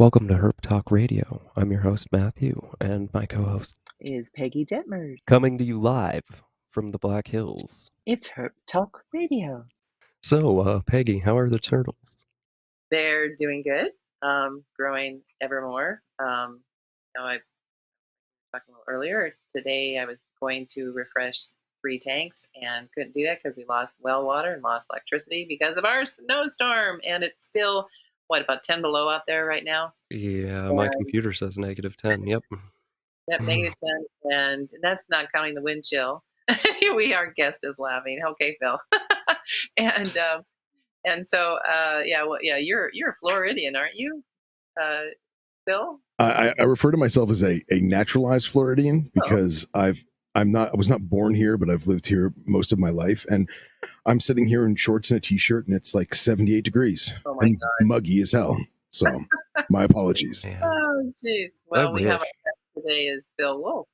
Welcome to Herp Talk Radio. I'm your host, Matthew, and my co-host is Peggy Detmers. coming to you live from the Black Hills. It's Herp Talk Radio. So, Peggy, how are the turtles? They're doing good, growing ever more. I talked a little earlier. Today I was going to refresh 3 tanks and couldn't do that because we lost well water and lost electricity because of our snowstorm. And it's still, about 10 below out there right now? Yeah, my computer says -10. Yep. Yep, -10, and that's not counting the wind chill. Our guest is laughing. Okay, Phil. and so you're a Floridian, aren't you, Phil? I refer to myself as a naturalized Floridian because I was not born here, but I've lived here most of my life, and I'm sitting here in shorts and a t-shirt, and it's like 78 degrees and God. muggy as hell. So my apologies. Oh, jeez. Well, we have our guest today is Phil Wolf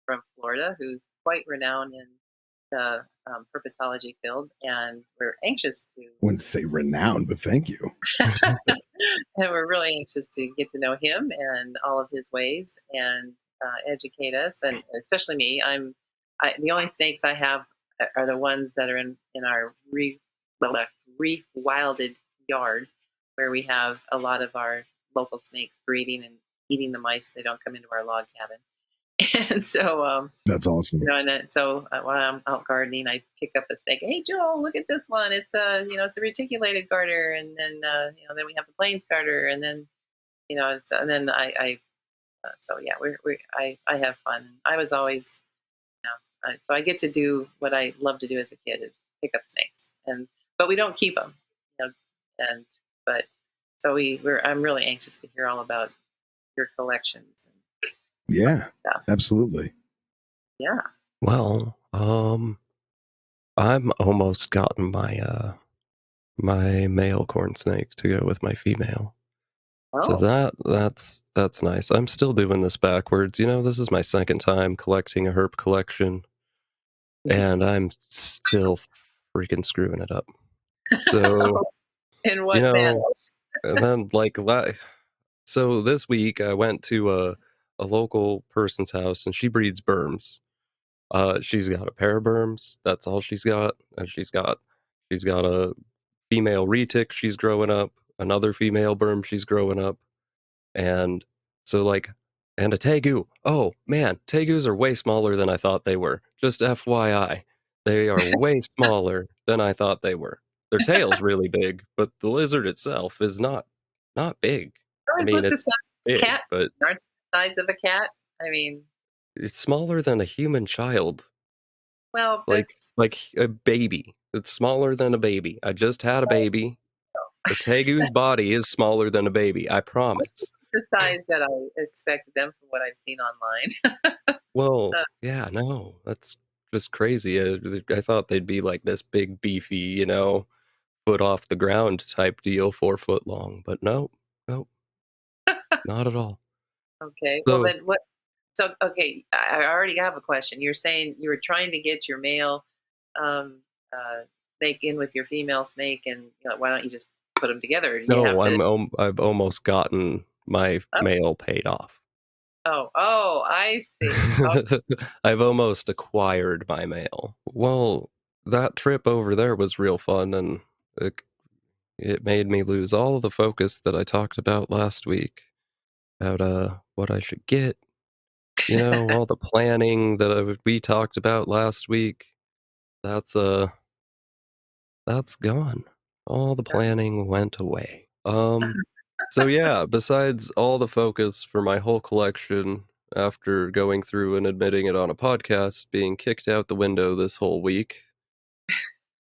from Florida, who's quite renowned in the herpetology field, and we're anxious to. I wouldn't say renowned, but thank you. And we're really anxious to get to know him and all of his ways and educate us, and especially me. The only snakes I have are the ones that are in our re-wilded yard, where we have a lot of our local snakes breeding and eating the mice. They don't come into our log cabin. And so that's awesome. So while I'm out gardening, I pick up a snake. Hey, Joel, look at this one. It's a reticulated garter, and then then we have the plains garter, and then I have fun. I was always so I get to do what I love to do as a kid, is pick up snakes, but we don't keep them, I'm really anxious to hear all about your collections. Yeah, absolutely. Yeah. Well, I'm almost gotten my my male corn snake to go with my female. Oh. So that's nice. I'm still doing this backwards. This is my second time collecting a herp collection, and I'm still freaking screwing it up. So, in what manner? And then so this week I went to a local person's house, and she breeds berms. She's got a pair of berms. That's all she's got. And she's got a female retic she's growing up, another female berm she's growing up, and so and a tegu. Oh man, tegus are way smaller than I thought they were. Just FYI, they are way smaller than I thought they were. Their tail's really big, but the lizard itself is not big. I mean, it's big, cat, but the size of a cat. I mean, it's smaller than a human child. Well, like a baby. It's smaller than a baby. I just had a baby. The tegu's body is smaller than a baby. I promise. The size that I expected them from what I've seen online. Well, yeah, no, that's just crazy. I thought they'd be like this big, beefy, foot off the ground type deal, 4 foot long, but nope, not at all. Okay, well then what? So okay, I already have a question. You're saying you were trying to get your male snake in with your female snake, and why don't you just put them together? I've almost gotten my male paid off. Oh, I see. I've almost acquired my male. Well, that trip over there was real fun, and it made me lose all of the focus that I talked about last week about what I should get. All the planning that we talked about last week. That's gone. All the planning went away. So yeah, besides all the focus for my whole collection, after going through and admitting it on a podcast, being kicked out the window this whole week,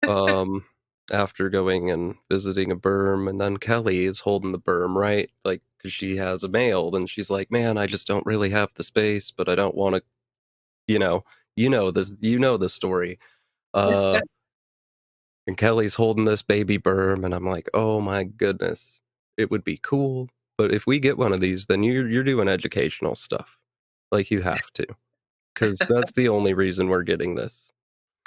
after going and visiting a berm, and then Kelly is holding the berm, right? Like, because she has a male, and she's like, man, I just don't really have the space, but I don't want to, you know the story. And Kelly's holding this baby berm, and I'm like, oh my goodness, it would be cool. But if we get one of these, then you're doing educational stuff. Like, you have to. Because that's the only reason we're getting this.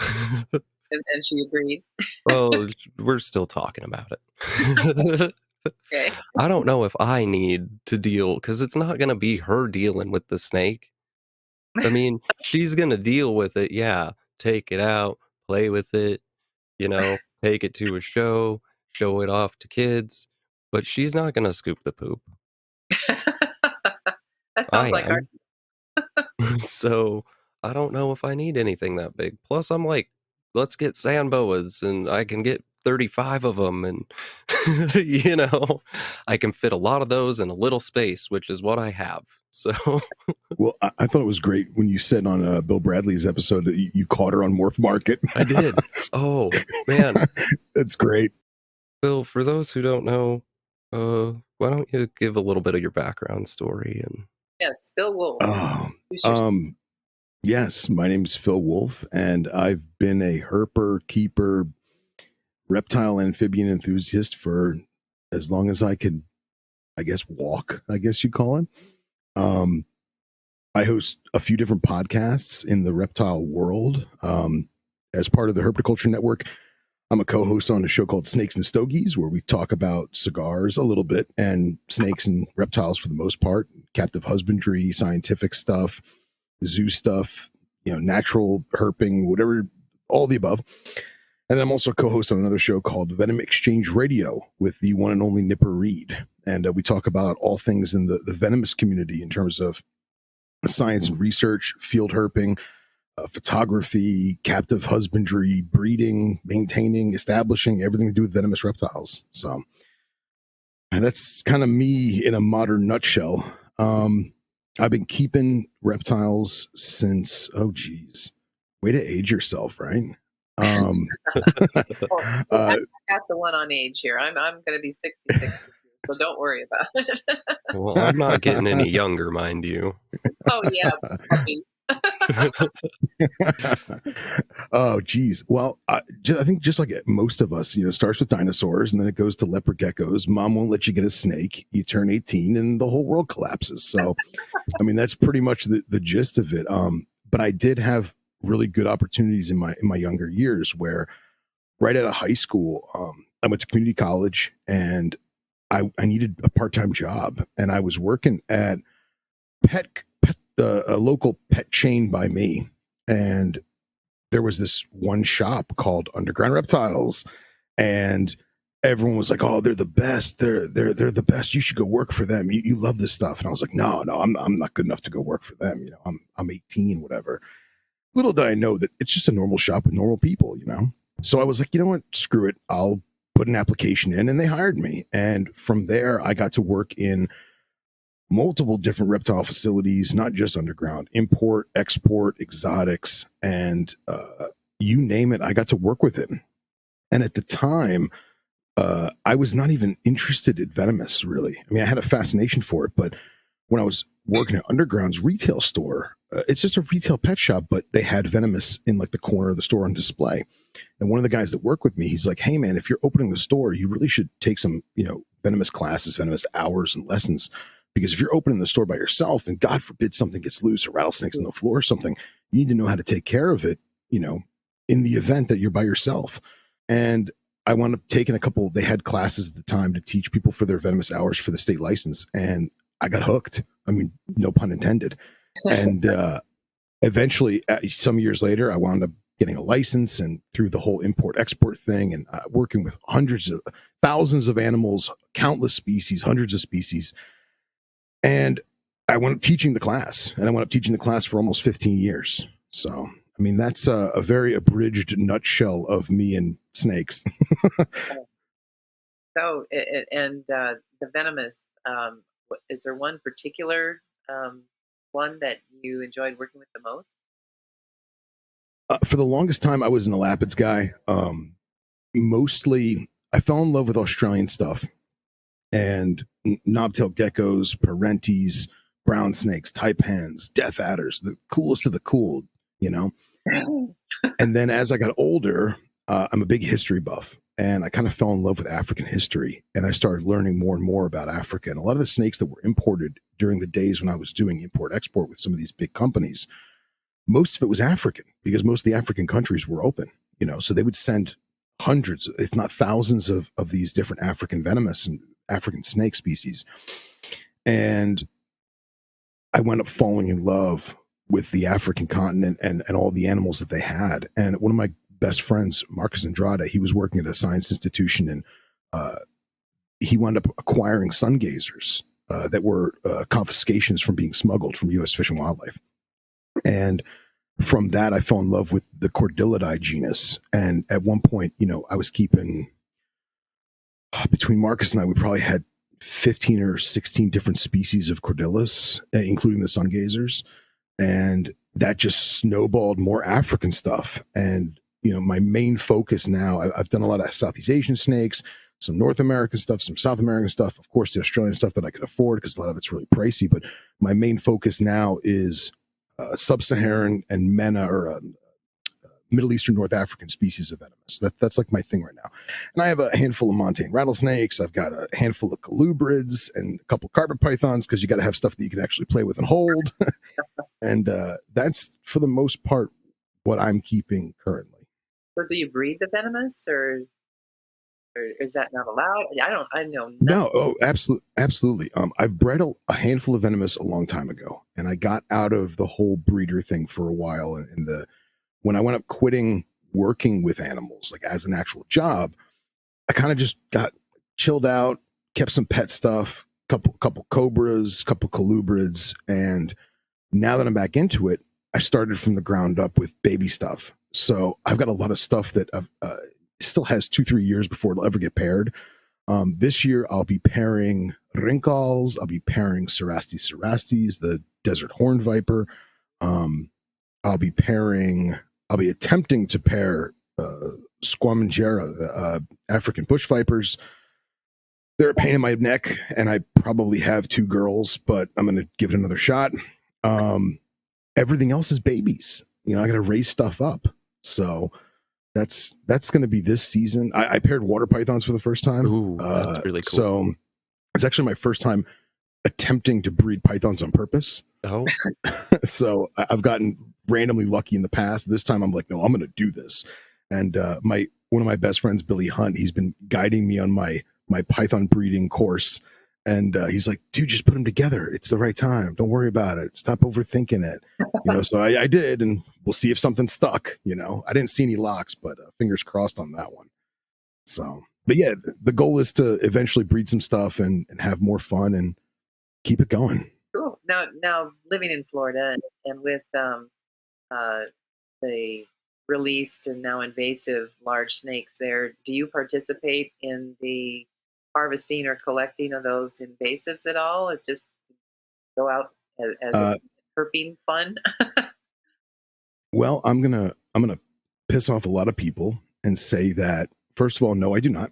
And she agreed. Well, we're still talking about it. Okay. I don't know if I need to deal because it's not gonna be her dealing with the snake. I mean, she's gonna deal with it, yeah, take it out, play with it, take it to a show it off to kids, but she's not gonna scoop the poop. That I sounds like our am. So, I don't know if I need anything that big. Plus, I'm like, "Let's get sand boas, and I can get 35 of them, and, you know, I can fit a lot of those in a little space, which is what I have." So, Well, I thought it was great when you said on Bill Bradley's episode that you caught her on Morph Market. I did. Oh, man. That's great. Bill, for those who don't know, why don't you give a little bit of your background story and yes, Phil Wolf. Oh, Who's your um, yes, my name's Phil Wolf, and I've been a herper, keeper, reptile, amphibian enthusiast for as long as I could, I guess, walk, I guess you'd call it. Um, I host a few different podcasts in the reptile world. As part of the Herpetoculture Network, I'm a co-host on a show called Snakes and Stogies, where we talk about cigars a little bit and snakes and reptiles for the most part, captive husbandry, scientific stuff, zoo stuff, natural herping, whatever, all the above. And then I'm also co-host on another show called Venom Exchange Radio with the one and only Nipper Reed. And we talk about all things in the venomous community in terms of science and research, field herping, photography, captive husbandry, breeding, maintaining, establishing, everything to do with venomous reptiles. So and that's kind of me in a modern nutshell. I've been keeping reptiles since, oh geez, way to age yourself, right? well, uh, I got the one on age here. I'm going to be 66, so don't worry about it. well, I'm not getting any younger, mind you. Oh yeah, puppy. Oh, geez. Well, I think just like most of us, it starts with dinosaurs and then it goes to leopard geckos. Mom won't let you get a snake. You turn 18 and the whole world collapses. So, I mean, that's pretty much the gist of it. But I did have really good opportunities in my younger years where right out of high school, I went to community college and I needed a part-time job and I was working at pet a local pet chain by me, and there was this one shop called Underground Reptiles, and everyone was like, "Oh, they're the best. They're the best. You should go work for them. You love this stuff." And I was like, "No, I'm not good enough to go work for them. I'm 18, whatever." Little did I know that it's just a normal shop with normal people. So I was like, you know what? Screw it. I'll put an application in, and they hired me. And from there, I got to work in multiple different reptile facilities, not just underground, import, export, exotics, and you name it, I got to work with it. And at the time, I was not even interested in venomous, really. I mean, I had a fascination for it, but when I was working at Underground's retail store, it's just a retail pet shop, but they had venomous in like the corner of the store on display. And one of the guys that worked with me, he's like, "Hey man, if you're opening the store, you really should take some, venomous classes, venomous hours and lessons. Because if you're opening the store by yourself and God forbid something gets loose or rattlesnakes on the floor or something, you need to know how to take care of it, in the event that you're by yourself." And I wound up taking they had classes at the time to teach people for their venomous hours for the state license. And I got hooked. I mean, no pun intended. And eventually, some years later, I wound up getting a license and through the whole import export thing and working with thousands of animals, countless species, hundreds of species. And I went up teaching the class, and I went up teaching the class for almost 15 years. So, I mean, that's a very abridged nutshell of me and snakes. So, the venomous, is there one particular one that you enjoyed working with the most? For the longest time, I was an elapids guy. Mostly, I fell in love with Australian stuff and knobtail geckos, parentes, brown snakes, taipans, death adders, the coolest of the cool, you know? And then as I got older, I'm a big history buff and I kind of fell in love with African history. And I started learning more and more about Africa. And a lot of the snakes that were imported during the days when I was doing import export with some of these big companies, most of it was African because most of the African countries were open, so they would send hundreds, if not thousands of these different African venomous and African snake species. And I wound up falling in love with the African continent and all the animals that they had. And one of my best friends, Marcus Andrade, he was working at a science institution, and he wound up acquiring sun gazers that were confiscations from being smuggled from U.S. Fish and Wildlife. And from that, I fell in love with the Cordylidae genus. And at one point, I was keeping, between Marcus and I, we probably had 15 or 16 different species of Cordylus, including the sun gazers. And that just snowballed more African stuff. And, my main focus now, I've done a lot of Southeast Asian snakes, some North American stuff, some South American stuff, of course, the Australian stuff that I could afford because a lot of it's really pricey. But my main focus now is sub-Saharan and MENA, or Middle Eastern North African species of venomous. That's like my thing right now. And I have a handful of montane rattlesnakes. I've got a handful of colubrids and a couple carpet pythons, because you got to have stuff that you can actually play with and hold. And that's, for the most part, what I'm keeping currently. So do you breed the venomous, or is that not allowed? I know nothing. No, oh, absolutely. I've bred a handful of venomous a long time ago, and I got out of the whole breeder thing for a while. And when I went up quitting working with animals, like as an actual job, I kind of just got chilled out, kept some pet stuff, couple cobras, couple colubrids, and now that I'm back into it, I started from the ground up with baby stuff. So I've got a lot of stuff that still has 2-3 years before it'll ever get paired. This year, I'll be pairing rincals. I'll be pairing cerastes, the desert horned viper. I'll be attempting to pair squamangera, the African bush vipers. They're a pain in my neck, and I probably have 2 girls, but I'm going to give it another shot. Everything else is babies. I got to raise stuff up. So that's going to be this season. I paired water pythons for the first time. Ooh, that's really cool. So it's actually my first time attempting to breed pythons on purpose. Oh, so I've gotten randomly lucky in the past. This time I'm like, no, I'm going to do this. And one of my best friends, Billy Hunt, he's been guiding me on my python breeding course. And he's like, dude, just put them together. It's the right time. Don't worry about it. Stop overthinking it. So I did, and we'll see if something stuck. I didn't see any locks, but fingers crossed on that one. So, but yeah, the goal is to eventually breed some stuff and have more fun and keep it going. Cool. Now living in Florida and with the released and now invasive large snakes there, do you participate in the harvesting or collecting of those invasives at all? Or just go out as herping fun? Well, I'm gonna piss off a lot of people and say that, first of all, no, I do not.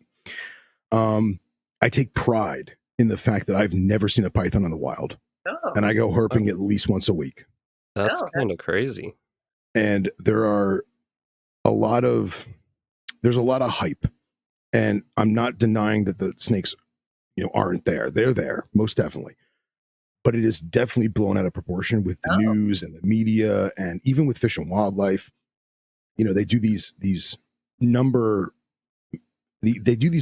I take pride in the fact that I've never seen a python in the wild, and I go herping at least once a week. That's kind of crazy. And there's a lot of hype, and I'm not denying that the snakes, aren't there. They're there, most definitely. But it is definitely blown out of proportion with the news and the media, and even with Fish and Wildlife. They do these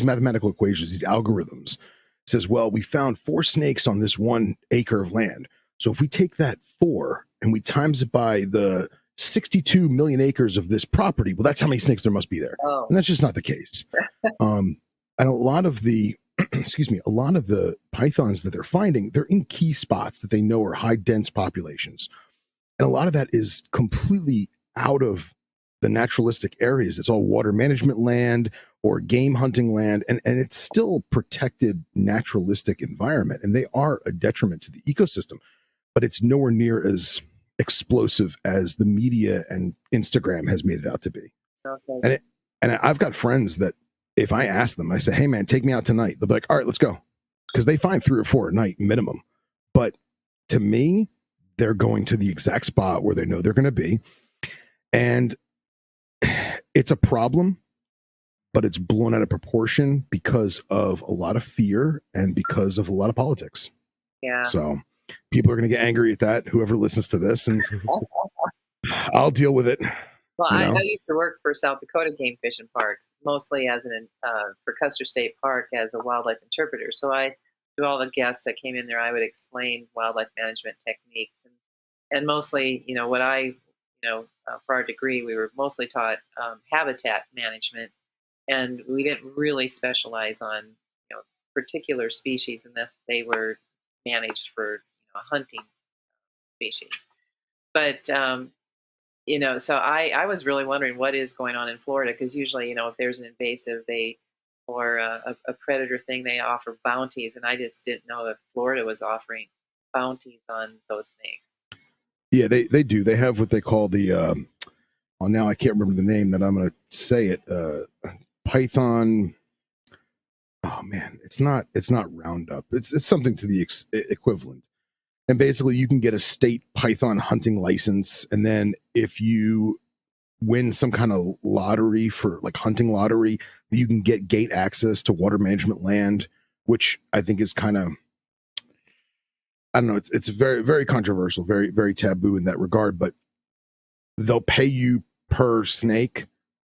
mathematical equations, these algorithms. It says, well, we found 4 snakes on this 1 acre of land. So if we take that 4 and we times it by the 62 million acres of this property, well, that's how many snakes there must be there. And that's just not the case. And a lot of the a lot of the pythons that they're finding, they're in key spots that they know are high dense populations. And a lot of that is completely out of the naturalistic areas. It's all water management land or game hunting land, and it's still protected naturalistic environment, and they are a detriment to the ecosystem, but it's nowhere near as explosive as the media and Instagram has made it out to be. Okay. And I've got friends that, if I ask them, I say, hey man, take me out tonight, they'll be like, all right, let's go. Because they find 3 or 4 at night minimum. But to me, they're going to the exact spot where they know they're going to be. And it's a problem, but it's blown out of proportion because of a lot of fear and because of a lot of politics. Yeah. So people are going to get angry at that, whoever listens to this, and I'll deal with it. Well, you I know? used to work for South Dakota Game Fish and Parks, mostly as for Custer State Park as a wildlife interpreter. So to all the guests that came in there, I would explain wildlife management techniques and mostly, what for our degree, we were mostly taught habitat management, and we didn't really specialize on particular species unless they were managed for hunting species. But so I was really wondering what is going on in Florida, because usually, if there's an invasive, or a predator thing, they offer bounties, and I just didn't know if Florida was offering bounties on those snakes. Yeah, they do. They have what they call the well, now I can't remember the name that I'm going to say it. Python. Oh man, it's not Roundup. It's something to the equivalent. And basically, you can get a state python hunting license, and then if you win some kind of lottery for like hunting lottery, you can get gate access to water management land, which I think is kind of, I don't know, it's very, very controversial, very, very taboo in that regard, but they'll pay you per snake.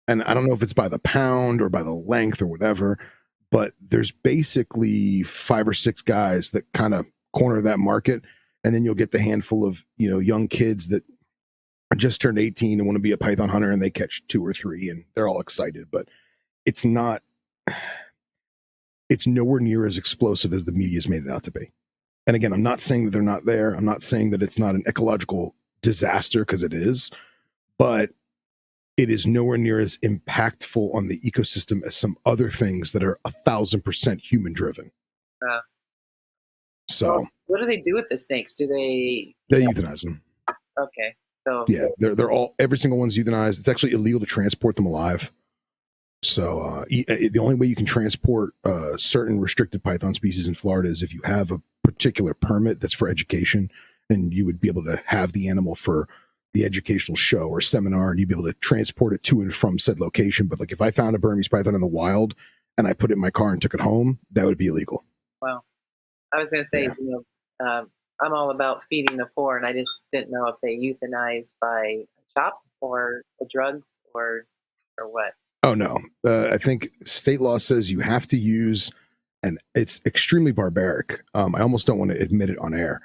And I don't know if it's by the pound or by the length or whatever, but there's basically 5 or 6 guys that kind of corner that market. And then you'll get the handful of, young kids that just turned 18 and want to be a python hunter, and they catch 2 or 3 and they're all excited, but it's nowhere near as explosive as the media's made it out to be. And again, I'm not saying that they're not there. I'm not saying that it's not an ecological disaster, because it is, but it is nowhere near as impactful on the ecosystem as some other things that are 1,000% human driven. So well, what do they do with the snakes? Do they euthanize them? Okay. So yeah, they're all, every single one's euthanized. It's actually illegal to transport them alive. So the only way you can transport certain restricted python species in Florida is if you have a particular permit that's for education, and you would be able to have the animal for the educational show or seminar, and you'd be able to transport it to and from said location. But like if I found a Burmese python in the wild and I put it in my car and took it home, that would be illegal. Wow. I was going to say, I'm all about feeding the poor, and I just didn't know if they euthanize by chop or the drugs or what. Oh no, I think state law says you have to use, and it's extremely barbaric. I almost don't want to admit it on air.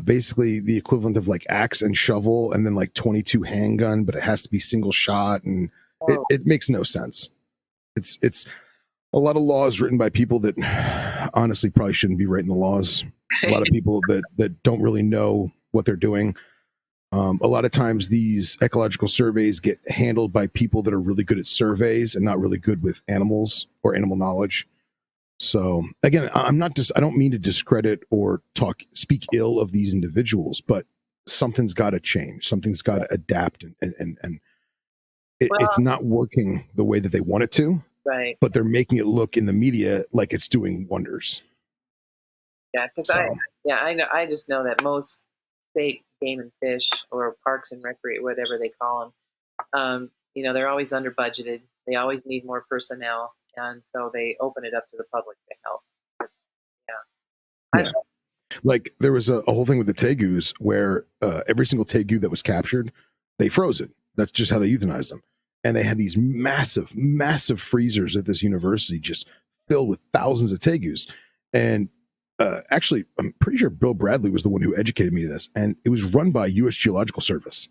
Basically, the equivalent of like axe and shovel, and then like 22 handgun, but it has to be single shot, and it makes no sense. It's a lot of laws written by people that honestly probably shouldn't be writing the laws. A lot of people that don't really know what they're doing. A lot of times these ecological surveys get handled by people that are really good at surveys and not really good with animals or animal knowledge. So again, I don't mean to discredit or speak ill of these individuals, but something's got to change. Something's got to adapt, and it's not working the way that they want it to. Right. But they're making it look in the media like it's doing wonders. Yeah, because I know. I just know that most state game and fish, or parks and recreate, whatever they call them, they're always under budgeted. They always need more personnel, and so they open it up to the public to help. Yeah. Like there was a whole thing with the tegus where every single tegu that was captured, they froze it. That's just how they euthanized them. And they had these massive, massive freezers at this university just filled with thousands of tegus. And actually, I'm pretty sure Bill Bradley was the one who educated me to this. And it was run by U.S. Geological Service.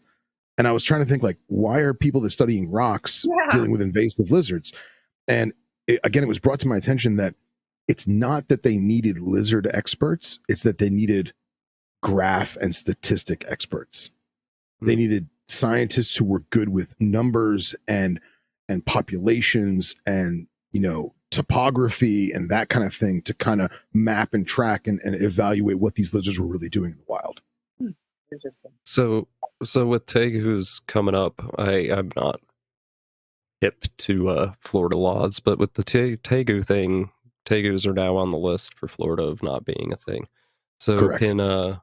And I was trying to think, like, why are people that studying rocks dealing with invasive lizards? And again, it was brought to my attention that it's not that they needed lizard experts. It's that they needed graph and statistic experts. They needed scientists who were good with numbers and populations and topography and that kind of thing to kind of map and track and evaluate what these lizards were really doing in the wild. Interesting. So with tegus coming up, I'm not hip to Florida laws, but with the tegu thing, tegus are now on the list for Florida of not being a thing. So Correct. can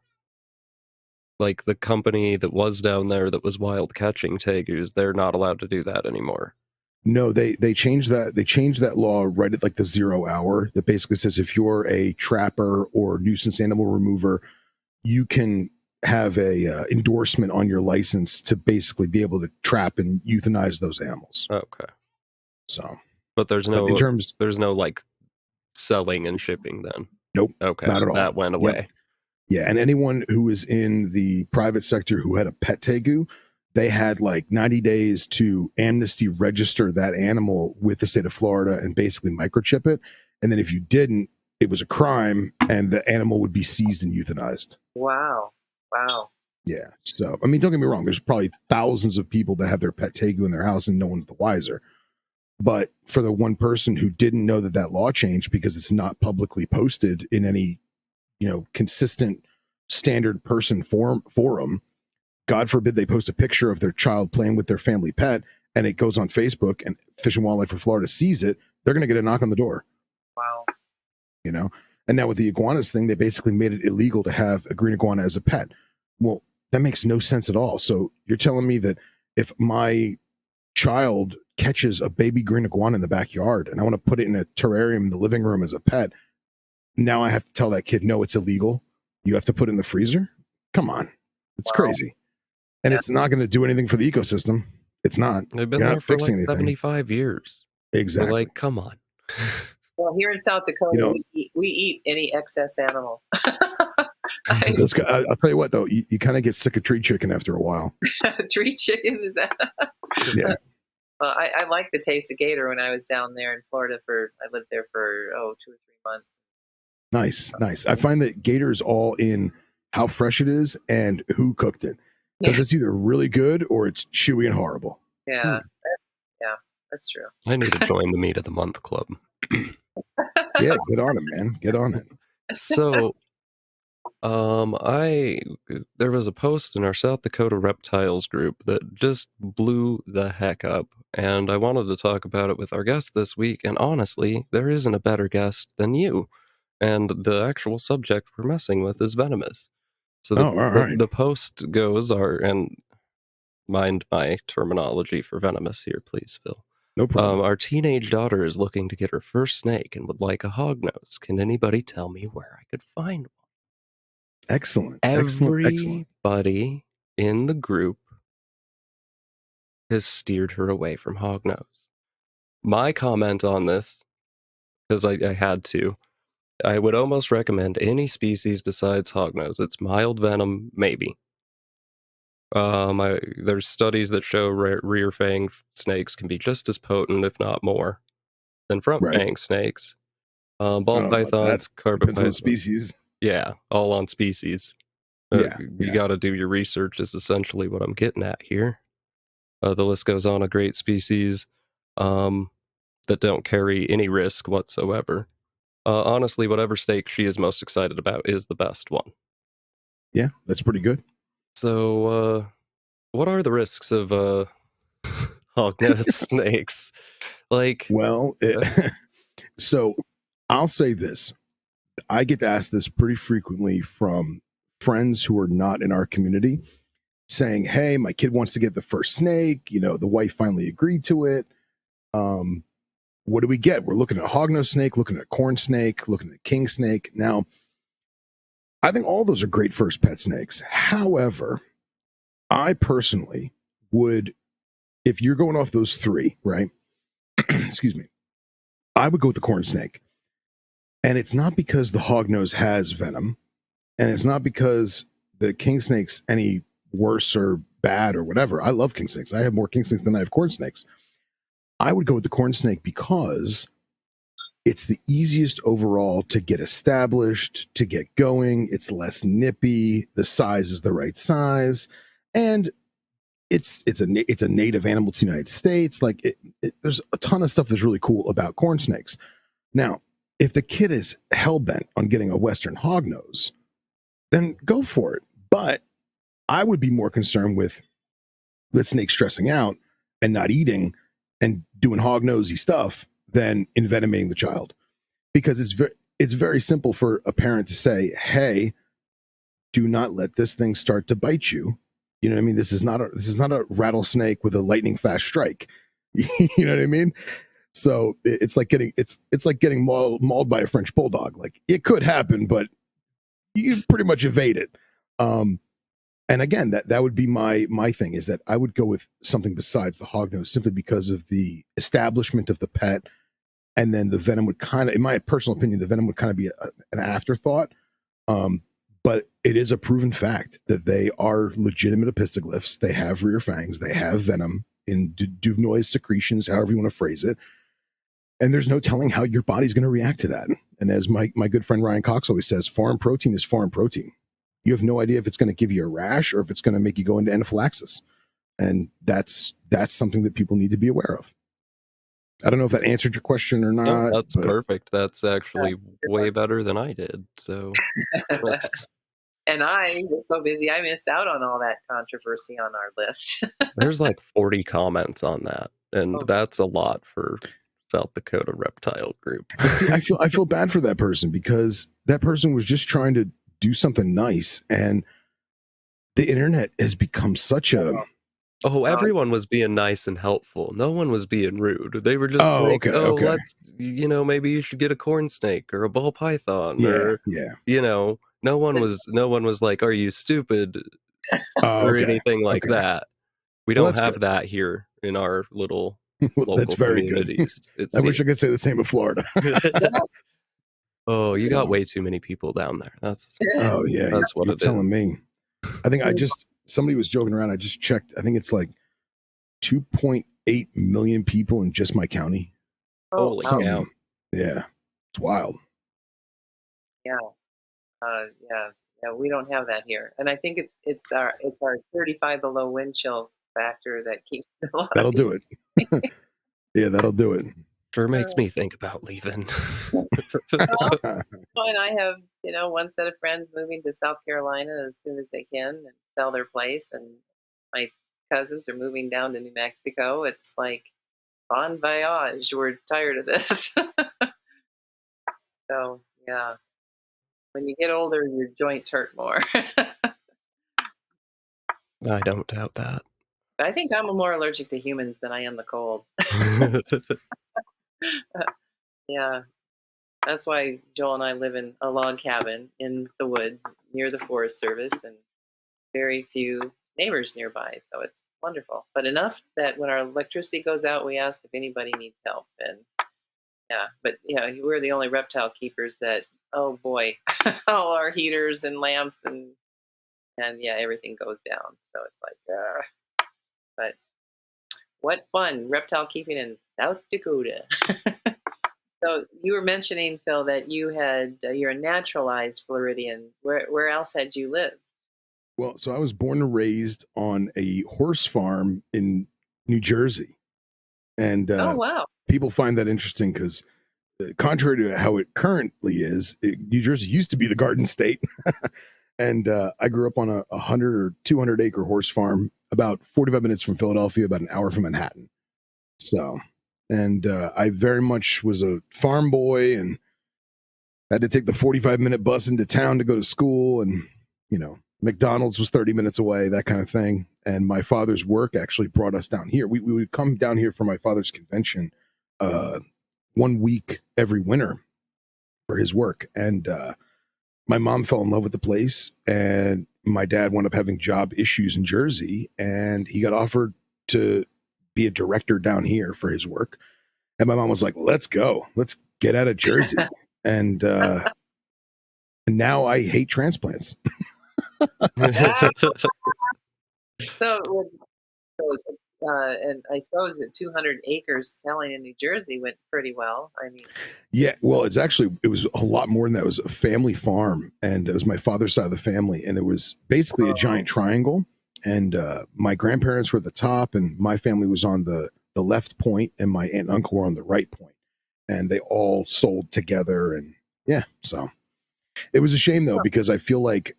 like the company that was down there that was wild catching tegus, they're not allowed to do that anymore. No, they changed that. They changed that law right at like the 0 hour. That basically says if you're a trapper or nuisance animal remover, you can have a endorsement on your license to basically be able to trap and euthanize those animals. Okay. So, But there's but in no terms, like selling and shipping then. nope, Okay. not at all. That went away. Yep. Yeah, and anyone who was in the private sector who had a pet tegu, they had like 90 days to amnesty register that animal with the state of Florida and basically microchip it. And then if you didn't, it was a crime and the animal would be seized and euthanized. Wow. Yeah. So, I mean, don't get me wrong. There's probably thousands of people that have their pet tegu in their house and no one's the wiser. But for the one person who didn't know that that law changed because it's not publicly posted in any, consistent standard person forum, God forbid they post a picture of their child playing with their family pet and it goes on Facebook and Fish and Wildlife of Florida sees it, they're going to get a knock on the door. Wow. And now with the iguanas thing, they basically made it illegal to have a green iguana as a pet. Well, that makes no sense at all. So you're telling me that if my child catches a baby green iguana in the backyard and I want to put it in a terrarium in the living room as a pet, now I have to tell that kid, no, it's illegal. You have to put it in the freezer? Come on. It's crazy. And it's not going to do anything for the ecosystem. It's not. They've been You're there not for fixing like anything. 75 years. Exactly. So, like, come on. Well, here in South Dakota, we eat any excess animal. I'll tell you what, though, you kind of get sick of tree chicken after a while. Tree chicken, is that? Yeah. Well, I like the taste of gator when I was down there in Florida I lived there for 2 or 3 months. Nice. I find that gator is all in how fresh it is and who cooked it. Because it's either really good or it's chewy and horrible. Yeah. Yeah, that's true. I need to join the Meat of the Month Club. Yeah, get on it, man. Get on it. So, there was a post in our South Dakota reptiles group that just blew the heck up, and I wanted to talk about it with our guest this week, and honestly, there isn't a better guest than you. And the actual subject we're messing with is venomous. So the post goes, and mind my terminology for venomous here, please, Phil. No problem. Our teenage daughter is looking to get her first snake and would like a hognose. Can anybody tell me where I could find one? Excellent. Everybody in the group has steered her away from hognose. My comment on this, because I had to, I would almost recommend any species besides hognose. It's mild venom, maybe. There's studies that show rear fang snakes can be just as potent, if not more, than front fang snakes. Ball pythons, carpet pythons. Species. Yeah, all on species. You got to do your research is essentially what I'm getting at here. The list goes on of great species that don't carry any risk whatsoever. Honestly, whatever snake she is most excited about is the best one. Yeah, that's pretty good. So, what are the risks of hognose snakes? So I'll say this. I get asked this pretty frequently from friends who are not in our community saying, hey, my kid wants to get the first snake. The wife finally agreed to it. What do we get? We're looking at a hognose snake, looking at a corn snake, looking at a king snake. Now, I think all those are great first pet snakes. However, I personally would, if you're going off those three, right? Excuse me. I would go with the corn snake. And it's not because the hognose has venom, and it's not because the king snake's any worse or bad or whatever. I love king snakes. I have more king snakes than I have corn snakes. I would go with the corn snake because it's the easiest overall to get established, to get going. It's less nippy. The size is the right size. And it's a native animal to the United States. There's a ton of stuff that's really cool about corn snakes. Now, if the kid is hell-bent on getting a Western hognose, then go for it. But I would be more concerned with the snake stressing out and not eating and doing hognosey stuff than envenomating the child. Because it's very simple for a parent to say, hey, do not let this thing start to bite you. You know what I mean? This is not a rattlesnake with a lightning fast strike. You know what I mean? So it's like getting mauled by a French bulldog. Like, it could happen, but you pretty much evade it. And again, that would be my thing, is that I would go with something besides the hognose, simply because of the establishment of the pet. And then the venom would kind of, in my personal opinion, the venom would kind of be an afterthought. Um, but it is a proven fact that they are legitimate epistoglyphs. They have rear fangs. They have venom in Duvnoy's secretions, however you want to phrase it. And there's no telling how your body's going to react to that. And as my good friend Ryan Cox always says, foreign protein is foreign protein. You have no idea if it's going to give you a rash or if it's going to make you go into anaphylaxis. And that's something that people need to be aware of. I don't know if that answered your question or not. No, that's perfect. That's actually way better than I did. So And I was so busy, I missed out on all that controversy on our list. there's like 40 comments on that, and that's a lot for South Dakota reptile group. See, I feel bad for that person, because that person was just trying to do something nice, and the internet has become such a everyone was being nice and helpful. No one was being rude. They were just like, okay. let's, maybe you should get a corn snake or a ball python, or no one was like, are you stupid, or anything like that. We don't have that here in our little local that's very communities. Good. I wish I could say the same of Florida. You got way too many people down there. That's what you're telling me. I think somebody was joking around. I just checked. I think it's like 2.8 million people in just my county. Holy cow. Yeah, it's wild. Yeah. We don't have that here, and I think it's our 35 below wind chill factor that keeps a lot. That'll do it. Yeah, that'll do it. Sure makes me think about leaving. And I have one set of friends moving to South Carolina as soon as they can and sell their place, and my cousins are moving down to New Mexico. It's like bon voyage. We're tired of this. So yeah. When you get older, your joints hurt more. I don't doubt that. I think I'm more allergic to humans than I am the cold. Yeah. That's why Joel and I live in a log cabin in the woods near the Forest Service, and very few neighbors nearby. So it's wonderful. But enough that when our electricity goes out, we ask if anybody needs help. And we're the only reptile keepers that, oh boy, all our heaters and lamps and everything goes down. So it's like, but what fun, reptile keeping in South Dakota. So you were mentioning, Phil, that you're a naturalized Floridian. Where else had you lived? Well, so I was born and raised on a horse farm in New Jersey. And oh, wow. People find that interesting because, contrary to how it currently is, New Jersey used to be the Garden State. And I grew up on a 100 or 200 acre horse farm about 45 minutes from Philadelphia, about an hour from Manhattan. So, and I very much was a farm boy and had to take the 45-minute bus into town to go to school. And, McDonald's was 30 minutes away, that kind of thing. And my father's work actually brought us down here. We would come down here for my father's convention 1 week every winter for his work. And my mom fell in love with the place, and my dad wound up having job issues in Jersey, and he got offered to be a director down here for his work. And my mom was like, let's go. Let's get out of Jersey. And now I hate transplants. And I suppose at 200 acres selling in New Jersey went pretty well. I mean, yeah, well, it was a lot more than that. It was a family farm, and it was my father's side of the family, and it was basically a giant triangle. And my grandparents were at the top, and my family was on the left point, and my aunt and uncle were on the right point, and they all sold together. And so it was a shame though, because I feel like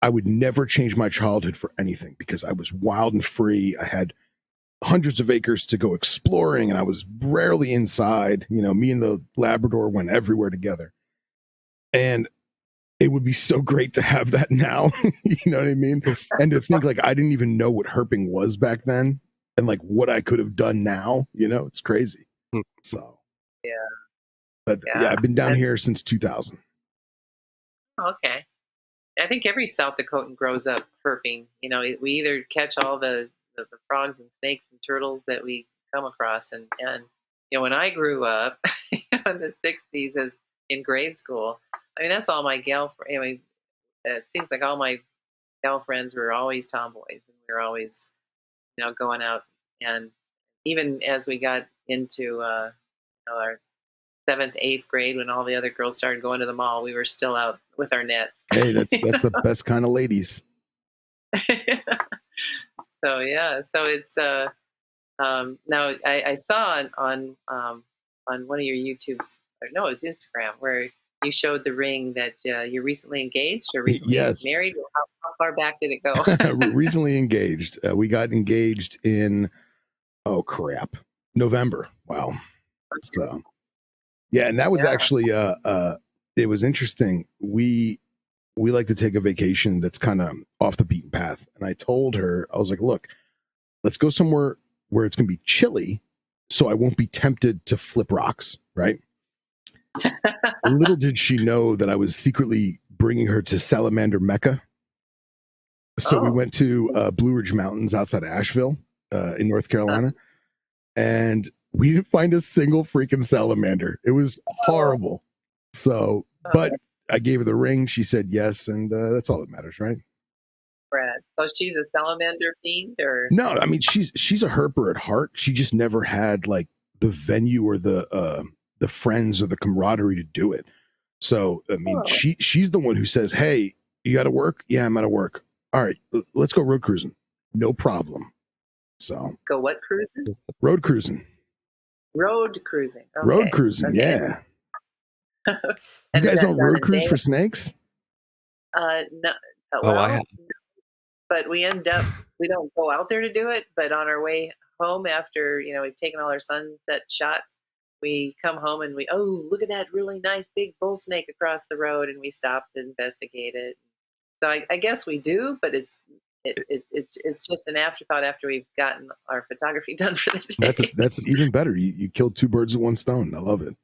I would never change my childhood for anything, because I was wild and free. I had hundreds of acres to go exploring, and I was rarely inside. Me and the Labrador went everywhere together. And it would be so great to have that now. You know what I mean? And to think like I didn't even know what herping was back then, and like what I could have done now, it's crazy. So, but I've been down here since 2000. Okay. I think every South Dakotan grows up herping. You know, we either catch all the frogs and snakes and turtles that we come across, and you know, when I grew up in the '60s as in grade school, I mean, that's all my gal. I mean, it seems like all my gal friends were always tomboys, and we were always, you know, going out. And even as we got into you know, our seventh, eighth grade, when all the other girls started going to the mall, we were still out with our nets. Hey, that's the best kind of ladies. So yeah, so it's now I saw on one of your YouTubes, or no, it was Instagram, where you showed the ring that you're recently engaged or recently Yes. married. How far back did it go? Recently engaged. We got engaged in, oh crap, November. Wow. So yeah, and that was Yeah. actually it was interesting. We like to take a vacation that's kind of off the beaten path. And I told her, I was like, look, let's go somewhere where it's gonna be chilly so I won't be tempted to flip rocks, right? Little did she know that I was secretly bringing her to Salamander Mecca. So we Oh, went to Blue Ridge Mountains outside of Asheville in North Carolina, and we didn't find a single freaking salamander. It was horrible. So, but I gave her the ring. She said yes, and that's all that matters, right? Brad. So she's a salamander fiend, or No, I mean she's a herper at heart. She just never had like the venue or the friends or the camaraderie to do it. So I mean, oh, she's the one who says, "Hey, you got to work? Yeah, I'm out of work. All right, let's go road cruising. No problem." So go what cruising? road cruising, Road cruising. road Okay. cruising. Okay. Yeah, you And is guys that don't done road in cruise day? for snakes? No. Oh, I have. Well, but we end up we don't go out there to do it, but on our way home after, you know, we've taken all our sunset shots, we come home and we, oh, look at that really nice big bull snake across the road, and we stop to investigate it. So I guess we do, but it's just an afterthought after we've gotten our photography done for the day. That's even better. You killed two birds with one stone. I love it.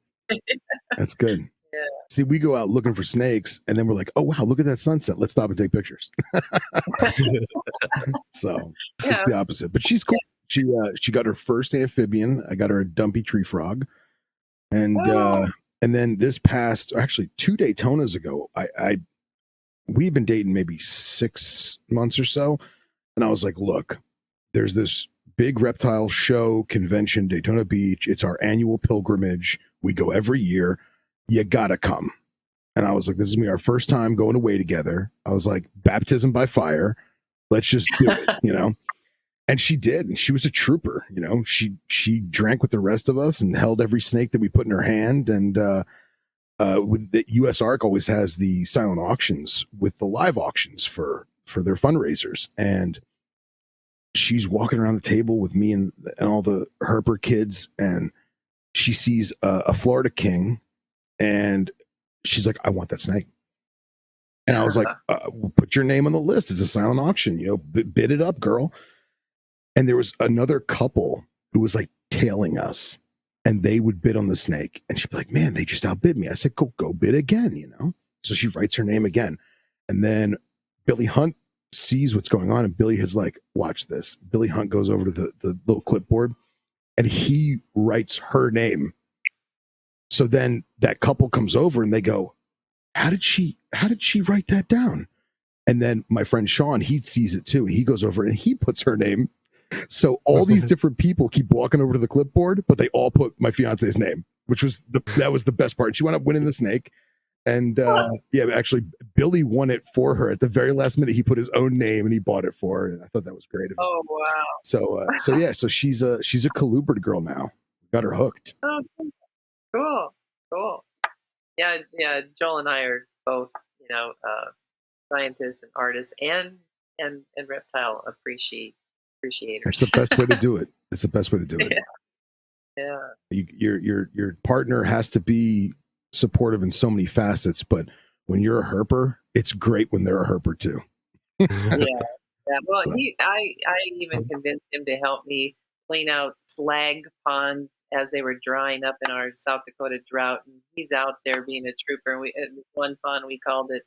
That's good. Yeah. See, we go out looking for snakes, and then we're like, "Oh wow, look at that sunset! Let's stop and take pictures." So it's Yeah. the opposite. But she's cool. She got her first amphibian. I got her a dumpy tree frog, and Oh, then this past, actually 2 Daytonas ago, I we've been dating maybe 6 months or so, and I was like, "Look, there's this big reptile show convention, Daytona Beach. It's our annual pilgrimage. We go every year. You gotta come." And I was like, this is gonna be our first time going away together. I was like, baptism by fire. Let's just do it, you know? And she did. And she was a trooper, you know. She drank with the rest of us and held every snake that we put in her hand. And with the US Arc always has the silent auctions with the live auctions for their fundraisers. And she's walking around the table with me and all the Herper kids, and she sees a Florida king, and she's like, I want that snake. And I was like, put your name on the list. It's a silent auction, you know, bid it up, girl. And there was another couple who was like tailing us, and they would bid on the snake. And she'd be like, man, they just outbid me. I said, go bid again, you know? So she writes her name again. And then Billy Hunt sees what's going on. And Billy has like, watch this. Billy Hunt goes over to the little clipboard, and he writes her name. So then that couple comes over and they go, how did she write that down? And then my friend Sean, he sees it too, and he goes over and he puts her name. So all these different people keep walking over to the clipboard, but they all put my fiance's name, which was that was the best part. She wound up winning the snake. And yeah, actually Billy won it for her at the very last minute. He put his own name and he bought it for her, and I thought that was great of him. oh wow. So yeah, so she's a colubrid girl now. Got her hooked. Oh, cool. Cool. Yeah, yeah. Joel and I are both, you know, scientists and artists and reptile appreciators. It's the best way to do it. It's the best way to do it. Yeah. Your partner has to be supportive in so many facets, but when you're a herper, it's great when they're a herper too. Yeah. Yeah. Well, So, I even convinced him to help me clean out slag ponds as they were drying up in our South Dakota drought, and he's out there being a trooper. And this one pond we called it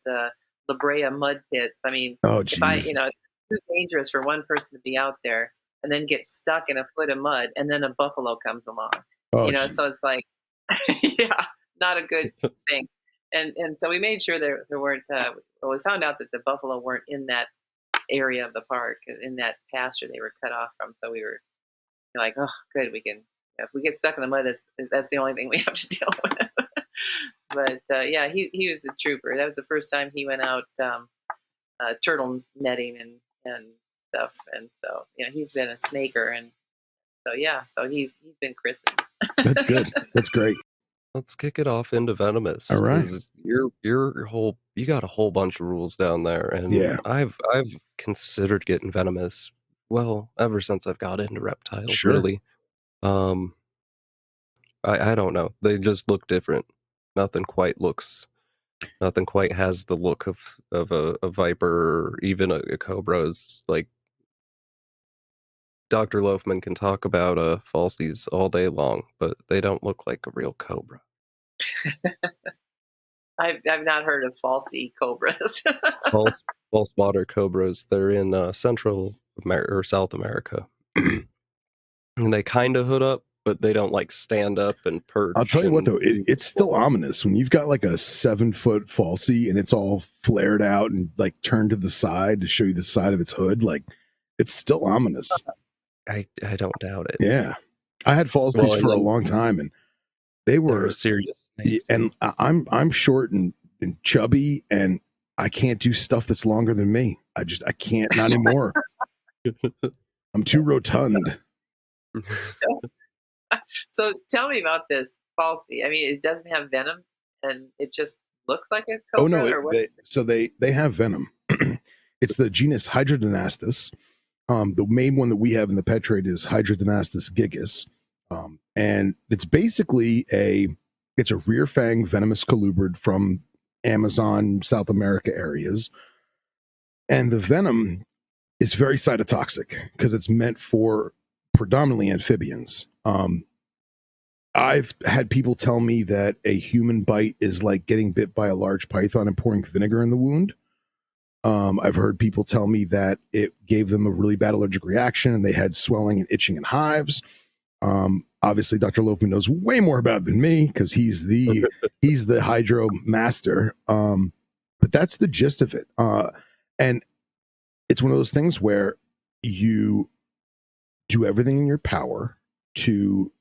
La Brea mud pits. I mean, Oh, if I, geez. it's too dangerous for one person to be out there and then get stuck in a foot of mud, and then a buffalo comes along. Oh, So geez. it's like, yeah, not a good thing. And so we made sure there weren't. Well, we found out that the buffalo weren't in that area of the park, in that pasture they were cut off from. So we were like, oh, good, we can. If we get stuck in the mud, that's the only thing we have to deal with. But yeah, he was a trooper. That was the first time he went out turtle netting and stuff. And so he's been a snaker, and so yeah, so he's been christened. That's good. That's great. Let's kick it off into venomous All right. because you got a whole bunch of rules down there, and Yeah. I've considered getting venomous. Well, ever since I've got into reptiles, Sure. really. I don't know. They just look different. Nothing quite has the look of a viper or even a cobra's. Like Dr. Loafman can talk about falsies all day long, but they don't look like a real cobra. I've not heard of falsy cobras. false water cobras. They're in Central America or South America, and they kind of hood up, but they don't like stand up and perch. I'll tell you what, though, it's still ominous when you've got like a 7-foot falsie and it's all flared out and like turned to the side to show you the side of its hood. Like, it's still ominous. I don't doubt it. Yeah, I had falsies for a long time, and they were serious. And I'm short and chubby, and I can't do stuff that's longer than me. I can't, not anymore. I'm too rotund. So tell me about this falsie. I mean, it doesn't have venom, and it just looks like a cobra. Oh no! They have venom. It's the genus Hydrodynastus. The main one that we have in the pet trade is Hydrodynastus gigas, and it's basically it's a rear fang venomous colubrid from Amazon, South America areas, and the venom is very cytotoxic because it's meant for predominantly amphibians. I've had people tell me that a human bite is like getting bit by a large python and pouring vinegar in the wound. I've heard people tell me that it gave them a really bad allergic reaction and they had swelling and itching and hives. Obviously, Dr. Loafman knows way more about it than me because he's the hydro master. But that's the gist of it. And it's one of those things where you do everything in your power to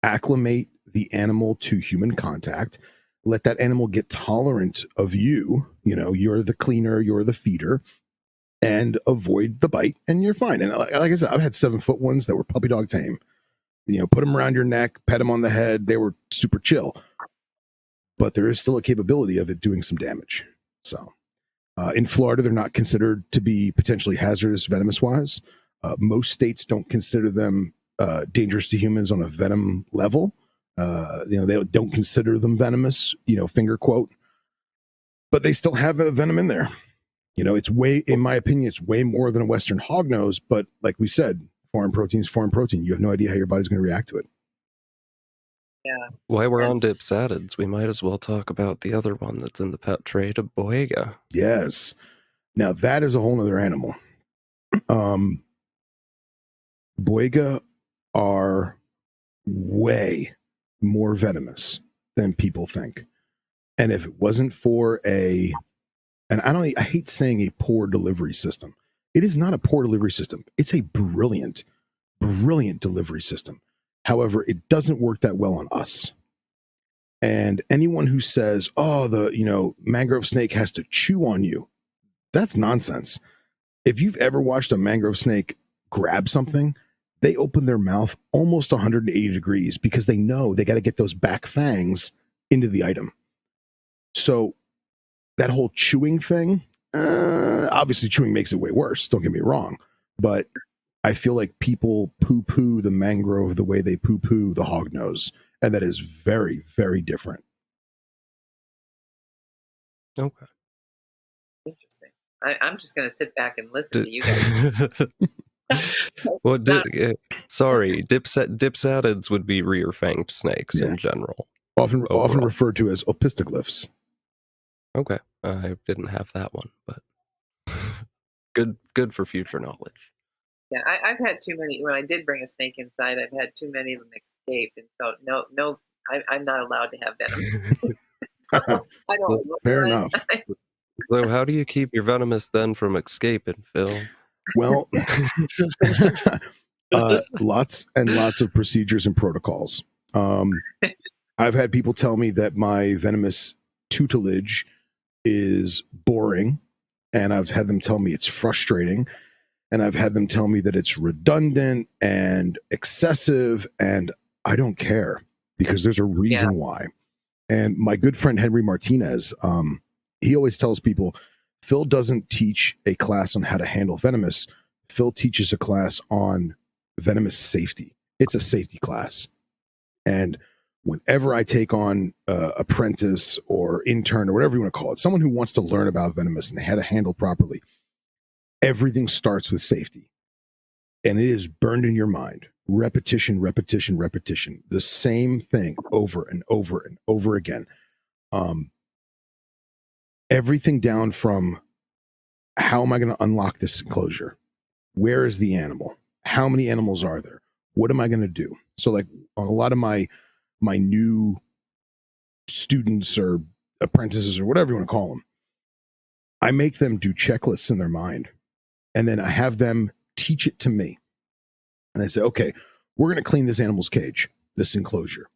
acclimate the animal to human contact, let that animal get tolerant of you. You're the cleaner, you're the feeder, and avoid the bite, and you're fine. And like I said, I've had 7-foot ones that were puppy dog tame. Put them around your neck, pet them on the head. They were super chill, but there is still a capability of it doing some damage. So in Florida, they're not considered to be potentially hazardous venomous wise. Most states don't consider them dangerous to humans on a venom level. They don't consider them venomous, finger quote, but they still have a venom in there. In my opinion, it's way more than a Western hognose, but like we said, foreign protein is foreign protein. You have no idea how your body's going to react to it. Yeah. While we're on dipsadids, we might as well talk about the other one that's in the pet trade, a boiga. Yes. Now that is a whole nother animal. Boiga are way more venomous than people think. And if it wasn't for I hate saying a poor delivery system. It is not a poor delivery system. It's a brilliant delivery system. However, it doesn't work that well on us. And anyone who says, oh, the mangrove snake has to chew on you, that's nonsense. If you've ever watched a mangrove snake grab something, they open their mouth almost 180 degrees because they know they got to get those back fangs into the item. So that whole chewing thing, obviously chewing makes it way worse, don't get me wrong, but I feel like people poo-poo the mangrove the way they poo-poo the hognose, and that is very, very different. Okay. Interesting. I'm just going to sit back and listen to you guys. Well, dipsadids would be rear-fanged snakes in general. Often referred to as opistiglyphs. Okay. I didn't have that one, but good for future knowledge. Yeah, I've had too many. When I did bring a snake inside, I've had too many of them escape, and so no, I'm not allowed to have venom. So I So, don't look Fair at enough. it. so how do you keep your venomous then from escaping, Phil? Well, lots and lots of procedures and protocols. I've had people tell me that my venomous tutelage is boring, and I've had them tell me it's frustrating, and I've had them tell me that it's redundant and excessive, and I don't care because there's a reason why. And my good friend Henry Martinez, he always tells people, Phil doesn't teach a class on how to handle venomous. Phil teaches a class on venomous safety. It's a safety class. And whenever I take on apprentice or intern or whatever you want to call it, someone who wants to learn about venomous and how to handle properly, everything starts with safety. And it is burned in your mind. Repetition, repetition, repetition. The same thing over and over and over again. Everything down from how am I going to unlock this enclosure? Where is the animal? How many animals are there? What am I going to do? So like on a lot of my new students or apprentices or whatever you want to call them, I make them do checklists in their mind. And then I have them teach it to me. And I say, okay, we're going to clean this animal's cage, this enclosure.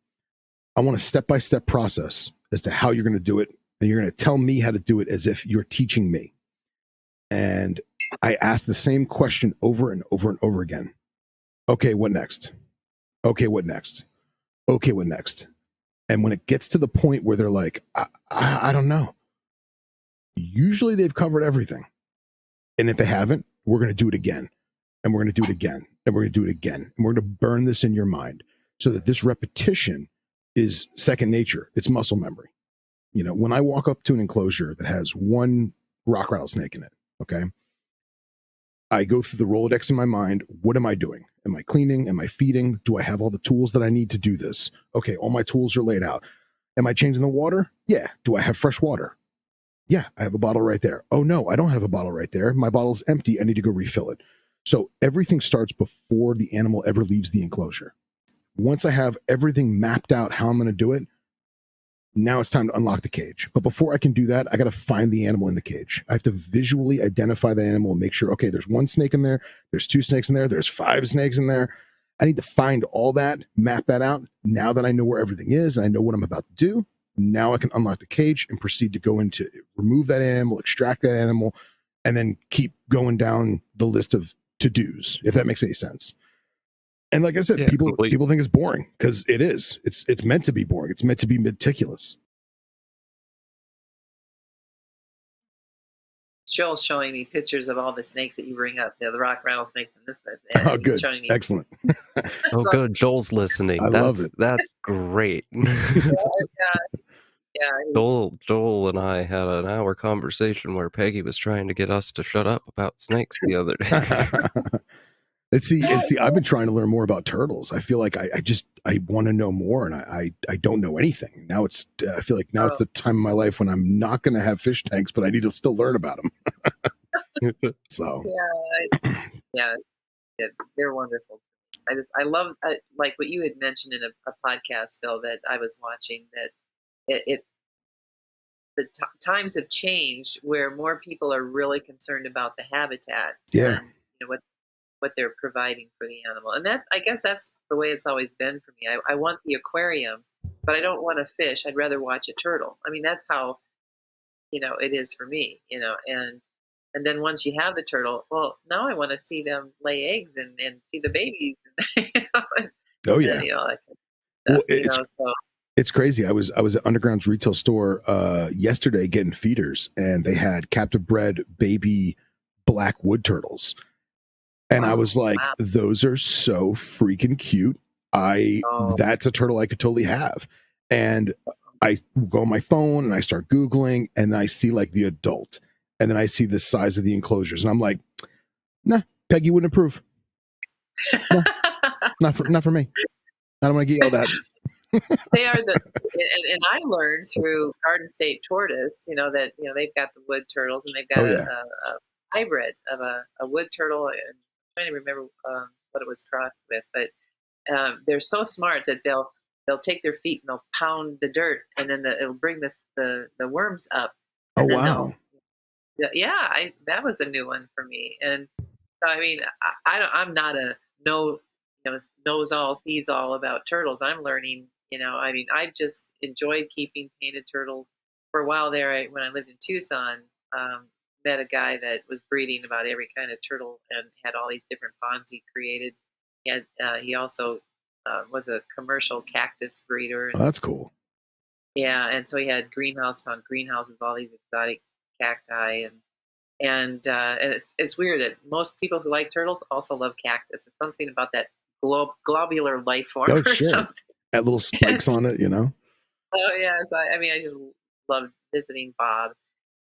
I want a step-by-step process as to how you're going to do it. And you're going to tell me how to do it as if you're teaching me. And I ask the same question over and over and over again. Okay, what next? Okay, what next? Okay, what next? And when it gets to the point where they're like, I don't know. Usually they've covered everything. And if they haven't, we're going to do it again. And we're going to do it again. And we're going to do it again. And we're going to burn this in your mind so that this repetition is second nature. It's muscle memory. You know, when I walk up to an enclosure that has one rock rattlesnake in it, okay, I go through the Rolodex in my mind. What am I doing? Am I cleaning? Am I feeding? Do I have all the tools that I need to do this? Okay, all my tools are laid out. Am I changing the water? Yeah. Do I have fresh water? Yeah, I have a bottle right there. Oh no, I don't have a bottle right there. My bottle's empty. I need to go refill it. So everything starts before the animal ever leaves the enclosure. Once I have everything mapped out how I'm going to do it, now it's time to unlock the cage. But before I can do that, I got to find the animal in the cage. I have to visually identify the animal and make sure, okay, there's one snake in there, there's two snakes in there, there's 5 snakes in there. I need to find all that, map that out. Now that I know where everything is and I know what I'm about to do, now I can unlock the cage and proceed to go into remove that animal, extract that animal, and then keep going down the list of to-dos, if that makes any sense. And like I said, people think it's boring because it is. It's meant to be boring. It's meant to be meticulous. Joel's showing me pictures of all the snakes that you bring up, the rock rattlesnakes and this. And Oh, good. Showing me. Excellent. Oh, good. Joel's listening. I love it. That's great. Yeah. Joel and I had an hour conversation where Peggy was trying to get us to shut up about snakes the other day. And see, I've been trying to learn more about turtles. I feel like I want to know more, and I don't know anything. Now I feel like now it's the time of my life when I'm not going to have fish tanks, but I need to still learn about them. So yeah, they're wonderful. I love like what you had mentioned in a podcast, Phil, that I was watching, that it's the times have changed where more people are really concerned about the habitat and what they're providing for the animal. And I guess that's the way it's always been for me. I want the aquarium, but I don't want a fish. I'd rather watch a turtle. I mean, that's how, it is for me, and then once you have the turtle, well, now I want to see them lay eggs and see the babies. Oh yeah. Well, it's crazy. I was at Underground's retail store yesterday getting feeders, and they had captive bred baby black wood turtles. And I was like, those are so freaking cute. That's a turtle I could totally have. And I go on my phone and I start Googling and I see like the adult. And then I see the size of the enclosures. And I'm like, nah, Peggy wouldn't approve. No, not for me. I don't want to get yelled at. They are and I learned through Garden State Tortoise, that, they've got the wood turtles and they've got Oh a, yeah. a hybrid of a wood turtle. And I'm trying to remember what it was crossed with, but they're so smart that they'll take their feet and they'll pound the dirt, and then it'll bring the worms up, Oh and then they'll wow. yeah, that was a new one for me. And so, I mean, I'm not a no knows all sees all about turtles. I'm learning. I mean, I've just enjoyed keeping painted turtles for a while there. When I lived in Tucson, um, met a guy that was breeding about every kind of turtle and had all these different ponds he created. He also was a commercial cactus breeder, Oh, and that's cool. yeah, and so he had found greenhouses, all these exotic cacti, and it's weird that most people who like turtles also love cactus. It's something about that globular life form Oh or sure. something. Add little spikes on it, you know. Oh yes, I mean, I just love visiting Bob,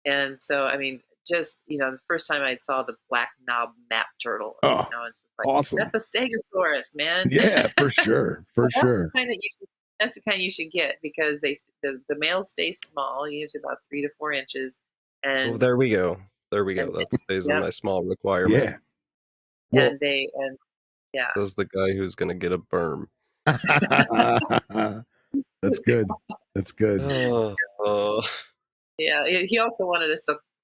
and so I mean, just the first time I saw the black knob map turtle, Oh, it's just like awesome. that's a Stegosaurus, man. Yeah, for sure. For That's sure. the kind that you should. That's the kind you should get because the males stay small, usually about 3 to 4 inches, Oh, and there we go. There we go. and That stays in yep, my small requirement. Yeah. Well, and they and yeah. Says the guy who's gonna get a berm. that's good. That's good. Oh, oh. Yeah, he also wanted a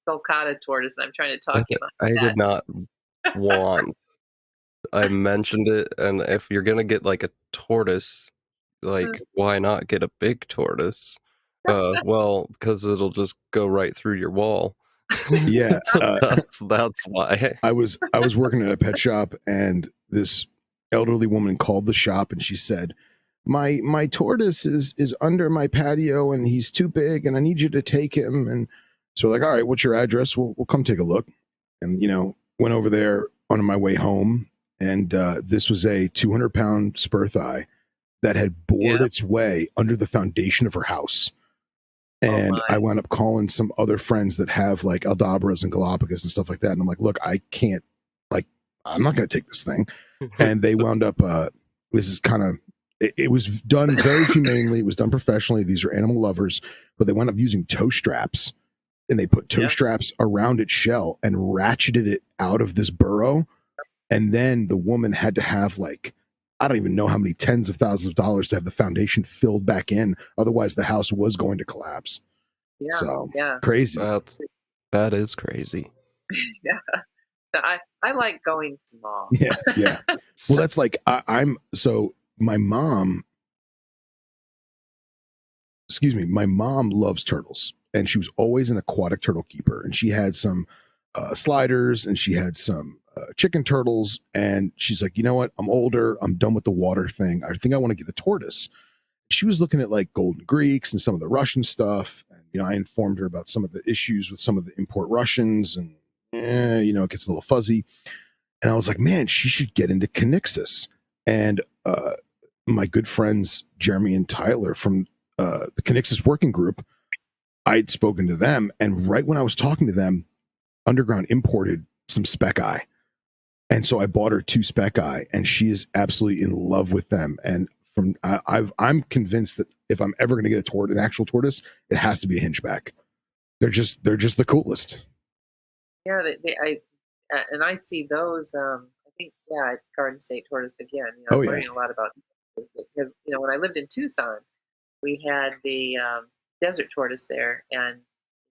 sulcata tortoise, and I'm trying to talk him out I of did not that. want. I mentioned it, and if you're gonna get like a tortoise, like why not get a big tortoise? Well, because it'll just go right through your wall. Yeah. That's why. I was working at a pet shop, and this elderly woman called the shop, and she said, my tortoise is under my patio, and he's too big, and I need you to take him. And so, like, all right, what's your address? We'll come take a look. And went over there on my way home, and this was a 200-pound spur thigh that had bored Yeah. its way under the foundation of her house. Oh And I my. wound up calling some other friends that have like Aldabras and Galapagos and stuff like that. And I'm like, look, I can't, like, I'm not going to take this thing. And they wound up, this is kind of, it was done very humanely. It was done professionally. These are animal lovers, but they wound up using toe straps, and they put toe Yeah. straps around its shell and ratcheted it out of this burrow. And then the woman had to have, like, I don't even know how many tens of thousands of dollars to have the foundation filled back in. Otherwise, the house was going to collapse. Yeah. So Yeah. crazy. That is crazy. Yeah. So I like going small. Yeah, yeah. Well, that's like I'm so my mom. Excuse me. My mom loves turtles, and she was always an aquatic turtle keeper. And she had some sliders, and she had some chicken turtles. And she's like, you know what? I'm older. I'm done with the water thing. I think I want to get a tortoise. She was looking at like golden Greeks and some of the Russian stuff. And, I informed her about some of the issues with some of the import Russians, and it gets a little fuzzy. And I was like, man, she should get into Kinixis. And my good friends Jeremy and Tyler from the Kinixis working group, I'd spoken to them, and right when I was talking to them, Underground imported some spec eye. And so I bought her 2 spec eye, and she is absolutely in love with them. And I'm convinced that if I'm ever going to get an actual tortoise, it has to be a hingeback. They're just the coolest. Yeah. And I see those. I think at Garden State Tortoise again. Oh I'm yeah. learning a lot about this because when I lived in Tucson, we had the desert tortoise there, and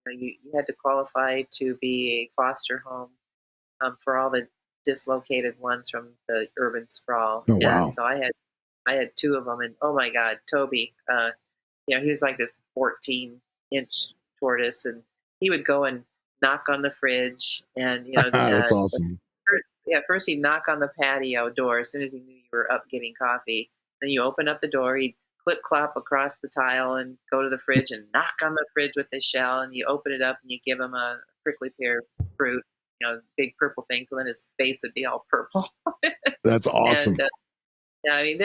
you had to qualify to be a foster home for all the dislocated ones from the urban sprawl. Oh wow. And so I had 2 of them, and oh my God, Toby, he was like this 14-inch tortoise, and he would go and knock on the fridge, and That's awesome. first he'd knock on the patio door as soon as he knew you were up getting coffee. Then you open up the door, he'd clip clop across the tile and go to the fridge and knock on the fridge with his shell, and you open it up and you give him a prickly pear fruit, big purple thing. So then his face would be all purple. That's awesome. And yeah, I mean,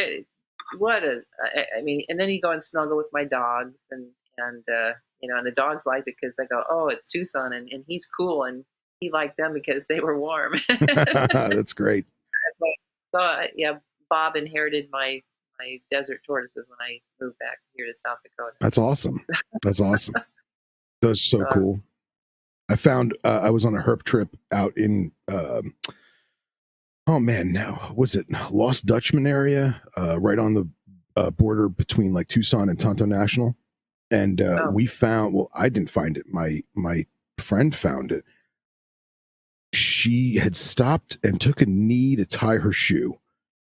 I mean, and then you go and snuggle with my dogs, and and the dogs liked it because they go, oh, it's Tucson, and he's cool, and he liked them because they were warm. That's great. So yeah, Bob inherited my my desert tortoises when I move back here to South Dakota. That's awesome. That's awesome. That's so So, cool. I found I was on a herp trip out in oh man, now was it Lost Dutchman area, right on the border between like Tucson and Tonto National, and we found. Well, I didn't find it. My friend found it. She had stopped and took a knee to tie her shoe,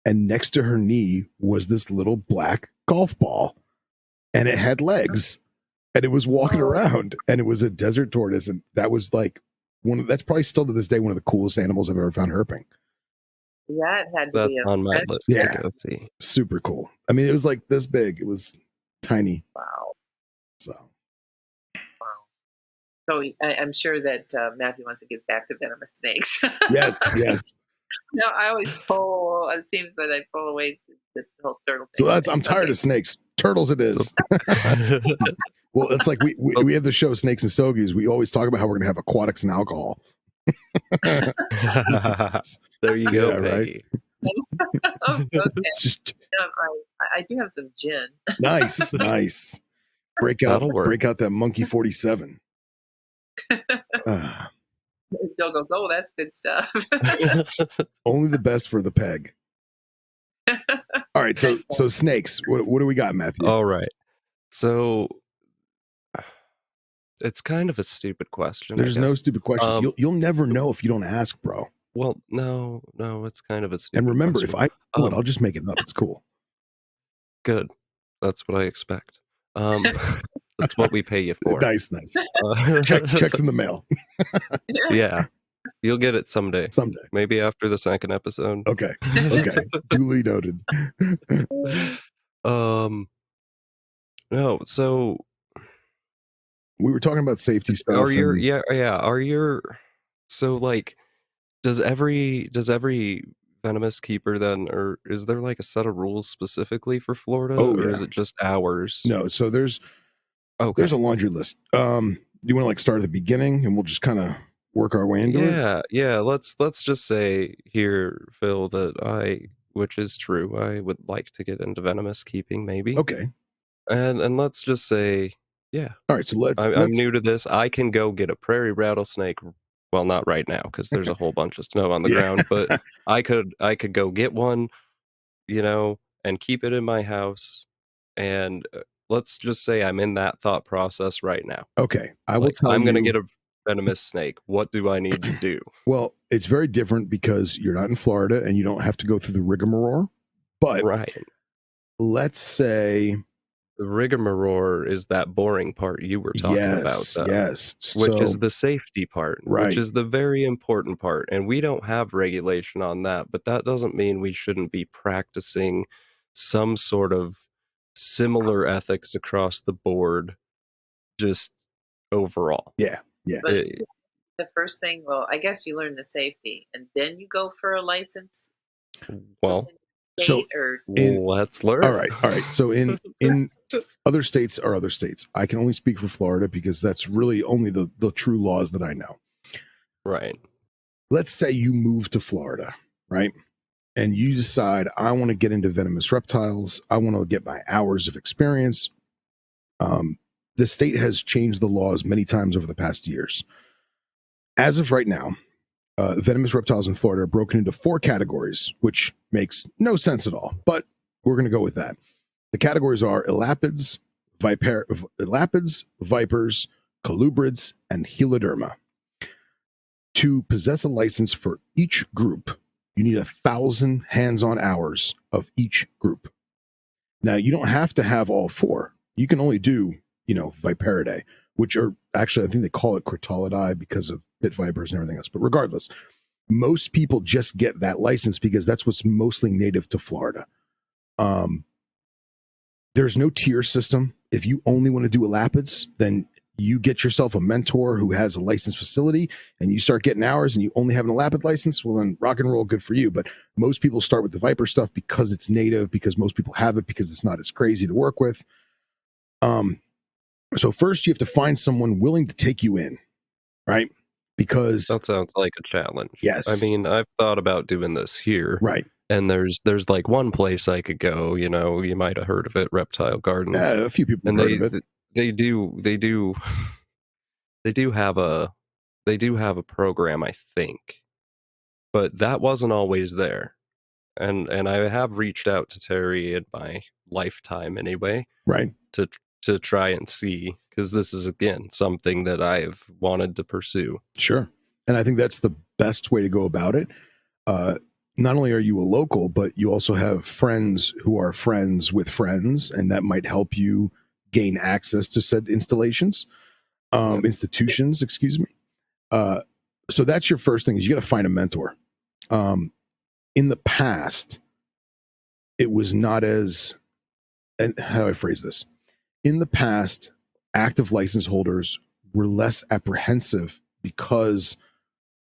and next to her knee was this little black golf ball, and it had legs, and it was walking around, and it was a desert tortoise, and that was like that's probably still to this day one of the coolest animals I've ever found herping. that had to That's be a on my fresh list Yeah. to go see. Super cool. I mean, it was like this big. It was tiny. Wow. So Wow. So I'm sure that Matthew wants to get back to venomous snakes. yes, yes. No, I always pull. It seems that I pull away the whole turtle So thing. I'm tired Okay. of snakes. Turtles, it is. Well, it's like we have the show Snakes and Stogies. We always talk about how we're going to have aquatics and alcohol. There you go, Yeah, right. Peggy. Oh, okay. It's just I do have some gin. nice, nice. Break out That'll work. that monkey 47. They'll go, oh, that's good stuff. Only the best for the peg. All right, so snakes. What do we got, Matthew? All right. So it's kind of a stupid question. There's no stupid questions. You'll never know if you don't ask, bro. Well, no, it's kind of a stupid And remember, question. if I know it, I'll just make it up. It's cool. Good. That's what I expect. That's what we pay you for. Nice. Checks in the mail. Yeah. You'll get it someday. Someday. Maybe after the second episode. Okay. Duly noted. No, so we were talking about safety stuff. So like does every venomous keeper then, or is there like a set of rules specifically for Florida, or is it just ours? No, so there's a laundry list. You want to like start at the beginning and we'll just kind of work our way into it? Yeah. Let's just say here, Phil, that which is true, I would like to get into venomous keeping, maybe. Okay. And let's just say, yeah. All right, so I'm new to this. I can go get a prairie rattlesnake. Well, not right now because there's a whole bunch of snow on the ground, but I could go get one, and keep it in my house. And let's just say I'm in that thought process right now. Okay, I will tell you. I'm going to get a venomous snake. What do I need to do? Well, it's very different because you're not in Florida and you don't have to go through the rigmarole. But let's say the rigmarole is that boring part you were talking about. Yes. Which is the safety part, right. Which is the very important part. And we don't have regulation on that, but that doesn't mean we shouldn't be practicing some sort of similar ethics across the board, just overall. Yeah. But the first thing, well, I guess you learn the safety and then you go for a license. Well, let's learn. All right. So in other states are other states. I can only speak for Florida because that's really only the true laws that I know. Right. Let's say you move to Florida, right? And you decide, I want to get into venomous reptiles. I want to get my hours of experience. The state has changed the laws many times over the past years. As of right now, venomous reptiles in Florida are broken into 4 categories, which makes no sense at all, but we're going to go with that. The categories are elapids, vipers, colubrids, and heloderma. To possess a license for each group, you need 1,000 hands-on hours of each group. Now, you don't have to have all 4. You can only do, Viperidae, which are actually, I think they call it Crotallidae because of pit vipers and everything else. But regardless, most people just get that license because that's what's mostly native to Florida. There's no tier system. If you only want to do elapids, then you get yourself a mentor who has a licensed facility and you start getting hours and you only have an elapid license. Well, then rock and roll, good for you. But most people start with the viper stuff because it's native, because most people have it, because it's not as crazy to work with. So first you have to find someone willing to take you in, right? Because that sounds like a challenge. Yes. I mean, I've thought about doing this here. Right. And there's like one place I could go, you know, you might have heard of it, Reptile Gardens. A few people And have heard of it. they do they do have a program, I think. But that wasn't always there. And I have reached out to Terry in my lifetime anyway, Right. to try and see, because this is again something that I've wanted to pursue. Sure. And I think that's the best way to go about it. Not only are you a local, but you also have friends who are friends with friends, and that might help you gain access to said institutions, excuse me. So that's your first thing, is you got to find a mentor. In the past, it was not as, and how do I phrase this? In the past, active license holders were less apprehensive because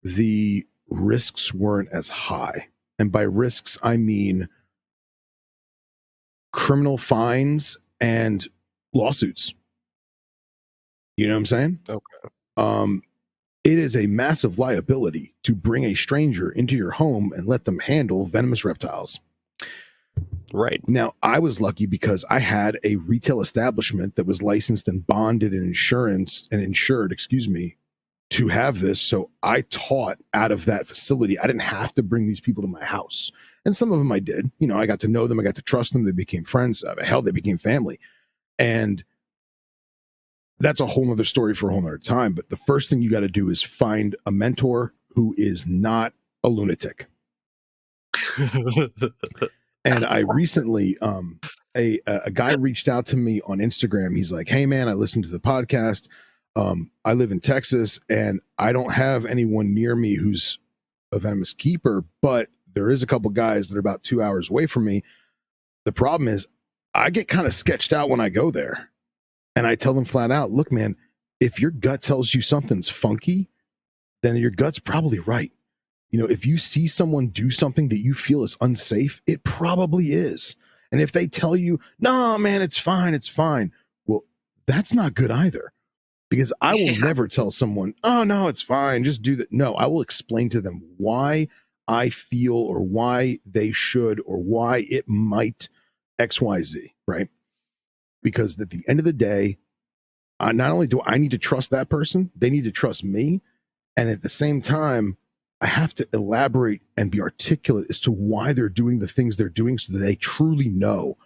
the risks weren't as high. And by risks, I mean criminal fines and lawsuits. You know what I'm saying? Okay. It is a massive liability to bring a stranger into your home and let them handle venomous reptiles. Right. Now, I was lucky because I had a retail establishment that was licensed and bonded and insured, excuse me, to have this. So I taught out of that facility. I didn't have to bring these people to my house. And some of them I did. You know, I got to know them. I got to trust them. They became friends. Hell, they became family. And that's a whole nother story for a whole nother time. But the first thing you got to do is find a mentor who is not a lunatic. And I recently, a guy reached out to me on Instagram. He's like, "Hey man, I listened to the podcast. I live in Texas and I don't have anyone near me who's a venomous keeper, but there is a couple guys that are about 2 hours away from me. The problem is I get kind of sketched out when I go there. And I tell them flat out, look, man, if your gut tells you something's funky, then your gut's probably right. You know, if you see someone do something that you feel is unsafe, it probably is. And if they tell you, no, man, it's fine. Well, that's not good either. Because I will never tell someone, oh, no, it's fine, just do that. No, I will explain to them why I feel or why they should or why it might XYZ, right? Because at the end of the day, not only do I need to trust that person, they need to trust me. And at the same time, I have to elaborate and be articulate as to why they're doing the things they're doing so that they truly know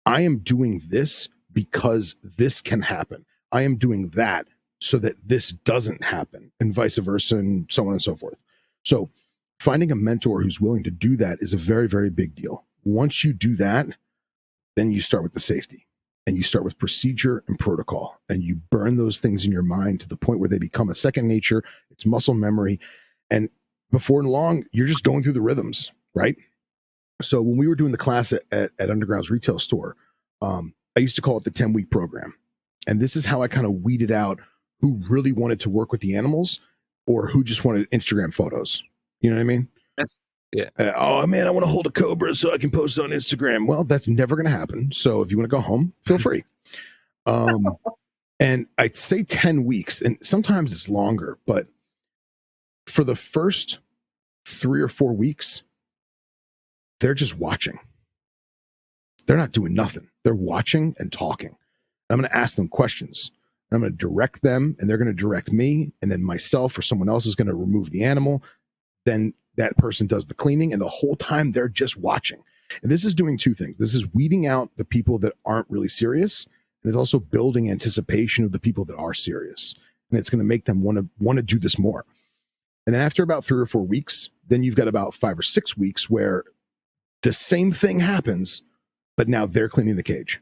I am doing this because this can happen. I am doing that so that this doesn't happen, and vice versa, and so on and so forth. So finding a mentor who's willing to do that is a very, very big deal. Once you do that, then you start with the safety and you start with procedure and protocol, and you burn those things in your mind to the point where they become a second nature. It's muscle memory. And before long, you're just going through the rhythms, right? So when we were doing the class at Underground's retail store, I used to call it the 10-week program. And this is how I kind of weeded out who really wanted to work with the animals or who just wanted Instagram photos. You know what I mean? Yeah. Oh man, I want to hold a cobra so I can post it on Instagram. Well, that's never going to happen. So if you want to go home, feel free. And I'd say 10 weeks, and sometimes it's longer, but for the first 3 or 4 weeks, they're just watching. They're not doing nothing. They're watching and talking. I'm going to ask them questions. I'm going to direct them, and they're going to direct me, and then myself or someone else is going to remove the animal. Then that person does the cleaning, and the whole time they're just watching. And this is doing two things. This is weeding out the people that aren't really serious, and it's also building anticipation of the people that are serious. And it's going to make them want to do this more. And then after about 3 or 4 weeks, then you've got about 5 or 6 weeks where the same thing happens, but now they're cleaning the cage.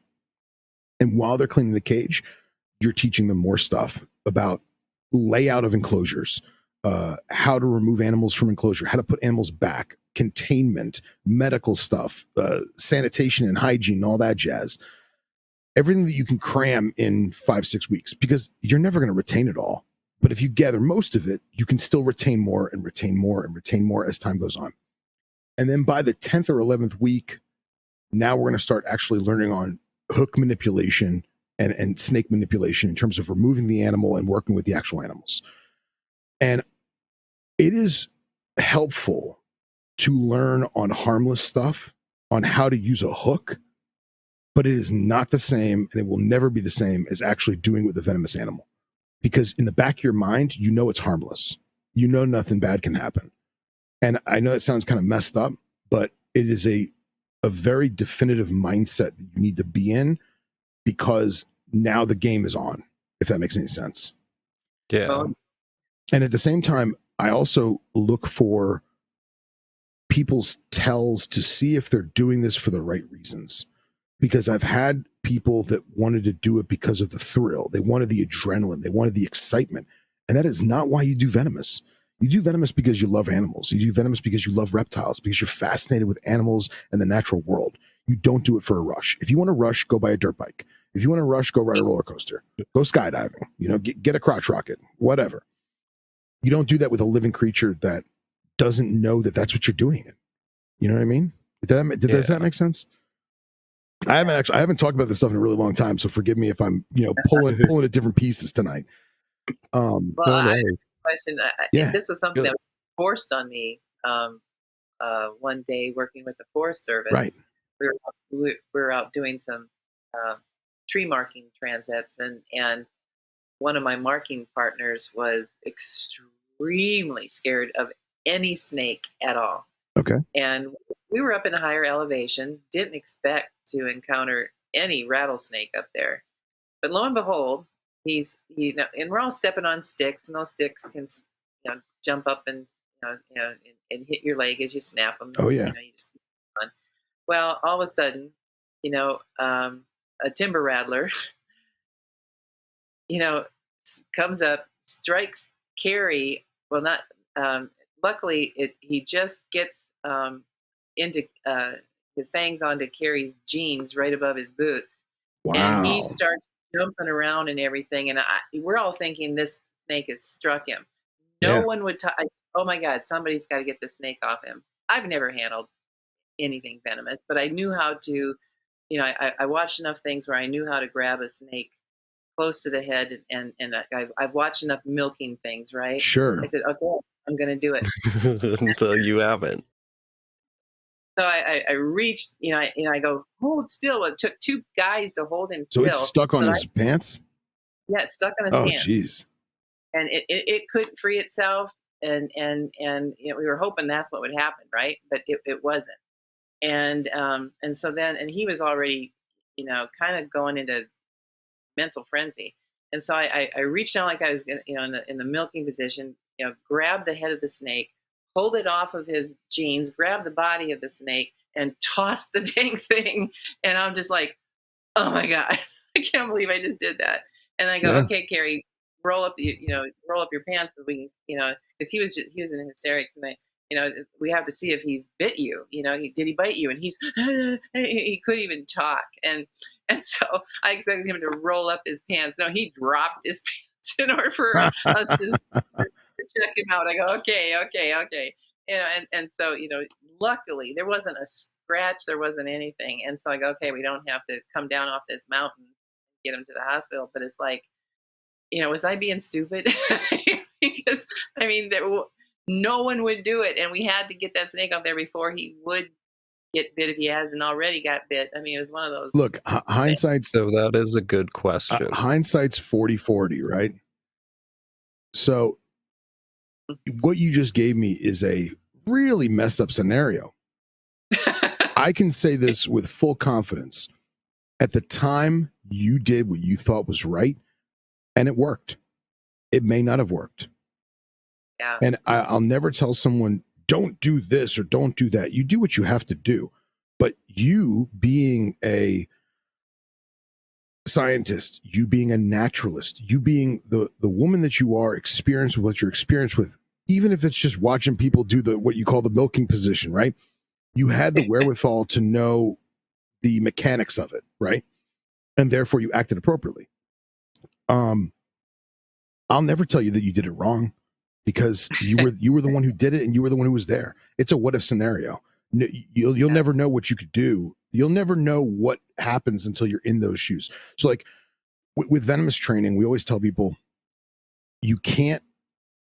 And while they're cleaning the cage, you're teaching them more stuff about layout of enclosures, how to remove animals from enclosure, how to put animals back, containment, medical stuff, sanitation and hygiene, all that jazz. Everything that you can cram in 5, 6 weeks, because you're never going to retain it all. But if you gather most of it, you can still retain more and retain more and retain more as time goes on. And then by the 10th or 11th week, now we're going to start actually learning on hook manipulation and snake manipulation in terms of removing the animal and working with the actual animals. And it is helpful to learn on harmless stuff, on how to use a hook, but it is not the same, and it will never be the same as actually doing it with a venomous animal. Because in the back of your mind, you know it's harmless. You know nothing bad can happen. And I know it sounds kind of messed up, but it is a very definitive mindset that you need to be in, because now the game is on, if that makes any sense. Yeah. Oh, And at the same time, I also look for people's tells to see if they're doing this for the right reasons. Because I've had people that wanted to do it because of the thrill. They wanted the adrenaline. They wanted the excitement. And that is not why you do venomous. You do venomous because you love animals. You do venomous because you love reptiles, because you're fascinated with animals and the natural world. You don't do it for a rush. If you want to rush, go buy a dirt bike. If you want to rush, go ride a roller coaster. Go skydiving. You know, get a crotch rocket, whatever. You don't do that with a living creature that doesn't know that that's what you're doing. You know what I mean? Does that make sense? I haven't talked about this stuff in a really long time, so forgive me if I'm, pulling at different pieces tonight. well, No, I have no. a question. Yeah, This was something good. that was forced on me one day working with the Forest Service. Right. We were out doing some tree marking transits, and one of my marking partners was extremely scared of any snake at all. Okay. And we were up in a higher elevation, didn't expect to encounter any rattlesnake up there. But lo and behold, and we're all stepping on sticks, and those sticks can, jump up and, and hit your leg as you snap them. Oh, yeah. You just keep on. Well, all of a sudden, a timber rattler, comes up, strikes Carrie. Well, not. Luckily, he just gets into his fangs onto Carrie's jeans right above his boots, and he Wow. starts jumping around and everything. And we're all thinking this snake has struck him. No Yeah. one would. Oh my God! Somebody's got to get the snake off him. I've never handled anything venomous, but I knew how to. I watched enough things where I knew how to grab a snake close to the head, and I've watched enough milking things, right? Sure. I said, okay, I'm going to do it. Until you haven't. So I reached, I go, hold still. Well, it took two guys to hold him So still. it's stuck on his pants? Yeah, it's stuck on his Oh, pants. geez. And it couldn't free itself. And we were hoping that's what would happen, right? But it wasn't. And so then, and he was already, kind of going into mental frenzy. And so I reached down like I was gonna, in the milking position, grabbed the head of the snake, pulled it off of his jeans, grabbed the body of the snake, and tossed the dang thing. And I'm just like, oh my God, I can't believe I just did that. And I go, Yeah. okay, Carrie, roll up your pants so we can, because he was in hysterics, and we have to see if he's bit you. Did he bite you? And he couldn't even talk. And so I expected him to roll up his pants. No, he dropped his pants in order for us to check him out. I go, okay. And so, luckily there wasn't a scratch, there wasn't anything. And so I go, okay, we don't have to come down off this mountain and get him to the hospital. But it's like, was I being stupid? Because, no one would do it. And we had to get that snake off there before he would get bit if he hasn't already got bit. It was one of those. Look, hindsight's So that is a good question. hindsight's 40/40, right? So what you just gave me is a really messed up scenario. I can say this with full confidence. At the time, you did what you thought was right, and it worked. It may not have worked. Yeah. And I'll never tell someone, don't do this or don't do that. You do what you have to do. But you being a scientist, you being a naturalist, you being the woman that you are, experienced with what you're experienced with, even if it's just watching people do what you call the milking position, right? You had the wherewithal to know the mechanics of it, right? And therefore you acted appropriately. I'll never tell you that you did it wrong, because you were the one who did it, and you were the one who was there. It's a what if scenario. You'll never know what you could do. You'll never know what happens until you're in those shoes. So like with venomous training, we always tell people you can't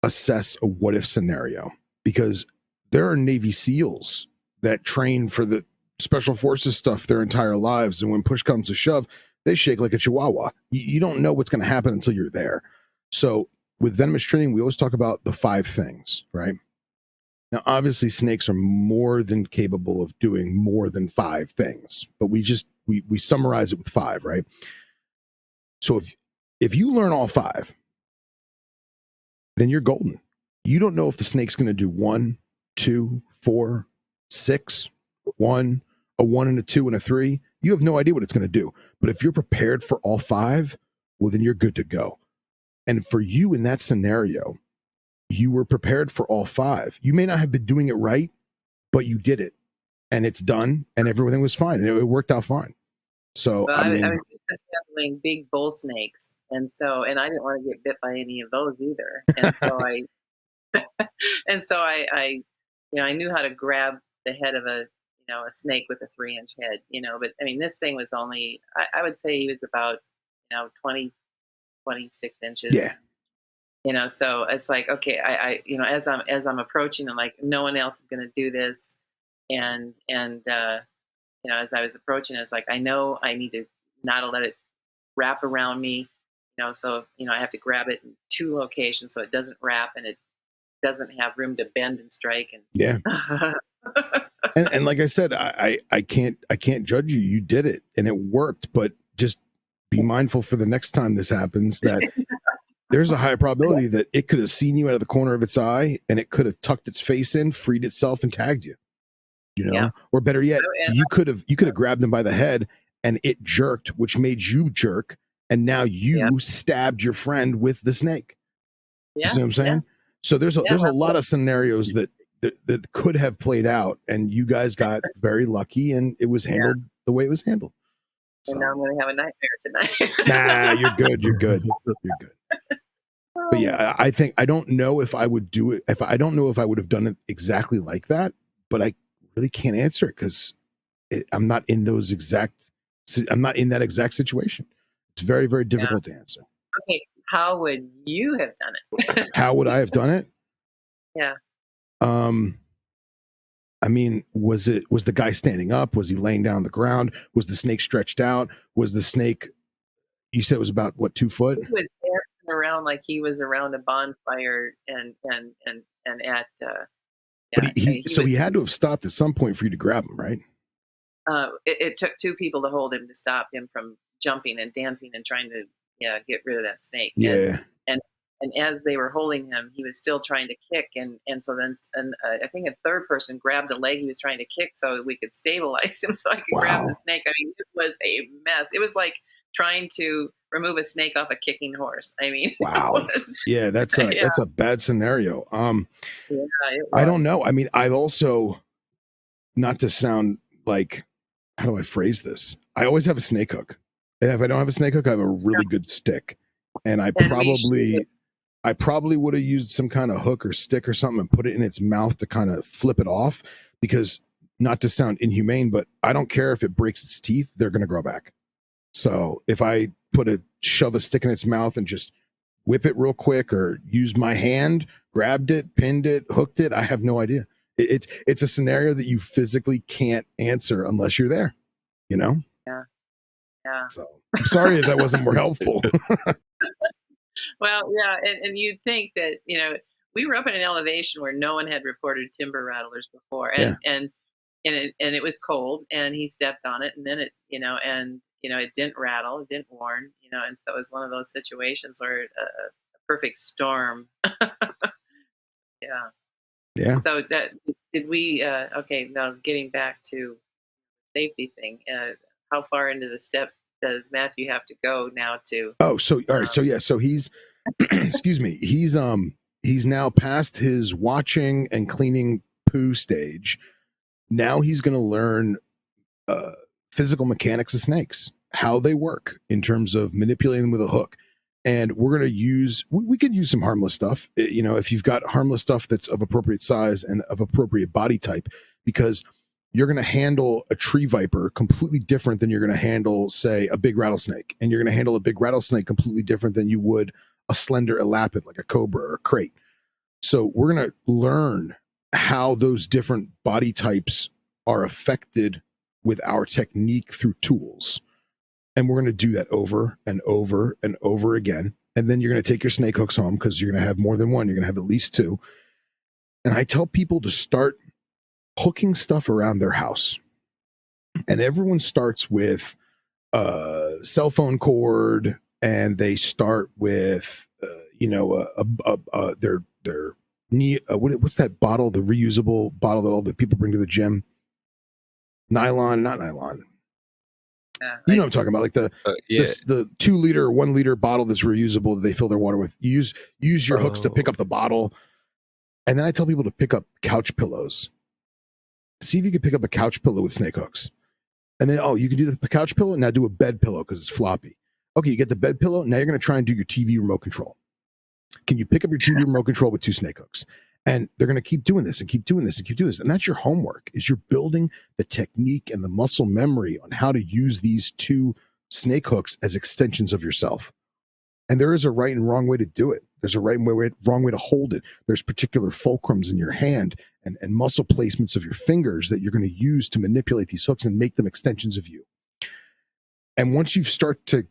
assess a what if scenario, because there are Navy SEALs that train for the special forces stuff their entire lives, and when push comes to shove, they shake like a chihuahua. You don't know what's going to happen until you're there. So with venomous training, we always talk about the 5 things, right? Now, obviously, snakes are more than capable of doing more than 5 things, but we summarize it with 5, right? So if you learn all 5, then you're golden. You don't know if the snake's going to do 1, 2, 4, 6, 1, a 1 and a 2 and a 3. You have no idea what it's going to do. But if you're prepared for all 5, well, then you're good to go. And for you in that scenario, you were prepared for all 5. You may not have been doing it right, but you did it, and it's done, and everything was fine, and it worked out fine. So Well, I mean, I was just handling big bull snakes, and I didn't want to get bit by any of those either. And so I I knew how to grab the head of a a snake with a 3-inch head, but I mean, this thing was only, I would say he was about 20, 26 inches. yeah, So it's like, okay, as I'm approaching, I'm like, no one else is going to do this. And as I was approaching, it's like, I know I need to not let it wrap around me, so I have to grab it in 2 locations so it doesn't wrap and it doesn't have room to bend and strike. And yeah. And like I said, I can't judge you. You did it, and it worked. But just be mindful for the next time this happens that there's a high probability that it could have seen you out of the corner of its eye, and it could have tucked its face in, freed itself, and tagged you. Yeah. Or better yet, And you could have grabbed them by the head, and it jerked, which made you jerk, and now you stabbed your friend with the snake. You see what I'm saying? Yeah. So there's a Yeah, lot of scenarios that could have played out, and you guys got very lucky, and it was handled the way it was handled. So. And now I'm going to have a nightmare tonight. Nah, you're good. You're good. You're good. But yeah, I think, I don't know if I would do it. I don't know if I would have done it exactly like that, but I really can't answer it because I'm not in that exact situation. It's very, very difficult to answer. Okay, how would you have done it? How would I have done it? Yeah. I mean, was the guy standing up? Was he laying down on the ground? Was the snake stretched out? Was the snake, you said it was about what, 2 foot? He was dancing around like he was around a bonfire and at But he had to have stopped at some point for you to grab him, right? It took 2 people to hold him to stop him from jumping and dancing and trying to get rid of that snake. Yeah. And as they were holding him, he was still trying to kick, and so then I think a 3rd person grabbed the leg he was trying to kick so we could stabilize him so I could grab the snake. I mean, it was a mess. It was like trying to remove a snake off a kicking horse. I mean, wow. Yeah, that's a bad scenario. I don't know. I mean, I've also, not to sound like, how do I phrase this? I always have a snake hook. And if I don't have a snake hook, I have a really good stick. And I probably would have used some kind of hook or stick or something and put it in its mouth to kind of flip it off, because, not to sound inhumane, but I don't care if it breaks its teeth, they're going to grow back. So if I shove a stick in its mouth and just whip it real quick, or use my hand, grabbed it, pinned it, hooked it, I have no idea. It's a scenario that you physically can't answer unless you're there, Yeah. So I'm sorry if that wasn't more helpful. Well, yeah, and you'd think that we were up in an elevation where no one had reported timber rattlers before, and it was cold, and he stepped on it, and then it it didn't rattle, it didn't warn, and so it was one of those situations where a perfect storm. Yeah. So did we? Okay, now getting back to safety thing, how far into the steps does Matthew have to go now to? Oh, so all right, so he's excuse me, he's now past his watching and cleaning poo stage. Now he's going to learn physical mechanics of snakes, how they work in terms of manipulating them with a hook. And we're going to use, we could use some harmless stuff, if you've got harmless stuff that's of appropriate size and of appropriate body type, because you're going to handle a tree viper completely different than you're going to handle, say, a big rattlesnake. And you're going to handle a big rattlesnake completely different than you would a slender elapid like a cobra or a crate. So we're going to learn how those different body types are affected with our technique through tools. And we're going to do that over and over and over again. And then you're going to take your snake hooks home because you're going to have more than one. You're going to have at least two. And I tell people to start hooking stuff around their house. And everyone starts with a cell phone cord, and they start with, their knee. What's that bottle? The reusable bottle that all the people bring to the gym. Nylon, not nylon. You know what I'm talking about, like the 2 liter, 1 liter bottle that's reusable that they fill their water with. You use your hooks to pick up the bottle. And then I tell people to pick up couch pillows. See if you can pick up a couch pillow with snake hooks. And then, you can do the couch pillow. Now do a bed pillow because it's floppy. Okay, you get the bed pillow. Now you're going to try and do your TV remote control. Can you pick up your TV remote control with 2 snake hooks? And they're going to keep doing this and keep doing this and keep doing this. And that's your homework, is you're building the technique and the muscle memory on how to use these 2 snake hooks as extensions of yourself. And there is a right and wrong way to do it. There's a right and wrong way to hold it. There's particular fulcrums in your hand and muscle placements of your fingers that you're going to use to manipulate these hooks and make them extensions of you. And once you start to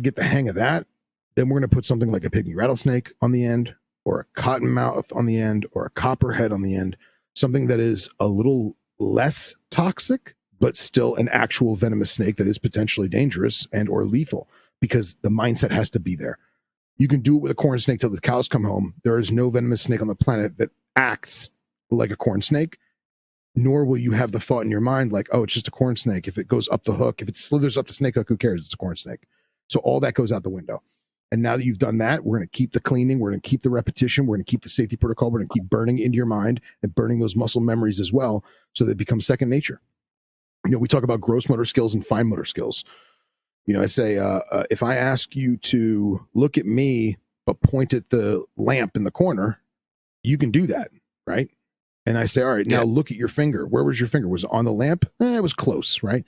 get the hang of that, then we're going to put something like a pygmy rattlesnake on the end, or a cottonmouth on the end, or a copperhead on the end, something that is a little less toxic, but still an actual venomous snake that is potentially dangerous and or lethal, because the mindset has to be there. You can do it with a corn snake till the cows come home. There is no venomous snake on the planet that acts like a corn snake, nor will you have the thought in your mind like, oh, it's just a corn snake. If it goes up the hook, if it slithers up the snake hook, who cares? It's a corn snake. So all that goes out the window. And now that you've done that, we're going to keep the cleaning. We're going to keep the repetition. We're going to keep the safety protocol. We're going to keep burning into your mind and burning those muscle memories as well, so that it becomes second nature. We talk about gross motor skills and fine motor skills. I say, if I ask you to look at me, but point at the lamp in the corner, you can do that, right? And I say, all right, now look at your finger. Where was your finger? Was it on the lamp? It was close, right?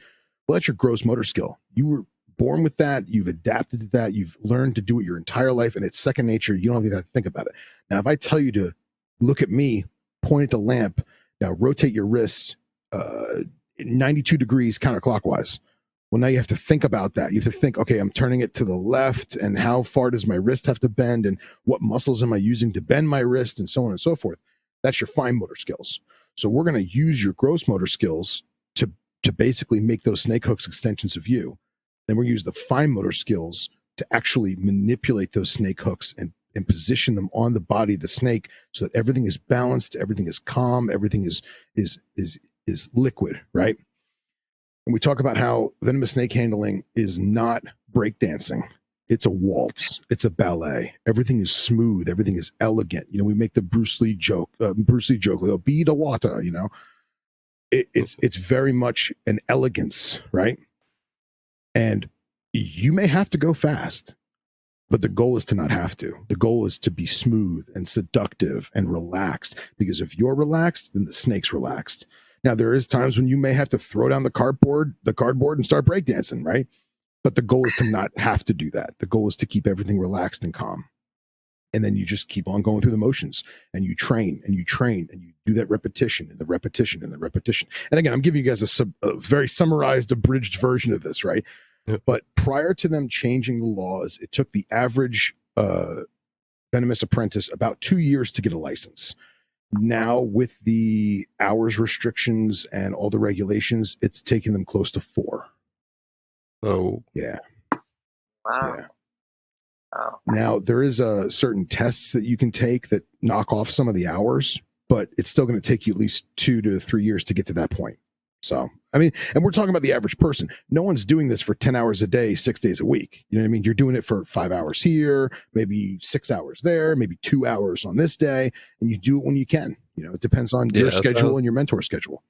Well, that's your gross motor skill. You were born with that. You've adapted to that. You've learned to do it your entire life, and it's second nature. You don't even have to think about it. Now, if I tell you to look at me, point at the lamp, now rotate your wrist 92 degrees counterclockwise. Well, now you have to think about that. You have to think, okay, I'm turning it to the left, and how far does my wrist have to bend, and what muscles am I using to bend my wrist, and so on and so forth. That's your fine motor skills. So we're going to use your gross motor skills to basically make those snake hooks extensions of you. Then we'll use the fine motor skills to actually manipulate those snake hooks and position them on the body of the snake, so that everything is balanced, everything is calm, everything is liquid, right? And we talk about how venomous snake handling is not breakdancing. It's a waltz. It's a ballet. Everything is smooth. Everything is elegant. We make the Bruce Lee joke, like, be the water, It's very much an elegance, right? And you may have to go fast, but the goal is to not have to. The goal is to be smooth and seductive and relaxed, because if you're relaxed, then the snake's relaxed. Now, there is times when you may have to throw down the cardboard and start breakdancing, right? But the goal is to not have to do that. The goal is to keep everything relaxed and calm. And then you just keep on going through the motions, and you train and you train and you do that repetition and the repetition and the repetition. And again, I'm giving you guys a very summarized, abridged version of this, right? Yep. But prior to them changing the laws, it took the average venomous apprentice about 2 years to get a license. Now, with the hours restrictions and all the regulations, it's taken them close to 4. Oh, yeah. Wow. Yeah. Oh. Now, there is certain tests that you can take that knock off some of the hours, but it's still going to take you at least 2 to 3 years to get to that point. So, I mean, and we're talking about the average person. No one's doing this for 10 hours a day, 6 days a week. You know what I mean? You're doing it for 5 hours here, maybe 6 hours there, maybe 2 hours on this day, and you do it when you can. It depends on your schedule and your mentor schedule.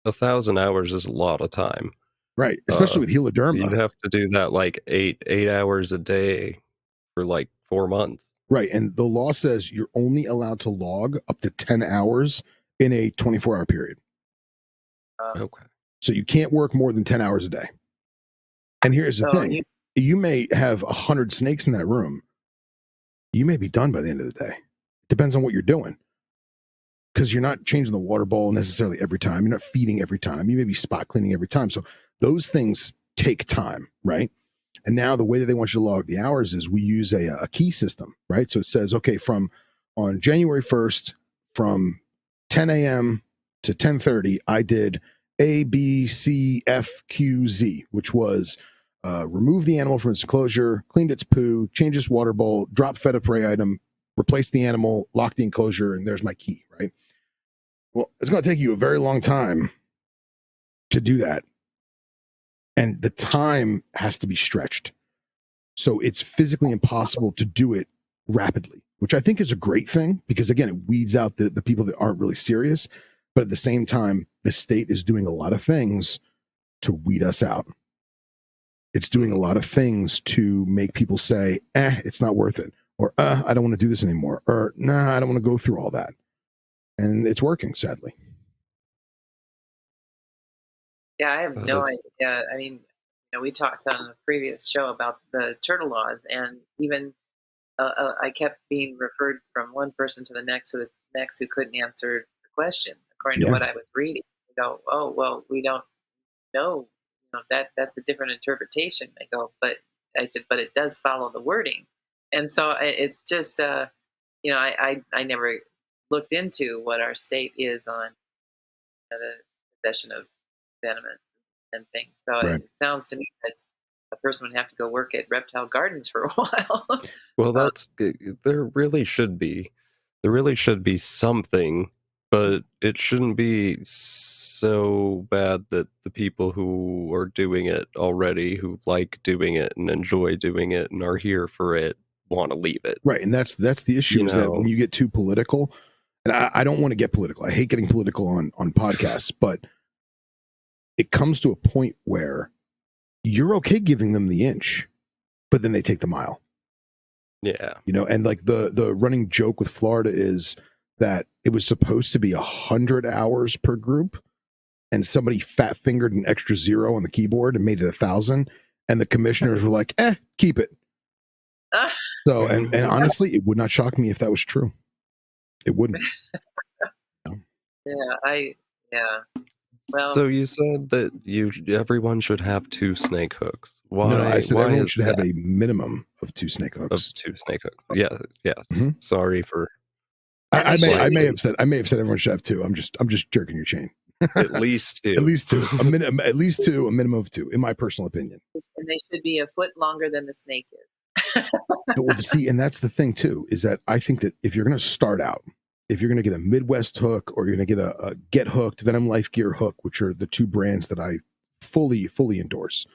1,000 hours is a lot of time. Right. Especially with heloderma. You'd have to do that like eight hours a day for like 4 months. Right. And the law says you're only allowed to log up to 10 hours in a 24-hour period. Okay. So you can't work more than 10 hours a day. And here's the thing. You may have 100 snakes in that room. You may be done by the end of the day. Depends on what you're doing. because you're not changing the water bowl necessarily every time. You're not feeding every time. You may be spot cleaning every time. So those things take time, right? And now the way that they want you to log the hours is we use a key system, right? So it says, okay, from on January 1st, from 10 a.m. to 10:30, I did A, B, C, F, Q, Z, which was remove the animal from its enclosure, cleaned its poo, changed its water bowl, drop fed a prey item, replace the animal, lock the enclosure, and there's my key, right? Well, it's going to take you a very long time to do that. And the time has to be stretched. So it's physically impossible to do it rapidly, which I think is a great thing because, again, it weeds out the people that aren't really serious. But at the same time, the state is doing a lot of things to weed us out. It's doing a lot of things to make people say, it's not worth it. Or, I don't want to do this anymore. Or, nah, I don't want to go through all that. And it's working, sadly. Yeah, I have no idea. I mean, we talked on a previous show about the turtle laws, and even I kept being referred from one person to the next who couldn't answer the question according to what I was reading. I go, oh, well, we don't know. That's a different interpretation. I go, but I said, but it does follow the wording, and so it's just, I never looked into what our state is on the possession of venomous and things. So it sounds to me that a person would have to go work at Reptile Gardens for a while. Well, there really should be something, but it shouldn't be so bad that the people who are doing it already, who like doing it and enjoy doing it and are here for it, want to leave it. Right. And that's the issue, is that when you get too political, and I don't want to get political. I hate getting political on podcasts, but it comes to a point where you're okay giving them the inch, but then they take the mile. Yeah. And like the running joke with Florida is that it was supposed to be 100 hours per group, and somebody fat fingered an extra zero on the keyboard and made it 1,000. And the commissioners were like, keep it. So, and honestly, it would not shock me if that was true. It wouldn't. Well, so you said that everyone should have 2 snake hooks. Why? No, I said everyone should have that? a minimum of 2 snake hooks. Of 2 snake hooks. Yeah. Yes. Mm-hmm. Sorry for. I may have said everyone should have 2. I'm just jerking your chain. At least 2. At least 2. At least 2. A minimum of 2, in my personal opinion. And they should be a foot longer than the snake is. Well, see, and that's the thing too, is that I think that if you're going to start out, if you're going to get a Midwest hook, or you're going to get a Get Hooked Venom Life Gear hook, which are the 2 brands that I fully endorse,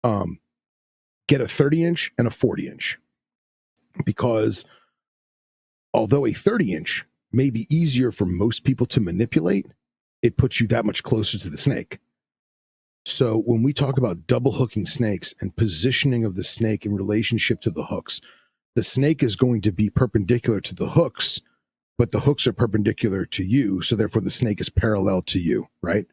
get a 30-inch and a 40-inch, because although a 30-inch may be easier for most people to manipulate, it puts you that much closer to the snake. So when we talk about double hooking snakes and positioning of the snake in relationship to the hooks, the snake is going to be perpendicular to the hooks, but the hooks are perpendicular to you. So therefore the snake is parallel to you, right?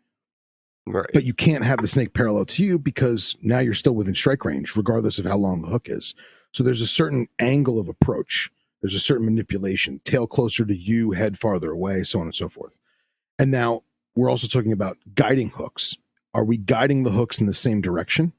Right. But you can't have the snake parallel to you because now you're still within strike range, regardless of how long the hook is. So there's a certain angle of approach. There's a certain manipulation, tail closer to you, head farther away, so on and so forth. And now we're also talking about guiding hooks. Are we guiding the hooks in the same direction?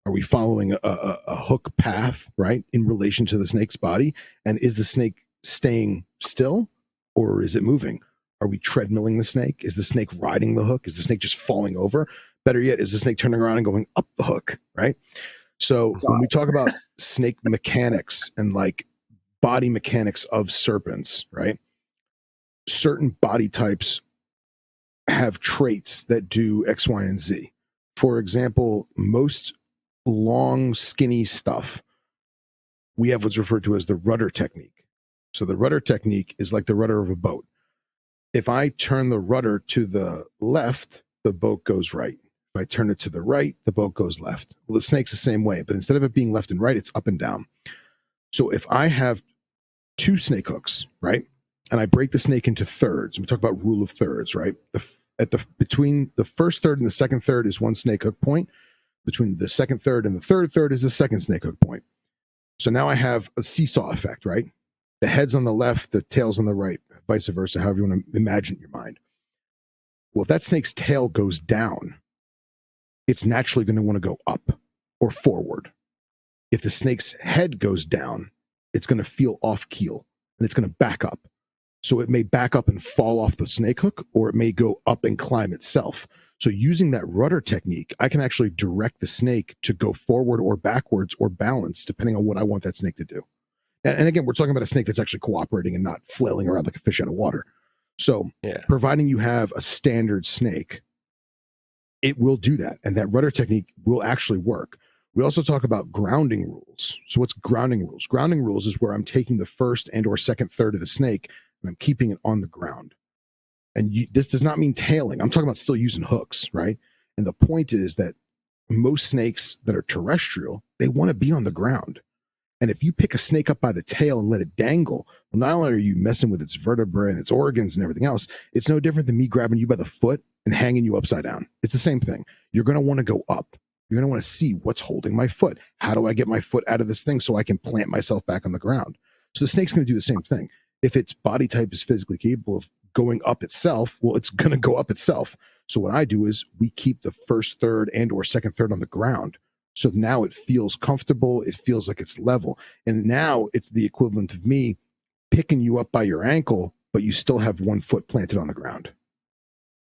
Are we following a hook path, right, in relation to the snake's body? And is the snake staying still, or is it moving? Are we treadmilling the snake? Is the snake riding the hook? Is the snake just falling over? Better yet, is the snake turning around and going up the hook, right? So when we talk about snake mechanics and like body mechanics of serpents, right, certain body types have traits that do X, Y, and Z. For example, most long, skinny stuff, we have what's referred to as the rudder technique. So the rudder technique is like the rudder of a boat. If I turn the rudder to the left, the boat goes right. If I turn it to the right, the boat goes left. Well, the snake's the same way, but instead of it being left and right, it's up and down. So if I have 2 snake hooks, right, and I break the snake into thirds, we talk about rule of thirds, right? Between the first third and the second third is 1 snake hook point. Between the second third and the third third is the second snake hook point. So now I have a seesaw effect, right? The head's on the left, the tail's on the right, vice versa, however you want to imagine in your mind. Well, if that snake's tail goes down, it's naturally going to want to go up or forward. If the snake's head goes down, it's going to feel off keel and it's going to back up. So it may back up and fall off the snake hook, or it may go up and climb itself. So using that rudder technique, I can actually direct the snake to go forward or backwards or balance, depending on what I want that snake to do. And again, we're talking about a snake that's actually cooperating and not flailing around like a fish out of water. So providing you have a standard snake, it will do that. And that rudder technique will actually work. We also talk about grounding rules. So what's grounding rules? Grounding rules is where I'm taking the first and or second third of the snake and I'm keeping it on the ground. And this does not mean tailing. I'm talking about still using hooks, right? And the point is that most snakes that are terrestrial, they want to be on the ground. And if you pick a snake up by the tail and let it dangle, well, not only are you messing with its vertebrae and its organs and everything else, it's no different than me grabbing you by the foot and hanging you upside down. It's the same thing. You're going to want to go up. You're going to want to see what's holding my foot. How do I get my foot out of this thing so I can plant myself back on the ground? So the snake's going to do the same thing. If its body type is physically capable of going up itself, well, it's going to go up itself. So what I do is we keep the first third and or second third on the ground. So now it feels comfortable. It feels like it's level. And now it's the equivalent of me picking you up by your ankle, but you still have one foot planted on the ground.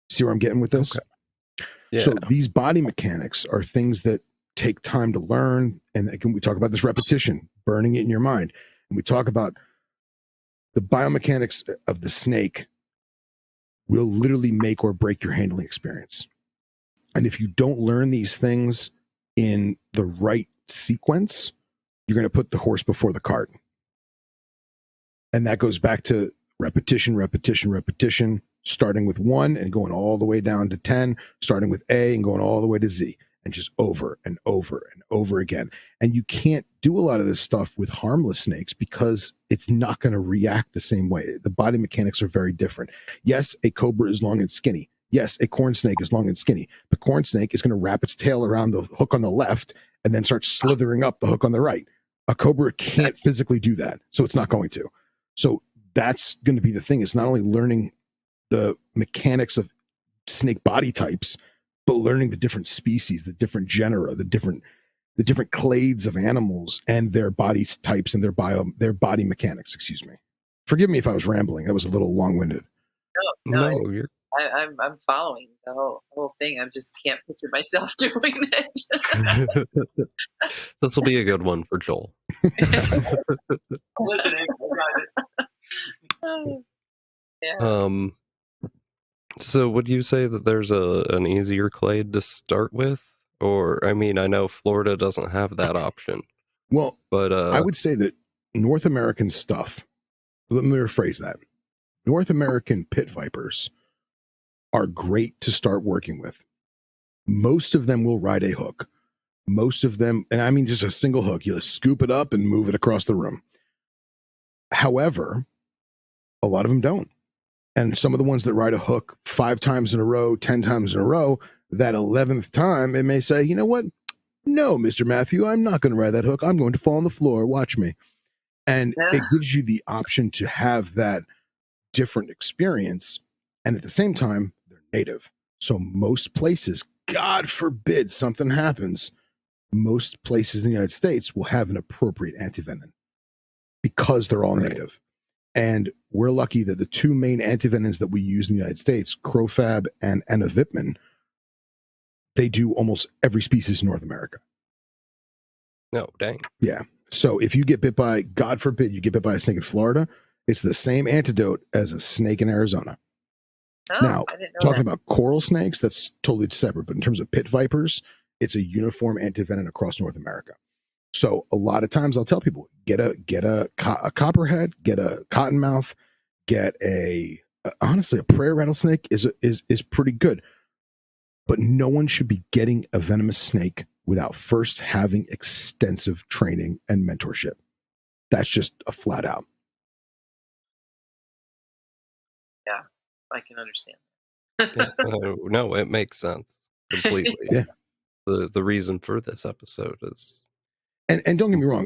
See where I'm getting with this? Okay. Yeah. So these body mechanics are things that take time to learn. And again, we talk about this repetition, burning it in your mind. And we talk about the biomechanics of the snake will literally make or break your handling experience. And if you don't learn these things in the right sequence, you're going to put the horse before the cart. And that goes back to repetition, repetition, repetition, starting with 1 and going all the way down to 10, starting with A and going all the way to Z, and just over and over and over again. And you can't do a lot of this stuff with harmless snakes because it's not going to react the same way. The body mechanics are very different. Yes, a cobra is long and skinny. Yes, a corn snake is long and skinny. The corn snake is going to wrap its tail around the hook on the left and then start slithering up the hook on the right. A cobra can't physically do that, so it's not going to. So that's going to be the thing. It's not only learning the mechanics of snake body types, but learning the different species, the different genera, the different clades of animals and their body types and their body mechanics. Excuse me. Forgive me if I was rambling. That was a little long-winded. No, No, you're I'm following the whole thing. I just can't picture myself doing it. this will be a good one for Joel. Listening. Yeah. So would you say that there's an easier clade to start with? Or I mean, I know Florida doesn't have that option. Well, but I would say that North American stuff, let me rephrase that. North American pit vipers are great to start working with. Most of them will ride a hook. Most of them, and I mean just a single hook, you just scoop it up and move it across the room. However, a lot of them don't. And some of the ones that ride a hook 5 times in a row, 10 times in a row, that 11th time, it may say, you know what? No, Mr. Matthew, I'm not going to ride that hook. I'm going to fall on the floor. Watch me. And it gives you the option to have that different experience. And at the same time, they're native. So most places, God forbid something happens, most places in the United States will have an appropriate antivenin because they're all native. And we're lucky that the 2 main antivenins that we use in the United States, Crofab and Enavipmin, they do almost every species in North America. No, dang. Yeah. So if you get bit by, God forbid, you get bit by a snake in Florida, it's the same antidote as a snake in Arizona. Now, I didn't know talking that. about coral snakes, that's totally separate. But in terms of pit vipers, it's a uniform antivenin across North America. So a lot of times I'll tell people, get a copperhead, get a cottonmouth, get honestly, a prairie rattlesnake is pretty good. But no one should be getting a venomous snake without first having extensive training and mentorship. That's just a flat out. Yeah, I can understand. No, it makes sense completely. Yeah. The reason for this episode is, and don't get me wrong,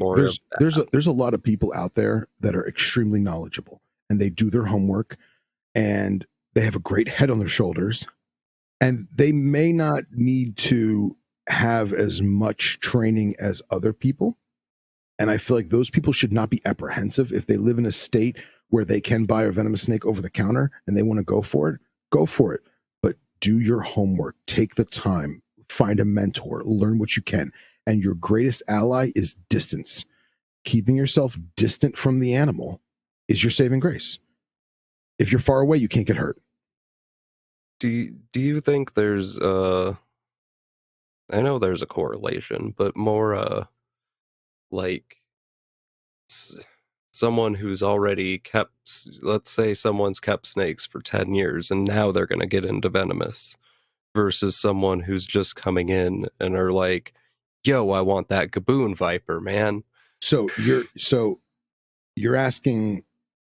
there's a lot of people out there that are extremely knowledgeable. and they do their homework, and they have a great head on their shoulders, and they may not need to have as much training as other people. And I feel like those people should not be apprehensive if they live in a state where they can buy a venomous snake over the counter and they want to go for it. Go for it. But do your homework. Take the time. Find a mentor. Learn what you can. And your greatest ally is distance. Keeping yourself distant from the animal is your saving grace. If you're far away, you can't get hurt. Do you think there's I know there's a correlation, but more like someone who's already kept, let's say someone's kept snakes for 10 years and now they're going to get into venomous, versus someone who's just coming in and are like, yo, I want that gaboon viper, man. So you're asking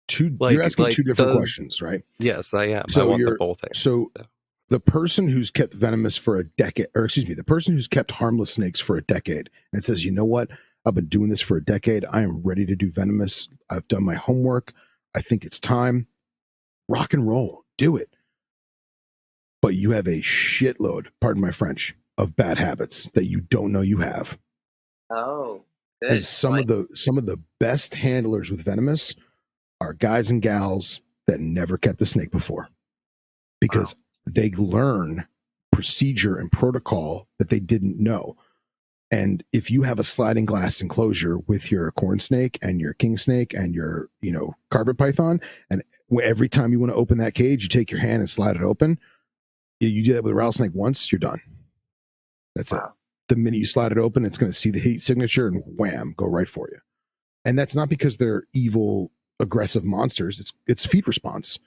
two two different questions, right? Yes, I am. So I want the both answers. So the person who's kept venomous for a decade, or excuse me, the person who's kept harmless snakes for a decade and says, you know what? I've been doing this for a decade. I am ready to do venomous. I've done my homework. I think it's time. Rock and roll. Do it. But you have a shitload, pardon my French, of bad habits that you don't know you have. Oh, good. And some of the best handlers with venomous are guys and gals that never kept a snake before, because they learn procedure and protocol that they didn't know. And if you have a sliding glass enclosure with your corn snake and your king snake and your, carpet python, and every time you want to open that cage, you take your hand and slide it open. You do that with a rattlesnake once, you're done. That's it. The minute you slide it open, it's going to see the heat signature and wham, go right for you. And that's not because they're evil, aggressive monsters. It's feed response.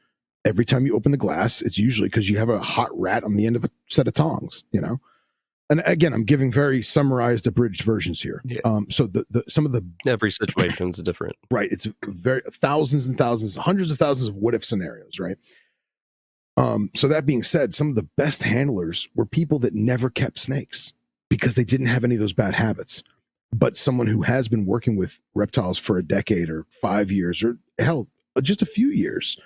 Every time you open the glass, it's usually because you have a hot rat on the end of a set of tongs, And again, I'm giving very summarized, abridged versions here. Yeah. So some of the every situation is different, right? It's very thousands and thousands, hundreds of thousands of what if scenarios, right? So that being said, some of the best handlers were people that never kept snakes because they didn't have any of those bad habits. But someone who has been working with reptiles for a decade or 5 years or hell, just a few years,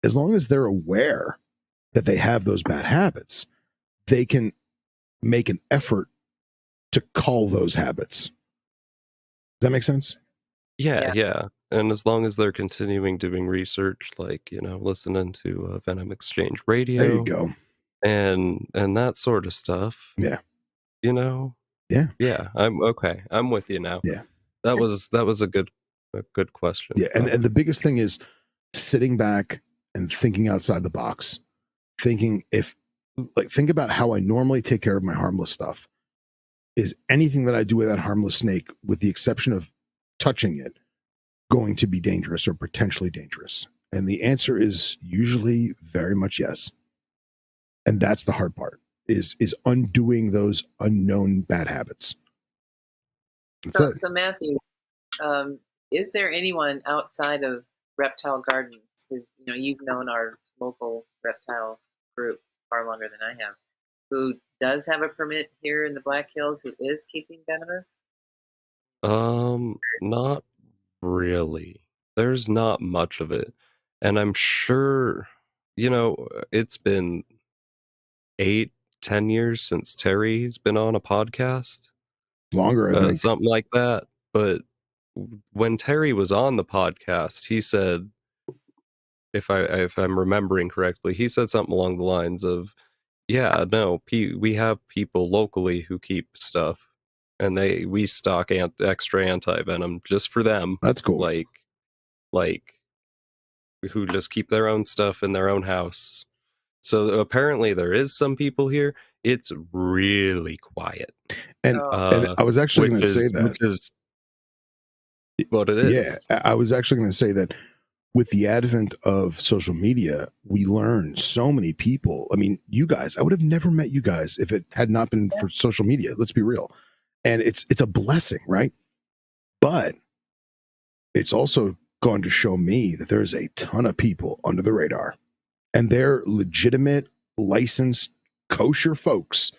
as long as they're aware that they have those bad habits, they can make an effort to cull those habits. Does that make sense? Yeah. And as long as they're continuing doing research, like, listening to Venom Exchange Radio. There you go. And that sort of stuff. Yeah. Yeah. I'm okay. I'm with you now. Yeah. That was a good question. Yeah. And the biggest thing is sitting back and thinking outside the box, think about how I normally take care of my harmless stuff. Is anything that I do with that harmless snake, with the exception of touching it, going to be dangerous or potentially dangerous? And the answer is usually very much yes. And that's the hard part, is undoing those unknown bad habits. So Matthew, is there anyone outside of Reptile Gardens, because you've known our local reptile group far longer than I have, who does have a permit here in the Black Hills, who is keeping venomous? Not really. There's not much of it. And I'm sure, it's been 8-10 years since Terry's been on a podcast. Longer, I think. Something like that. But when Terry was on the podcast, he said, if I'm remembering correctly, he said something along the lines of, yeah, no, we have people locally who keep stuff, and we stock extra anti-venom just for them. That's cool. Like who just keep their own stuff in their own house. So apparently there is some people here. It's really quiet. And I was actually going to say that. Which is what it is. Yeah, I was actually going to say that with the advent of social media, we learn so many people. I mean, you guys, I would have never met you guys if it had not been for social media. Let's be real. And it's a blessing, right? But it's also going to show me that there's a ton of people under the radar, and they're legitimate, licensed, kosher folks,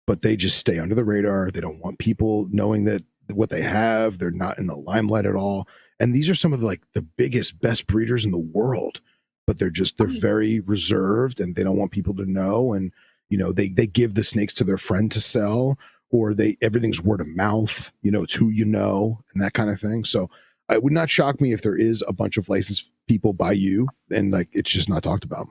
but they just stay under the radar. They don't want people knowing that what they have. They're not in the limelight at all. And these are some of the biggest, best breeders in the world, but they're very reserved and they don't want people to know. And, they give the snakes to their friend to sell, or everything's word of mouth, it's who and that kind of thing. So it would not shock me if there is a bunch of licensed people by you and it's just not talked about.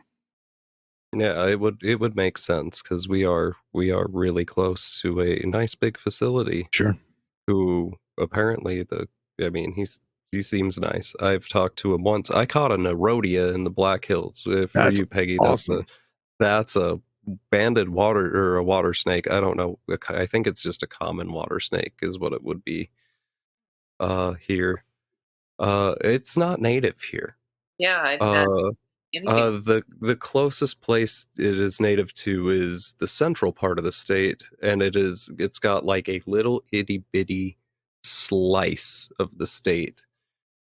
Yeah, it would make sense because we are really close to a nice big facility. Sure. Who apparently he seems nice. I've talked to him once. I caught a Nerodia in the Black Hills. For That's you, Peggy, awesome. that's a banded water or a water snake. I don't know. I think it's just a common water snake is what it would be. Here, it's not native here. Yeah, I've not anything. The closest place it is native to is the central part of the state, and it's got like a little itty bitty slice of the state,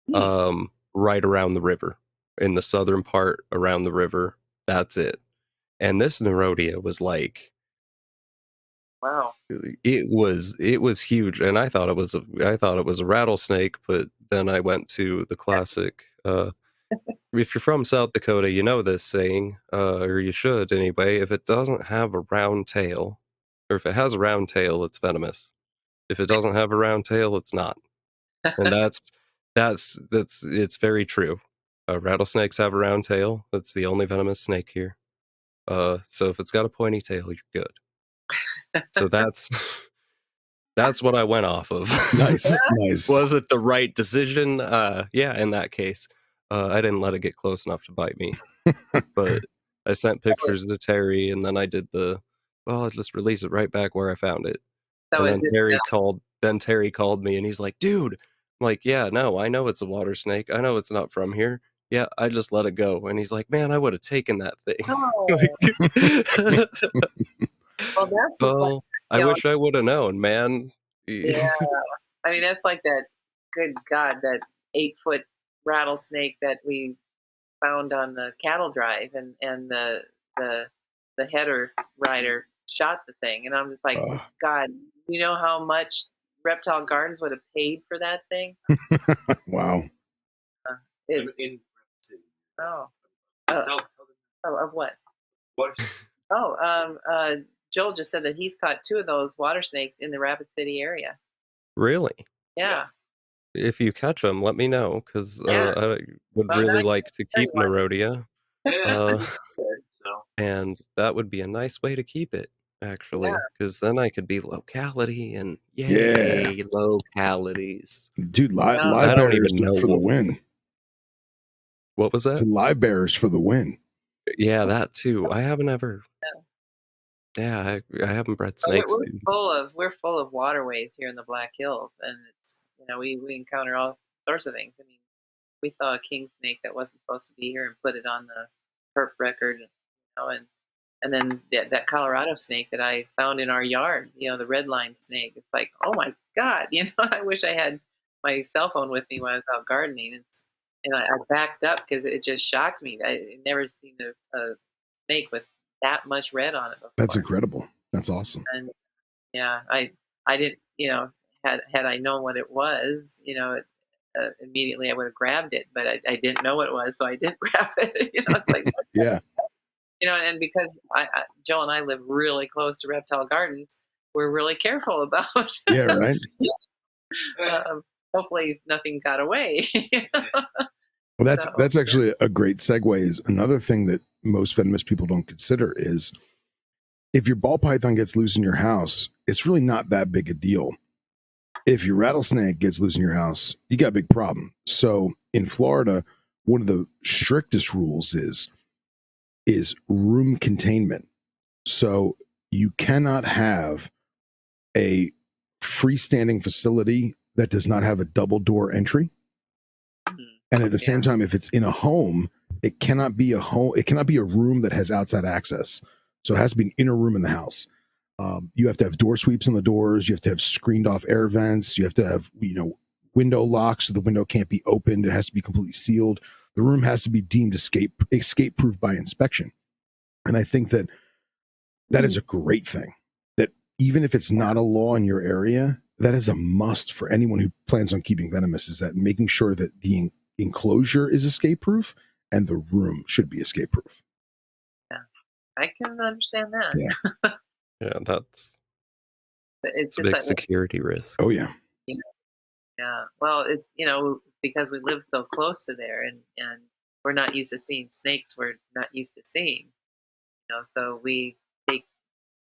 right around the river, in the southern part around the river. That's it. And this Nerodia was like, Wow. it was huge, and I thought it was a rattlesnake, but then I went to the classic. If you're from South Dakota, you know this saying, or you should anyway. If it doesn't have a round tail, or if it has a round tail, it's venomous. If it doesn't have a round tail, it's not. And that's it's very true. Rattlesnakes have a round tail. That's the only venomous snake here. So if it's got a pointy tail, you're good. So that's what I went off of. Nice. Nice. Was it the right decision? Yeah, in that case. I didn't let it get close enough to bite me. But I sent pictures to Terry, and then I did I'll just release it right back where I found it. So And is it Terry called me, and he's like, dude, I'm like, yeah, no, I know it's a water snake. I know it's not from here. Yeah, I just let it go. And he's like, man, I would have taken that thing. well, that's just like, Well, I wish I would have known, man. yeah. I mean, that's like that. Good God, that 8-foot rattlesnake that we found on the cattle drive, and the header rider shot the thing, and I'm just like, God, you know how much Reptile Gardens would have paid for that thing? Wow. Oh, of what? Joel just said that he's caught 2 of those water snakes in the Rapid City area. Really? Yeah. If you catch them, let me know, because Yeah. I would Well, really now like to keep one. Nerodia. And that would be a nice way to keep it, actually, because then I could be locality and yay, localities. Dude, live I don't bearers even know for the win. What was that? Live bearers for the win. Yeah, that too. I haven't ever. Yeah, I haven't bred snakes. We're full of waterways here in the Black Hills, and it's we encounter all sorts of things. I mean, we saw a king snake that wasn't supposed to be here and put it on the Herp record, and then that Colorado snake that I found in our yard, the red line snake. It's like, oh my God, I wish I had my cell phone with me when I was out gardening. And I backed up because it just shocked me. I never seen a snake with that much red on it before. That's incredible. That's awesome. And yeah, I didn't, had I known what it was, immediately I would have grabbed it, but I didn't know what it was, so I didn't grab it. It's like, yeah. And because Joe and I live really close to Reptile Gardens, we're really careful about. Yeah, right. Hopefully nothing got away. Well, that's actually a great segue. Is another thing that most venomous people don't consider is if your ball python gets loose in your house, it's really not that big a deal. If your rattlesnake gets loose in your house, you got a big problem. So in Florida, one of the strictest rules is room containment. So you cannot have a freestanding facility that does not have a double door entry. And at the same time, if it's in a home, it cannot be a home. It cannot be a room that has outside access. So it has to be an inner room in the house. You have to have door sweeps on the doors. You have to have screened off air vents. You have to have, window locks so the window can't be opened. It has to be completely sealed. The room has to be deemed escape proof by inspection. And I think that is a great thing. That even if it's not a law in your area, that is a must for anyone who plans on keeping venomous, is that making sure that the enclosure is escape proof and the room should be escape proof. Yeah, I can understand that. Yeah. Yeah, that's But it's a just big like, security risk. Oh yeah. you know, yeah. Well, it's because we live so close to there, and we're not used to seeing snakes. We're not used to seeing, so we take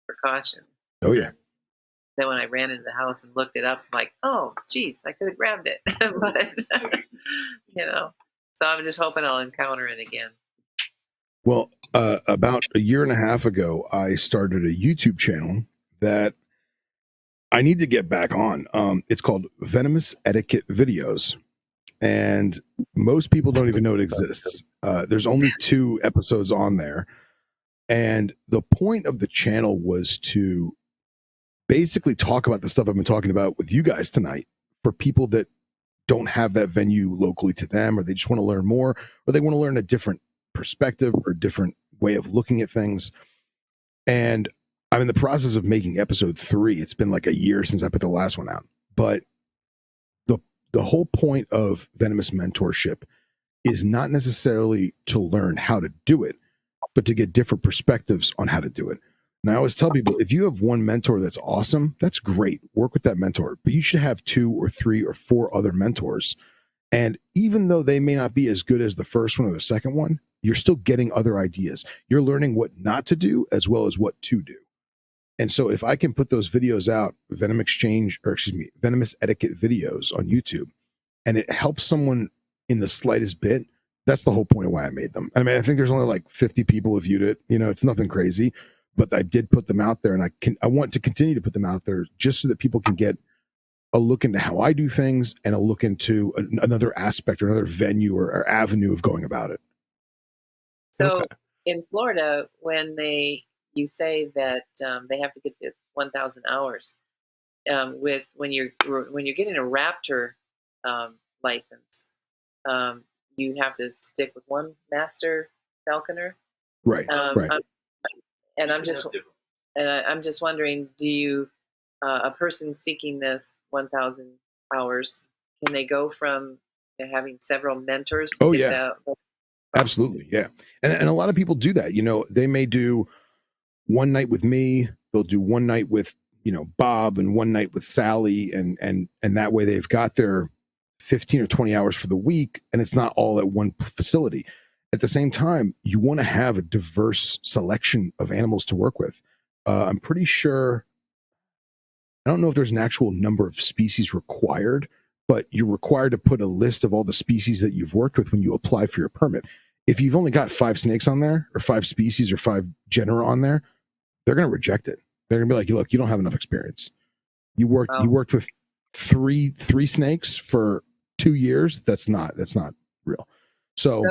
precautions. Oh yeah. And then when I ran into the house and looked it up, I'm like, oh, geez, I could have grabbed it, but so I'm just hoping I'll encounter it again. Well, about a year and a half ago, I started a YouTube channel that I need to get back on. It's called Venomous Etiquette Videos, and most people don't even know it exists. There's only 2 episodes on there, and the point of the channel was to basically talk about the stuff I've been talking about with you guys tonight, for people that don't have that venue locally to them, or they just want to learn more, or they want to learn a different perspective or a different way of looking at things. And I'm in the process of making episode 3. It's been like a year since I put the last one out, but the whole point of Venomous mentorship is not necessarily to learn how to do it, but to get different perspectives on how to do it. And I always tell people, if you have one mentor that's awesome, that's great. Work with that mentor, but you should have 2 or 3 or 4 other mentors. And even though they may not be as good as the first one or the second one, you're still getting other ideas. You're learning what not to do as well as what to do. And so if I can put those videos out, Venomous Etiquette videos on YouTube, and it helps someone in the slightest bit, that's the whole point of why I made them. I mean, I think there's only like 50 people who viewed it. It's nothing crazy, but I did put them out there, and I want to continue to put them out there just so that people can get a look into how I do things and a look into another aspect or another venue or avenue of going about it. So Okay. in Florida, when you say that they have to get the 1,000 hours, when you're getting a Raptor license, you have to stick with one master falconer. Right. Right. I'm just wondering, do you a person seeking this 1,000 hours, can they go from having several mentors to Oh get yeah. Absolutely. Yeah. And a lot of people do that. They may do one night with me, they'll do one night with, Bob, and one night with Sally, and that way they've got their 15 or 20 hours for the week, and it's not all at one facility. At the same time, you want to have a diverse selection of animals to work with. I'm pretty sure, I don't know if there's an actual number of species required, but you're required to put a list of all the species that you've worked with when you apply for your permit. If you've only got 5 snakes on there, or 5 species or 5 genera on there, they're going to reject it. They're going to be like, look, you don't have enough experience. You worked with three snakes for 2 years. That's not real. So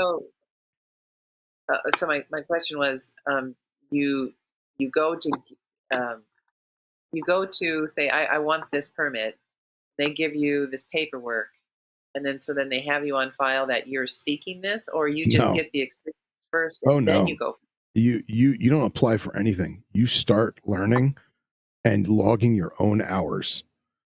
so my question was, you go to say, I want this permit. They give you this paperwork, and then they have you on file that you're seeking this, or you just no. get the experience first, and then you go. You don't apply for anything. You start learning and logging your own hours.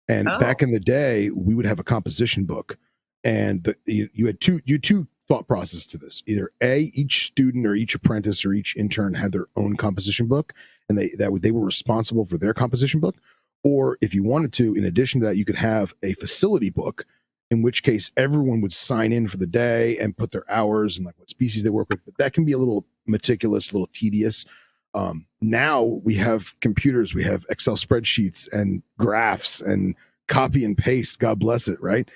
And back in the day, we would have a composition book, and you had two thought process to this. Either each student or each apprentice or each intern had their own composition book, and they were responsible for their composition book. Or if you wanted to, in addition to that, you could have a facility book, in which case everyone would sign in for the day and put their hours and like what species they work with. But that can be a little meticulous, a little tedious. Now we have computers, we have Excel spreadsheets and graphs and copy and paste. God bless it, right?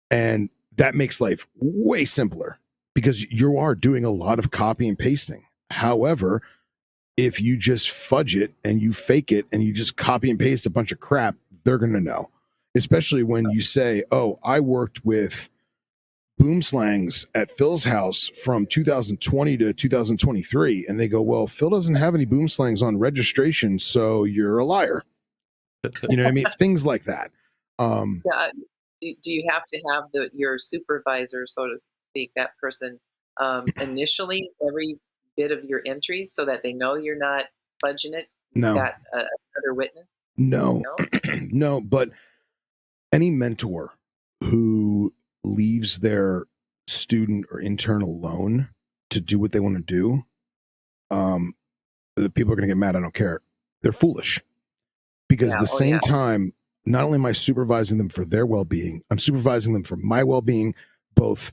And that makes life way simpler because you are doing a lot of copy and pasting. However, if you just fudge it and you fake it and you just copy and paste a bunch of crap, they're going to know. Especially when you say, oh, I worked with boom slangs at Phil's house from 2020 to 2023. And they go, well, Phil doesn't have any boom slangs on registration, so you're a liar. You know what I mean? Things like that. Do you have to have your supervisor, so to speak, that person, initially every bit of your entries so that they know you're not fudging it? You've got another witness? No, no, but any mentor who leaves their student or intern alone to do what they want to do, the people are going to get mad. I don't care. They're foolish, because Yeah. the Oh, same yeah. time, not only am I supervising them for their well-being, I'm supervising them for my well-being, both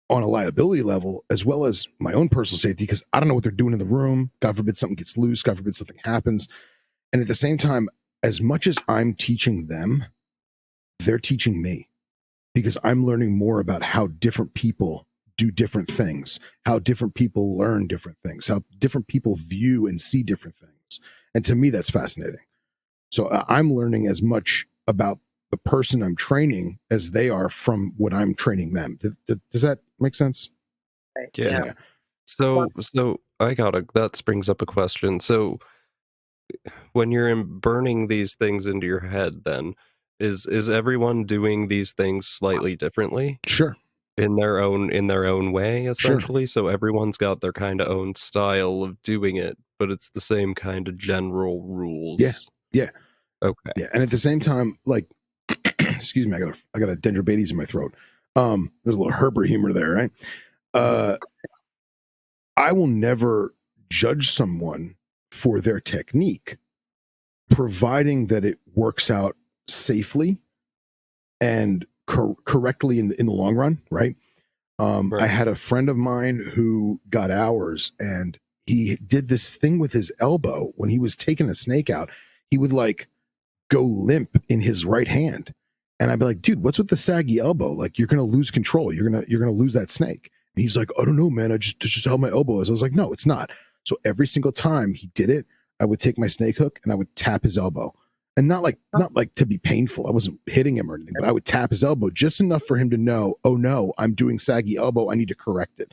on a liability level as well as my own personal safety, because I don't know what they're doing in the room. God forbid something gets loose. God forbid something happens. And at the same time, as much as I'm teaching them, they're teaching me, because I'm learning more about how different people do different things, how different people learn different things, how different people view and see different things. And to me, that's fascinating. So I'm learning as much about the person I'm training as they are from what I'm training them. Does that make sense? Right. Yeah. Yeah. So that brings up a question. So when you're burning these things into your head, then is everyone doing these things slightly differently Sure, in their own way, sure. essentially? So everyone's got their kind of own style of doing it, but it's the same kind of general Yeah, rules. yeah, Okay. yeah. And at the same time, like, excuse me, I got a dendrobates in my throat. There's a little Herbert humor there, right? I will never judge someone for their technique, providing that it works out safely and correctly in the long run, right? I Right. had a friend of mine who got ours, and he did this thing with his elbow when he was taking a snake out. He would like go limp in his right hand, and I'd be like, "Dude, what's with the saggy elbow? Like, you're gonna lose control. You're gonna lose that snake." And he's like, "I don't know, man. It's just how my elbow is." I was like, "No, it's not." So every single time he did it, I would take my snake hook and I would tap his elbow, and not like to be painful. I wasn't hitting him or anything, but I would tap his elbow just enough for him to know, "Oh no, I'm doing saggy elbow. I need to correct it."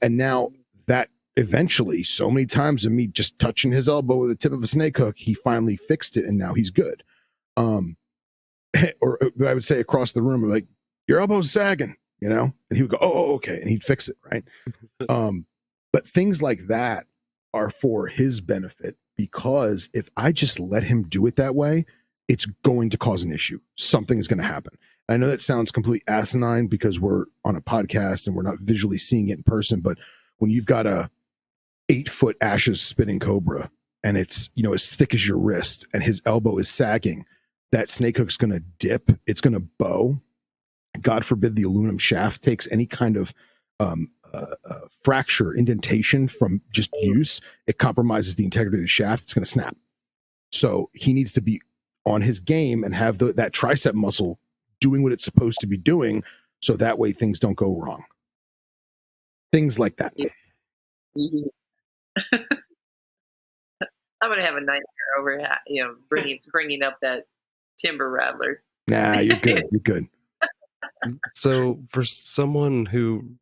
And now that eventually, so many times of me just touching his elbow with the tip of a snake hook, he finally fixed it, and now he's good. Um, or I would say across the room, like, "Your elbow's sagging," and he would go, "Oh, okay," and he'd fix it, right? But things like that are for his benefit, because if I just let him do it that way, it's going to cause an issue. Something is going to happen. I know that sounds completely asinine because we're on a podcast and we're not visually seeing it in person, but when you've got a 8-foot ashes spinning cobra and it's as thick as your wrist and his elbow is sagging, that snake hook's going to dip. It's going to bow. God forbid the aluminum shaft takes any kind of fracture, indentation from just use. It compromises the integrity of the shaft. It's going to snap. So he needs to be on his game and have that tricep muscle doing what it's supposed to be doing, so that way things don't go wrong. Things like that. Mhm. I'm gonna have a nightmare over bringing up that timber rattler. Nah, you're good. You're good. So for someone who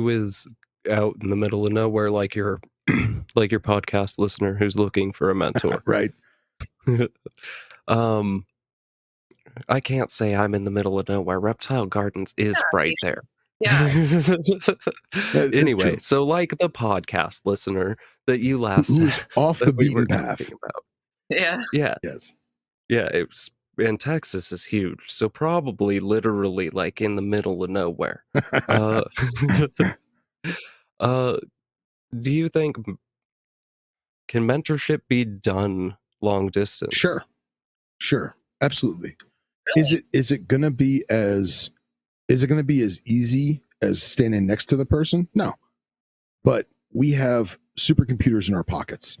is out in the middle of nowhere, like your like your podcast listener who's looking for a mentor, Right. I can't say I'm in the middle of nowhere. Reptile Gardens is right there. Yeah. Anyway, true. so like the podcast listener that you last Who is had, off the that we beaten were path. talking about. Yeah. Yeah, Yes. yeah. And Texas is huge, so probably literally like in the middle of nowhere. Uh, uh, do you think can mentorship be done long distance? Sure. Absolutely. Really? Is it going to be as easy as standing next to the person? No. But we have supercomputers in our pockets.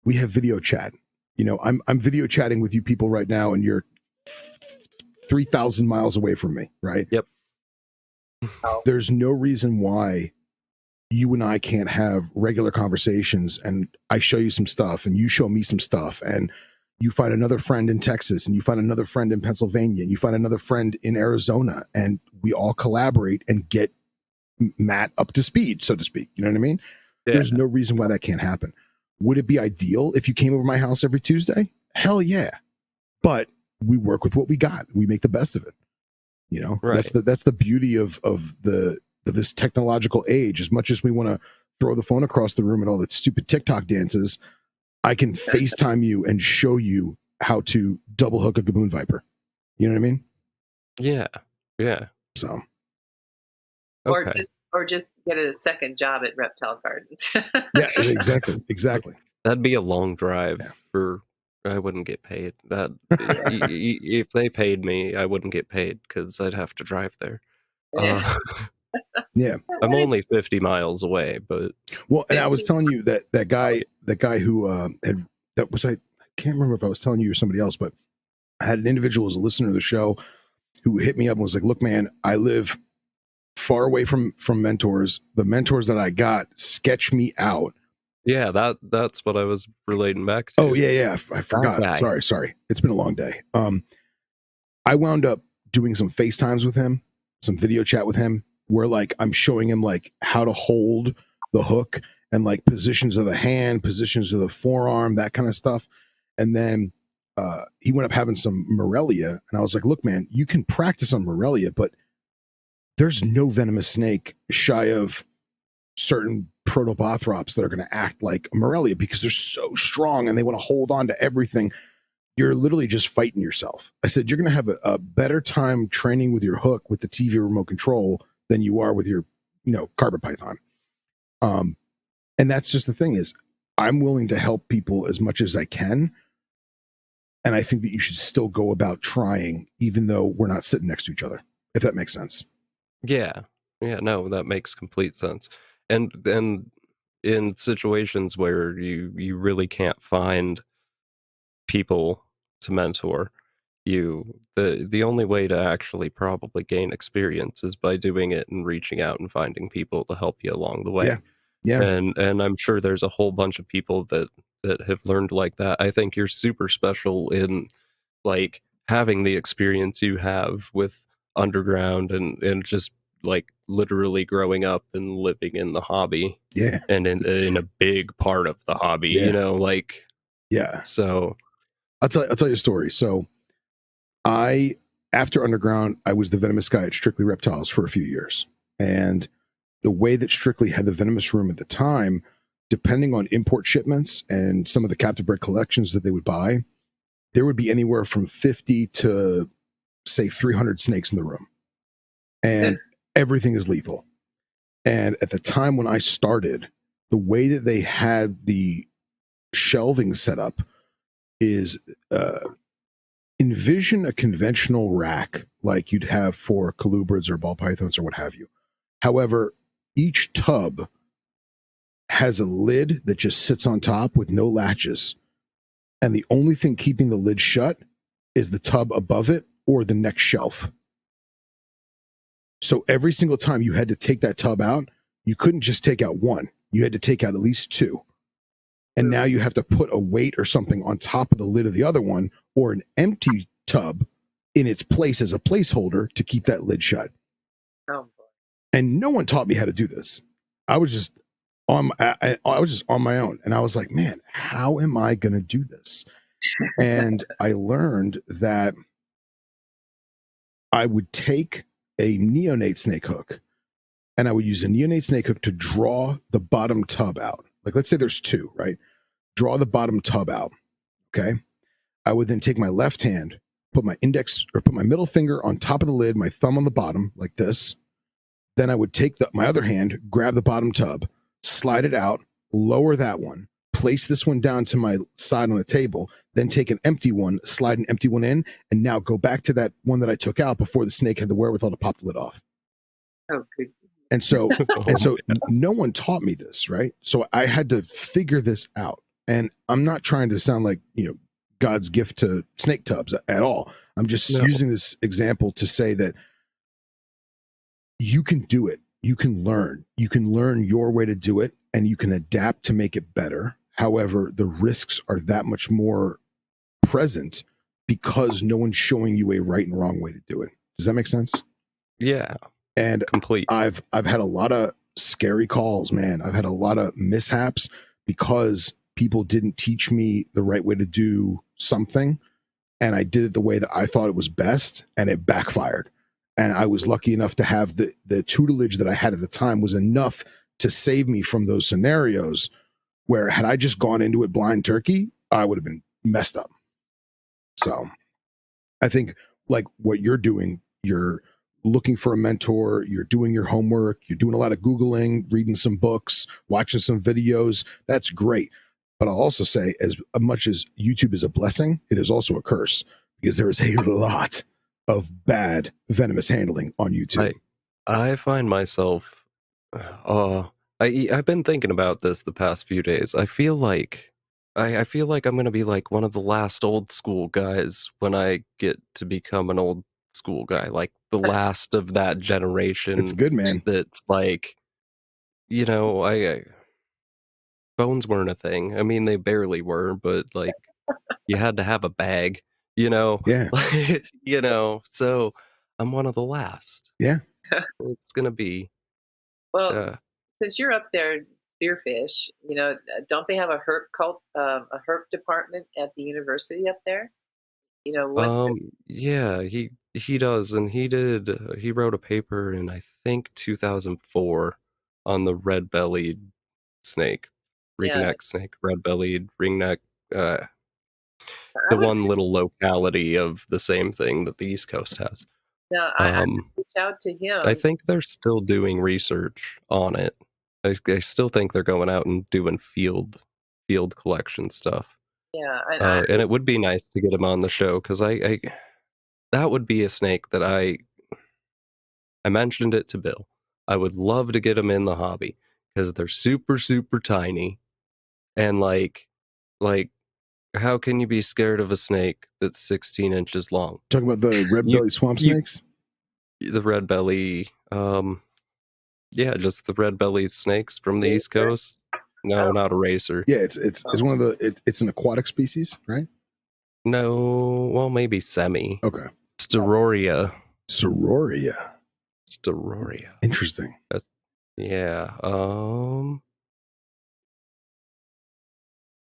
We have video chat. I'm video chatting with you people right now, and you're 3,000 miles away from me, right? Yep. There's no reason why you and I can't have regular conversations, and I show you some stuff and you show me some stuff, and you find another friend in Texas and you find another friend in Pennsylvania and you find another friend in Arizona, and we all collaborate and get Matt up to speed, so to speak. You know what I mean? Yeah. There's no reason why that can't happen. Would it be ideal if you came over my house every Tuesday? Hell yeah. But we work with what we got. We make the best of it. Right. That's the beauty of this technological age. As much as we want to throw the phone across the room and all that stupid TikTok dances, I can FaceTime you and show you how to double hook a Gaboon Viper. You know what I mean? Yeah. Yeah. So Or Okay. just get a second job at Reptile Gardens. yeah, exactly. That'd be a long drive Yeah. for I wouldn't get paid. That Yeah. if they paid me, I wouldn't get paid because I'd have to drive there. Yeah. Uh, Yeah. I'm only 50 miles away, but Well, and I was telling you that guy who had that was I can't remember if I was telling you or somebody else, but I had an individual as a listener of the show who hit me up and was like, "Look, man, I live far away from mentors. The mentors that I got sketch me out." yeah, that's what I was relating back to. Oh yeah, I That forgot. guy. Sorry. It's been a long day. I wound up doing some FaceTimes with him, some video chat with him, where like I'm showing him like how to hold the hook and like positions of the hand, positions of the forearm, that kind of stuff. And then he went up having some Morelia, and I was like, "Look, man, you can practice on Morelia, but there's no venomous snake shy of certain protobothrops that are going to act like Morelia because they're so strong and they want to hold on to everything. You're literally just fighting yourself." I said, "You're going to have a better time training with your hook with the TV remote control than you are with your, carpet python." And that's just the thing is, I'm willing to help people as much as I can. And I think that you should still go about trying, even though we're not sitting next to each other, if that makes sense. Yeah. Yeah, no, that makes complete sense. And then in situations where you really can't find people to mentor, the only way to actually probably gain experience is by doing it and reaching out and finding people to help you along the Yeah. way. Yeah. And I'm sure there's a whole bunch of people that have learned like that. I think you're super special in like having the experience you have with underground and just like literally growing up and living in the hobby Yeah. and in a big part of the hobby, Yeah. like Yeah. so I'll tell you a story. So I, after underground, I was the venomous guy at Strictly Reptiles for a few years. And the way that Strictly had the venomous room at the time, depending on import shipments and some of the captive bred collections that they would buy, there would be anywhere from 50 to say 300 snakes in the room. And everything is lethal. And at the time when I started, the way that they had the shelving set up is envision a conventional rack like you'd have for colubrids or ball pythons or what have you. However, each tub has a lid that just sits on top with no latches. And the only thing keeping the lid shut is the tub above it or the next shelf. So every single time you had to take that tub out, you couldn't just take out one. You had to take out at least two. And now you have to put a weight or something on top of the lid of the other one or an empty tub in its place as a placeholder to keep that lid shut. Oh boy. And no one taught me how to do this. I was just I was just on my own, and I was like, man, how am I going to do this? And I learned that I would take a neonate snake hook, and I would use a neonate snake hook to draw the bottom tub out. Like, let's say there's two, right? Draw the bottom tub out. Okay. I would then take my left hand, put my index or put my middle finger on top of the lid, my thumb on the bottom, like this. Then I would take my other hand, grab the bottom tub, slide it out, lower that one, place this one down to my side on the table, then take an empty one, slide an empty one in, and now go back to that one that I took out before the snake had the wherewithal to pop the lid off. Oh, good. And so no one taught me this, right? So I had to figure this out. And I'm not trying to sound like, God's gift to snake tubs at all. I'm just using this example to say that you can do it. You can learn your way to do it, and you can adapt to make it better. However, the risks are that much more present because no one's showing you a right and wrong way to do it. Does that make sense? yeah, And complete. I've had a lot of scary calls, man. I've had a lot of mishaps because people didn't teach me the right way to do something, and I did it the way that I thought it was best, and it backfired. And I was lucky enough to have the tutelage that I had at the time was enough to save me from those scenarios where had I just gone into it blind turkey, I would have been messed up. So I think like what you're doing, you're looking for a mentor, you're doing your homework, you're doing a lot of Googling, reading some books, watching some videos. That's great. But I'll also say, as much as YouTube is a blessing, it is also a curse because there is a lot of bad venomous handling on YouTube. I find myself, uh, I've been thinking about this the past few days. I feel like I feel like I'm gonna be like one of the last old school guys when I get to become an old school guy, like the last of that It's generation good, man. that's like, I phones weren't a thing. I mean, they barely were, but like you had to have a bag, you know, Yeah. So I'm one of the last. Yeah. It's gonna be, Well, uh, since you're up there, spearfish, don't they have a herp department at the university up there? What? yeah, he does, and he wrote a paper in I think 2004 on the red-bellied snake, Yeah, ringneck snake, red-bellied ringneck, uh, I the would. one little locality of the same thing that the East Coast has. Now, I Um, would reach out to I him. think they're still doing research on it. I still think they're going out and doing field collection stuff. Yeah, and And it would be nice to get him on the show because I that would be a snake that I mentioned it to Bill. I would love to get him in the hobby because they're super, super tiny. And like, how can you be scared of a snake that's 16 inches long? Talking about the red You, belly swamp you, snakes. the red belly, yeah, just the red belly snakes from the East racer. Coast. No, Oh, not a racer. Yeah, it's one of the it's an aquatic species, right? No, well, maybe semi. Okay. Steroria. Sororia. Steroria. Interesting. That's, yeah.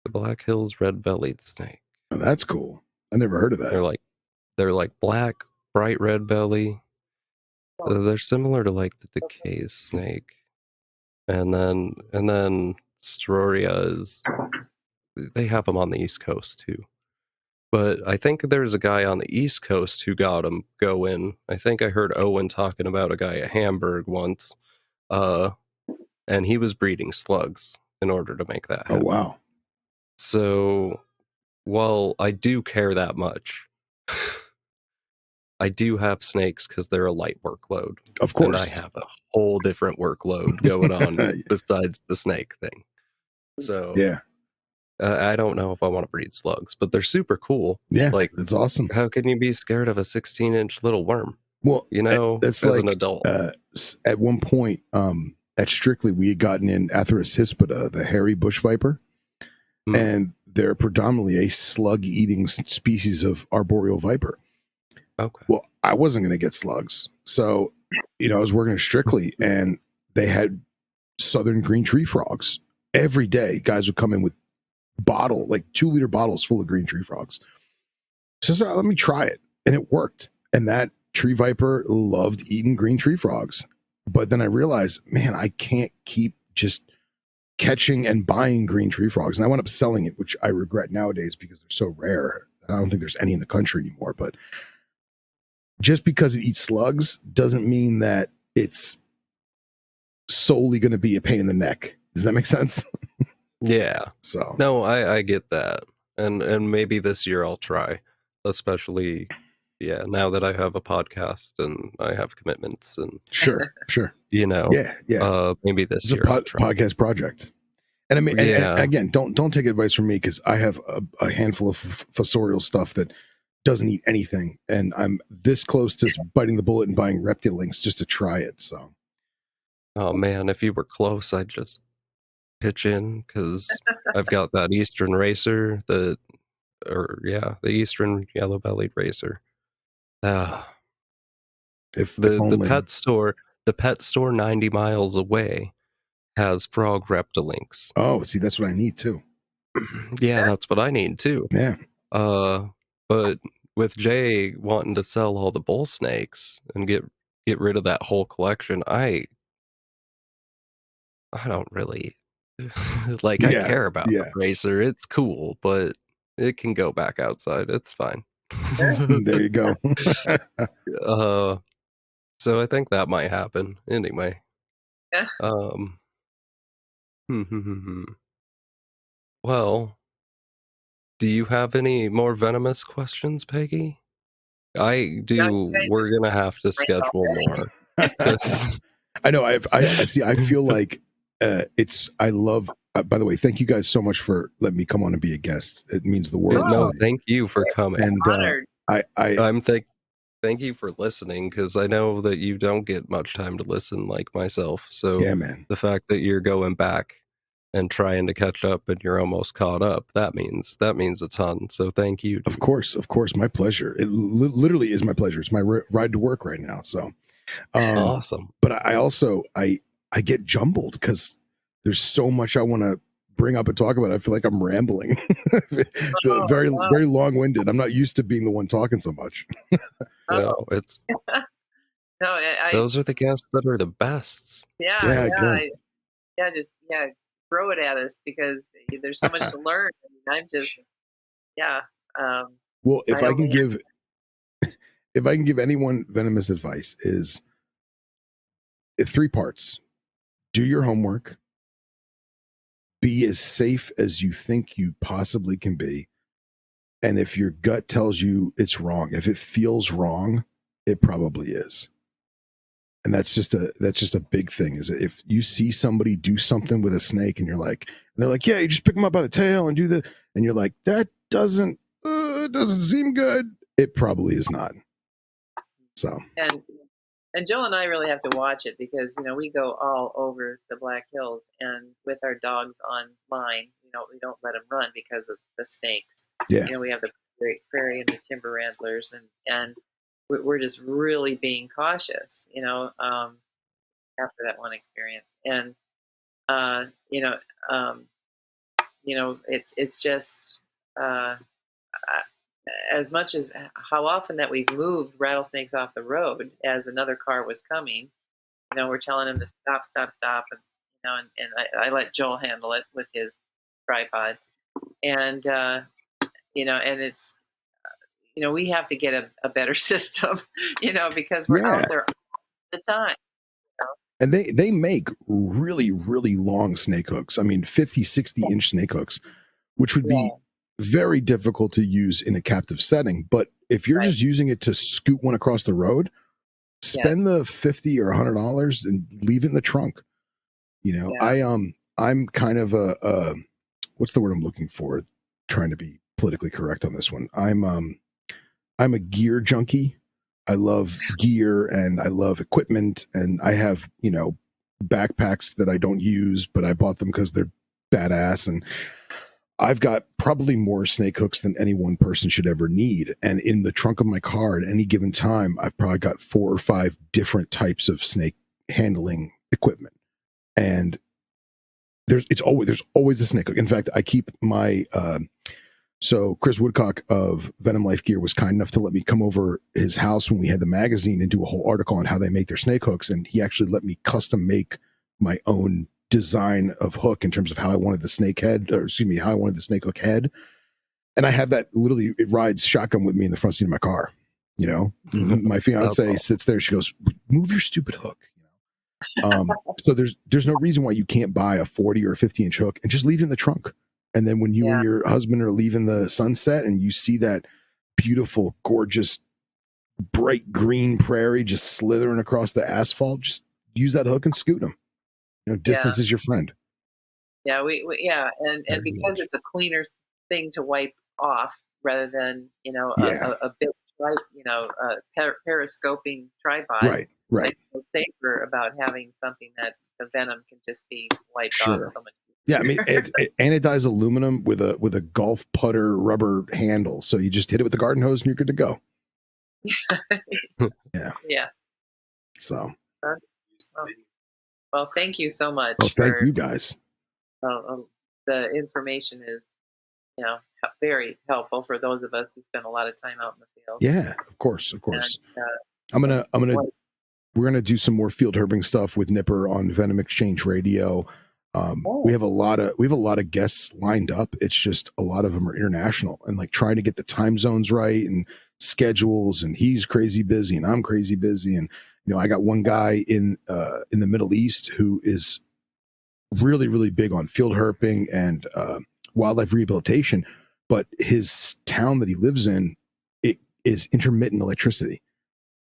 The Black Hills red-bellied snake. Oh, that's cool. I never heard of that. They're like black, bright red belly. oh, They're similar to like the decay snake, and then Steroria is. They have them on the East Coast too. But I think there's a guy on the East Coast who got him going. I think I heard Owen talking about a guy at Hamburg once, uh, and he was breeding slugs in order to make that Oh happen. wow. So, while I do care that much, I do have snakes because they're a light workload. Of And I course. have a whole different workload going on besides the snake thing. So, Yeah. I don't know if I want to breed slugs, but they're super cool. Yeah. Like, That's awesome. how can you be scared of a 16-inch little worm? Well, that's As like an adult. at one point, at Strictly, we had gotten in Atheris hispida, the hairy bush viper, and they're predominantly a slug-eating species of arboreal viper. Okay. Well, I wasn't going to get slugs, so I was working at Strictly, and they had southern green tree frogs every day. Guys would come in with like 2-liter bottles full of green tree frogs. So let me try it, and it worked. And that tree viper loved eating green tree frogs. But then I realized, man, I can't keep just catching and buying green tree frogs. And I wound up selling it, which I regret nowadays because they're so rare. I don't think there's any in the country anymore. But just because it eats slugs doesn't mean that it's solely going to be a pain in the neck. Does that make sense? Yeah. So no, I get that, and maybe this year I'll try, especially now that I have a podcast and I have commitments and sure. yeah. Maybe this It's a year I'll try. podcast project. And I mean, and Yeah. again, don't take advice from me because I have a handful of fossorial stuff that doesn't eat anything, and I'm this close to biting the bullet and buying Reptilinks just to try it. So, Oh man, if you were close, I'd just pitch in because I've got that Eastern racer, the Eastern yellow-bellied racer. if The only. the pet store 90 miles away has frog Reptilinks. Oh, see, that's what I need too. Yeah, that's what I need too. Yeah, But with Jay wanting to sell all the bull snakes and get rid of that whole collection, I don't really like. I yeah, care about the yeah. racer. It's cool, but it can go back outside. It's fine. There you go. uh, so I think that might happen anyway. Yeah. Um, well, do you have any more venomous questions, Peggy? I No, you do. guys We're gonna have to are great schedule more already. because I know. I see. I feel like it's. I love. By the way, thank you guys so much for letting me come on and be a guest. It means the world to no, me. thank you for coming. And Honored. I I'm thank you for listening because I know that you don't get much time to listen like myself. So yeah, man. the fact that you're going back and trying to catch up and you're almost caught up, that means a ton. So thank you, dude. Of course, my pleasure. It literally is my pleasure. It's my ride to work right now. So, Awesome. but I also I get jumbled because there's so much I want to bring up and talk about. I feel like I'm rambling, Oh, very oh, very long winded. I'm not used to being the one talking so much. No, oh. it's No, those are the guests that are the best. yeah, Yeah, I yeah, guess. yeah, just throw it at us because there's so much to learn. I mean, yeah. Um, Well, I only if I can give anyone venomous advice is three parts: do your homework, be as safe as you think you possibly can be, and if your gut tells you it's wrong, if it feels wrong, it probably is. And that's just a big thing. Is if you see somebody do something with a snake, and they're like, yeah, you just pick them up by the tail and do the, and you're like, that doesn't seem good. It probably is not. So and Joel and I really have to watch it because we go all over the Black Hills and with our dogs on line, we don't let them run because of the snakes. yeah, We have the prairie and the timber rattlers, and we're just really being cautious. After that one experience, and uh, you know, um, it's just as much as how often that we've moved rattlesnakes off the road as another car was coming. We're telling him to stop, stop, stop, and I let Joel handle it with his tripod, and and it's we have to get a better system, because we're out yeah. there all the time. And they make really really long snake hooks. I mean, 50-60 inch snake hooks, which would be Yeah, very difficult to use in a captive setting. But if you're right. just using it to scoot one across the road, spend Yes. the $50 or $100 and leave it in the trunk. Yeah. I'm kind of a what's the word I'm looking for? Trying to be politically correct on this one. I'm a gear junkie. I love gear and I love equipment, and I have backpacks that I don't use, but I bought them because they're badass. And I've got probably more snake hooks than any one person should ever need. And in the trunk of my car at any given time, I've probably got 4 or 5 different types of snake handling equipment. And there's always a snake hook. In fact, I keep my so Chris Woodcock of Venom Life Gear was kind enough to let me come over his house when we had the magazine and do a whole article on how they make their snake hooks. And he actually let me custom make my own design of hook in terms of how I wanted the snake head, or excuse me, how I wanted the snake hook head. And I have that literally, it rides shotgun with me in the front seat of my car. My That's fiance awesome. sits there. She goes, move your stupid hook. So there's no reason why you can't buy a 40 or a 50-inch hook and just leave it in the trunk. And then when you and Yeah. your husband are leaving the sunset and you see that beautiful, gorgeous, bright green prairie just slithering across the asphalt, just use that hook and scoot them. Yeah. Distance is your friend. Yeah. And Very because much. it's a cleaner thing to wipe off rather than Yeah. a big periscoping tripod. Right. I Right. feel safer about having something that the venom can just be wiped off Sure. so much Yeah, I mean, easier. it's anodized aluminum with a golf putter rubber handle. So you just hit it with the garden hose and you're good to go. Yeah. Yeah. So, Uh, well, well, thank you so well, much thank for you guys. the information is very helpful for those of us who spend a lot of time out in the field. Yeah, of course, of And course. I'm gonna what- we're gonna do some more field herbing stuff with Nipper on Venom Exchange Radio. Oh, We have a lot of guests lined up. It's just a lot of them are international, and like trying to get the time zones right and schedules. And he's crazy busy, and I'm crazy busy. And I got one guy in the Middle East who is really really big on field herping and wildlife rehabilitation, but his town that he lives in, it is intermittent electricity.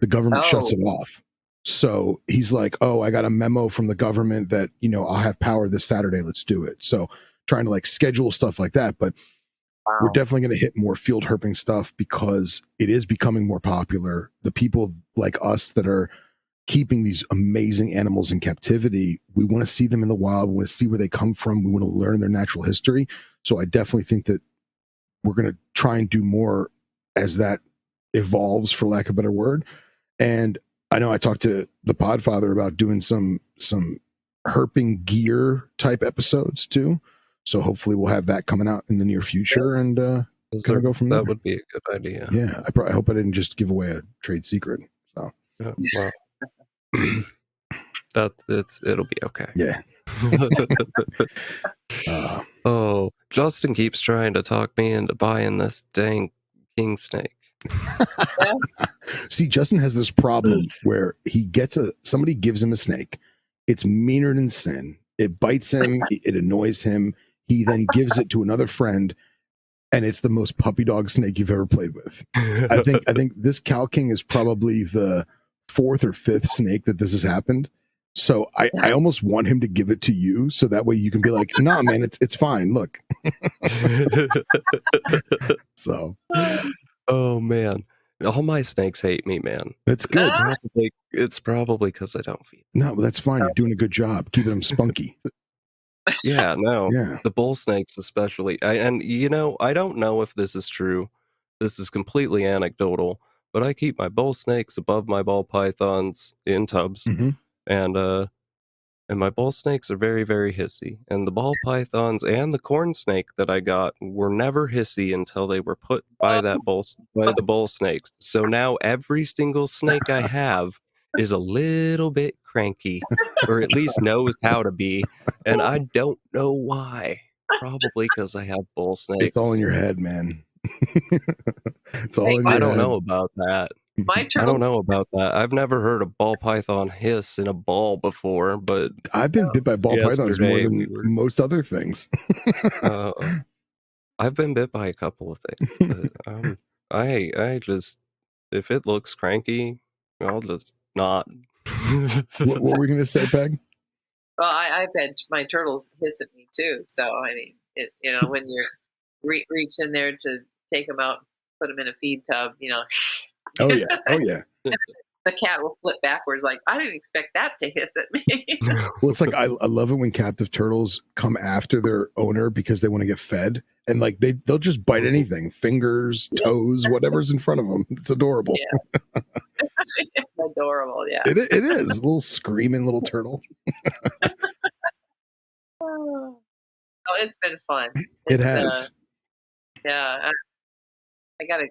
The government shuts oh, it off. So he's like, "Oh, I got a memo from the government that, I'll have power this Saturday. Let's do it." So trying to like schedule stuff like that. But we're wow. definitely going to hit more field herping stuff because it is becoming more popular. The people like us that are keeping these amazing animals in captivity, we want to see them in the wild. We want to see where they come from. We want to learn their natural history. So I definitely think that we're going to try and do more as that evolves, for lack of a better word. And I know I talked to the Podfather about doing some herping gear type episodes too. So hopefully we'll have that coming out in the near future and kind of go from there. That would be a good idea. Yeah, I hope I didn't just give away a trade secret. So Well, it'll be okay. yeah. Oh, Justin keeps trying to talk me into buying this dang king snake. See, Justin has this problem where he gets somebody gives him a snake. It's meaner than sin. It bites him. It annoys him. He then gives it to another friend, and it's the most puppy dog snake you've ever played with. I think this Cow King is probably the fourth or fifth snake that this has happened. So I almost want him to give it to you, so that way you can be like, "No, man, it's fine. Look." So, oh man, all my snakes hate me, man. that's good. It's probably because I don't feed No, that's fine. You're doing a good job keeping them spunky. Yeah, no. Yeah. The bull snakes especially. I don't know if this is true. This is completely anecdotal, but I keep my bull snakes above my ball pythons in tubs. Mm-hmm. And my bull snakes are very, very hissy. And the ball pythons and the corn snake that I got were never hissy until they were put by the bull snakes. So now every single snake I have is a little bit cranky, or at least knows how to be. And I don't know why. Probably because I have bull snakes. It's all in your head, man. It's all Hey, in your I don't head. know about that. My I turtle. don't know about that. I've never heard a ball python hiss in a ball before, but I've been bit by ball pythons more yesterday than most other things. I've been bit by a couple of things, but I just, if it looks cranky, I'll just not. What were we going to say, Peg? Well, I've had my turtles hiss at me too. So I mean, when you're reach in there to take them out, put them in a feed tub, Oh yeah, oh yeah. the cat will flip backwards like, I didn't expect that to hiss at me. Well, it's like I love it when captive turtles come after their owner because they want to get fed, and like they'll just bite anything, fingers, toes, whatever's in front of them. It's adorable. Yeah. Adorable, yeah. It is a little screaming little turtle. Oh, it's been fun. It has. Yeah, I gotta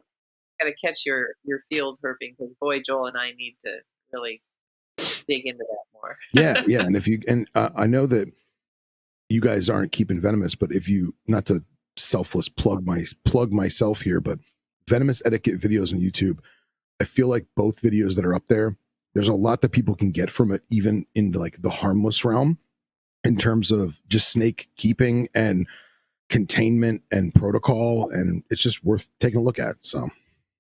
catch your field herping because boy, Joel and I need to really dig into that more. Yeah, and if you I know that you guys aren't keeping venomous, but if you, not to selfless plug myself here, but venomous etiquette videos on YouTube, I feel like both videos that are up there, there's a lot that people can get from it, even into like the harmless realm, in terms of just snake keeping and containment and protocol, and it's just worth taking a look at. So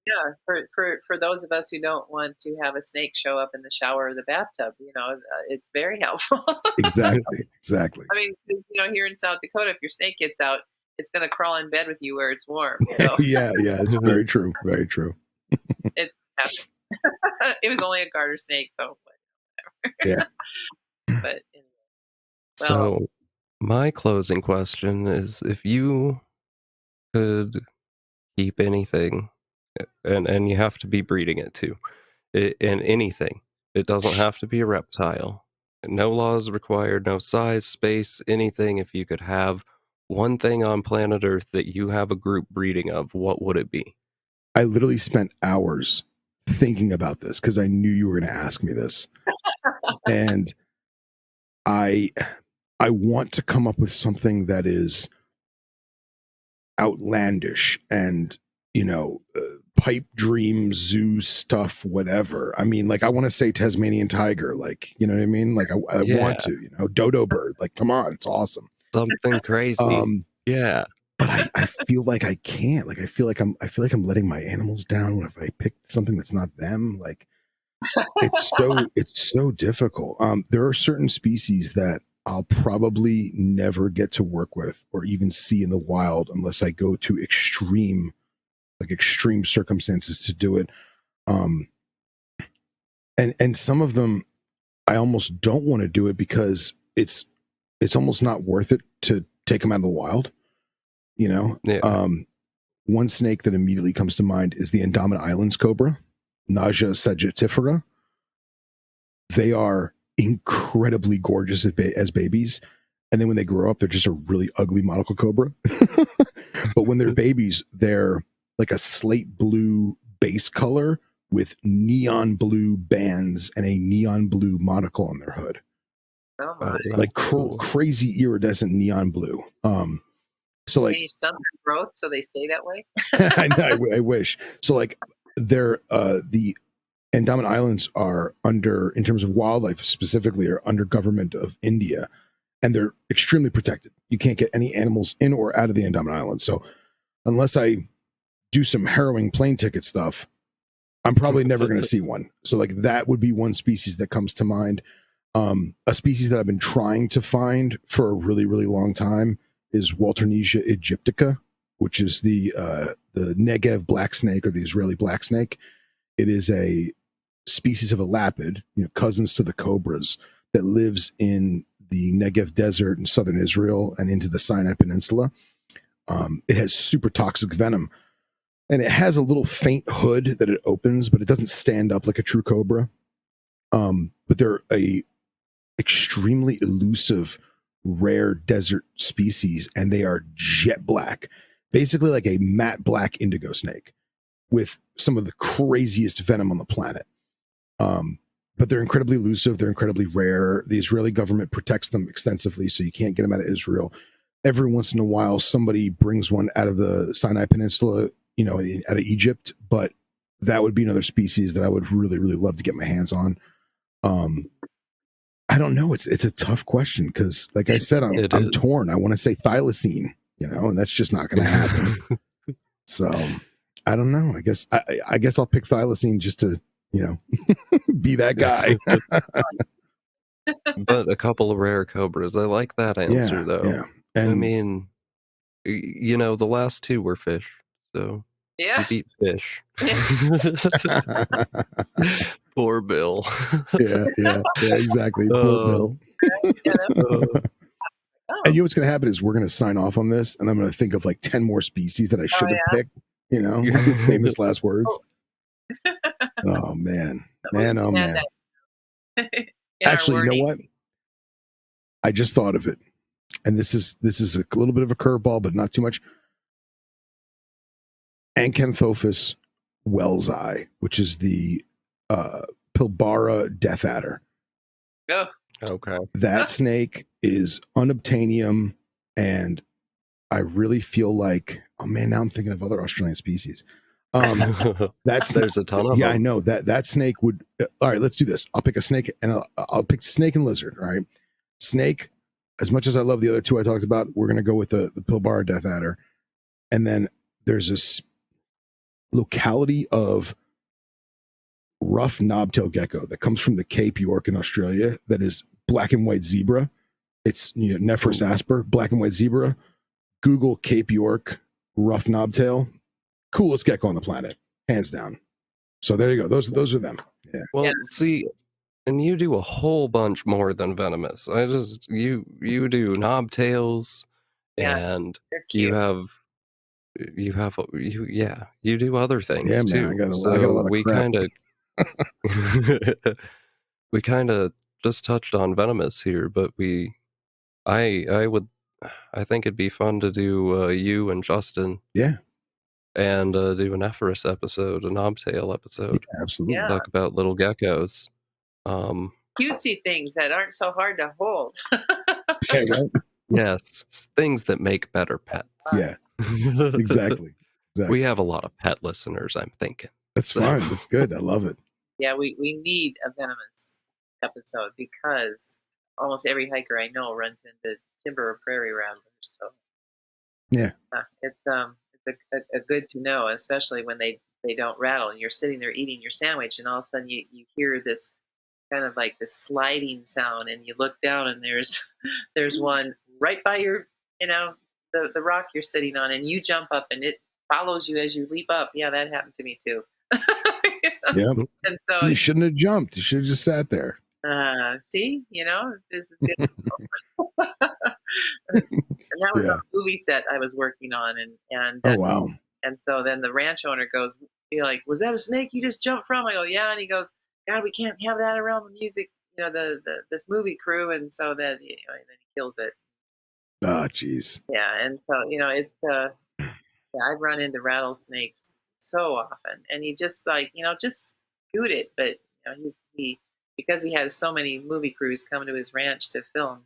Yeah, for those of us who don't want to have a snake show up in the shower or the bathtub, it's very helpful. exactly. I mean, here in South Dakota, if your snake gets out, it's going to crawl in bed with you where it's warm. So yeah, it's very true, very true. it's it was only a garter snake, so whatever. Yeah. But anyway, So my closing question is, if you could keep anything, and you have to be breeding it too, in anything, it doesn't have to be a reptile. No laws required, no size, space, anything. If you could have one thing on planet Earth that you have a group breeding of, what would it be? I literally spent hours thinking about this because I knew you were going to ask me this. And I'm I want to come up with something that is outlandish and, pipe dream zoo stuff, whatever. I mean, like, I want to say Tasmanian tiger, like, you know what I mean? Like, I Yeah, want to, dodo bird, like, come on, it's awesome. something crazy. Um, Yeah. but I feel like I can't. Like, I feel like I'm letting my animals down if I pick something that's not them. Like, it's so difficult. There are certain species that I'll probably never get to work with or even see in the wild unless I go to extreme circumstances to do it. Um, and some of them I almost don't want to do it because it's almost not worth it to take them out of the wild. Yeah. One snake that immediately comes to mind is the Indominate Islands cobra, Naja sagittifera. They are incredibly gorgeous as babies. And then when they grow up, they're just a really ugly monocle cobra. But when they're babies, they're like a slate blue base color with neon blue bands and a neon blue monocle on their hood. Oh my! Like Cool. crazy iridescent neon blue. So like, Can you stunt their growth so they stay that way? I know, I wish. So like, they're the Andaman Islands are under, in terms of wildlife specifically, are under government of India, and they're extremely protected. You can't get any animals in or out of the Andaman Islands. So unless I do some harrowing plane ticket stuff, I'm probably never going to see one. So like, that would be one species that comes to mind. A species that I've been trying to find for a really, really long time is Walternesia aegyptica, which is the Negev black snake, or the Israeli black snake. It is a species of a lapid, cousins to the cobras, that lives in the Negev desert in southern Israel and into the Sinai Peninsula. It has super toxic venom, and it has a little faint hood that it opens, but it doesn't stand up like a true cobra. But they're a extremely elusive, rare desert species, and they are jet black, basically like a matte black indigo snake with some of the craziest venom on the planet. But they're incredibly elusive. They're incredibly rare. The Israeli government protects them extensively, so you can't get them out of Israel. Every once in a while, somebody brings one out of the Sinai Peninsula, out of Egypt, but that would be another species that I would really, really love to get my hands on. I don't know. It's a tough question because, like I said, I'm torn. I want to say thylacine, and that's just not going to happen. So I don't know. I guess I'll pick thylacine just to, be that guy. But a couple of rare cobras. I like that answer, though. Yeah. And I mean, the last two were fish, so Yeah. you beat fish. Poor Bill. yeah, exactly. Poor Bill. And what's going to happen is we're going to sign off on this, and I'm going to think of like 10 more species that I should have picked. Famous last words. Oh man. Actually, you know what? I just thought of it, and this is a little bit of a curveball, but not too much. Acanthopus wellsi, which is the Pilbara death adder. Oh. Okay. That snake is unobtainium, and I really feel like, oh man, now I'm thinking of other Australian species. There's a ton of them. Yeah, I know that snake would. All right, let's do this. I'll pick a snake, and I'll pick snake and lizard. All right, snake. As much as I love the other two I talked about, we're gonna go with the Pilbara death adder, and then there's this locality of rough knobtail gecko that comes from the Cape York in Australia that is black and white zebra. It's Nephrurus asper, black and white zebra. Google Cape York rough knobtail. Coolest gecko on the planet, hands down. So there you go. Those are them. Yeah. Well, see, and you do a whole bunch more than venomous. You do knobtails, and you do other things too. I got a lot of we crap. We kind of just touched on venomous here, but I think it'd be fun to do you and Justin. Yeah. And do a Nephrurus episode, a knobtail episode. Yeah, absolutely. Yeah. Talk about little geckos. Cutesy things that aren't so hard to hold. Yeah, right? Yes, things that make better pets. Yeah, exactly. We Exactly. have a lot of pet listeners, I'm thinking. That's So, fine. That's good. I love it. Yeah, we need a venomous episode because almost every hiker I know runs into timber or prairie rattlers. So Yeah. it's a good to know, especially when they don't rattle and you're sitting there eating your sandwich and all of a sudden you hear this kind of like this sliding sound and you look down and there's one right by your the rock you're sitting on and you jump up and it follows you as you leap up. Yeah, that happened to me too. Yeah. And so You shouldn't have jumped. You should have just sat there. see, this is good. And that was on Yeah. a movie set I was working on, Oh, wow. and so then the ranch owner goes, "You're like, was that a snake you just jumped from?" I go, "Yeah," and he goes, "God, we can't have that around the music, the this movie crew," and so then and then he kills it. Ah, jeez. Yeah, and so it's yeah, I've run into rattlesnakes so often, and he just like just scoot it, but he because he has so many movie crews coming to his ranch to film.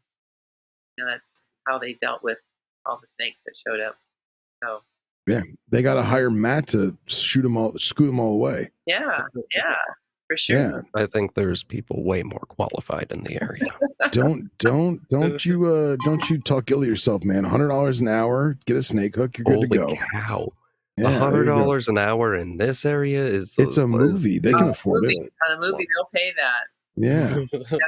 That's how they dealt with all the snakes that showed up. So Yeah. They got to hire Matt to scoot them all away. yeah, yeah, for sure. Yeah. I think there's people way more qualified in the area. Don't you talk ill of yourself, man. $100 an hour, get a snake hook, you're good to Holy go. cow. Yeah, there you go. $100 an hour in this area is It's a movie. They can afford it. On a movie, they'll pay that. Yeah.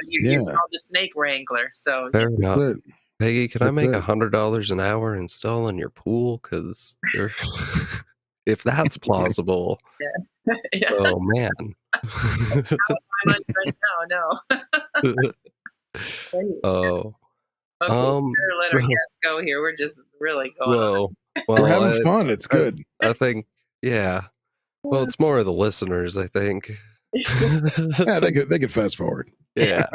You're Yeah. called the snake wrangler, so Fair That's enough. it. Peggy, can I That's make it. $100 an hour installing your pool? Because if that's plausible, yeah. oh man. My money right now, no. Oh, Okay, better let our so guests go here. We're just really going on. We're well, having fun. It's I, good. I think, yeah. Well, it's more of the listeners, I think. Yeah, they could fast forward. Yeah,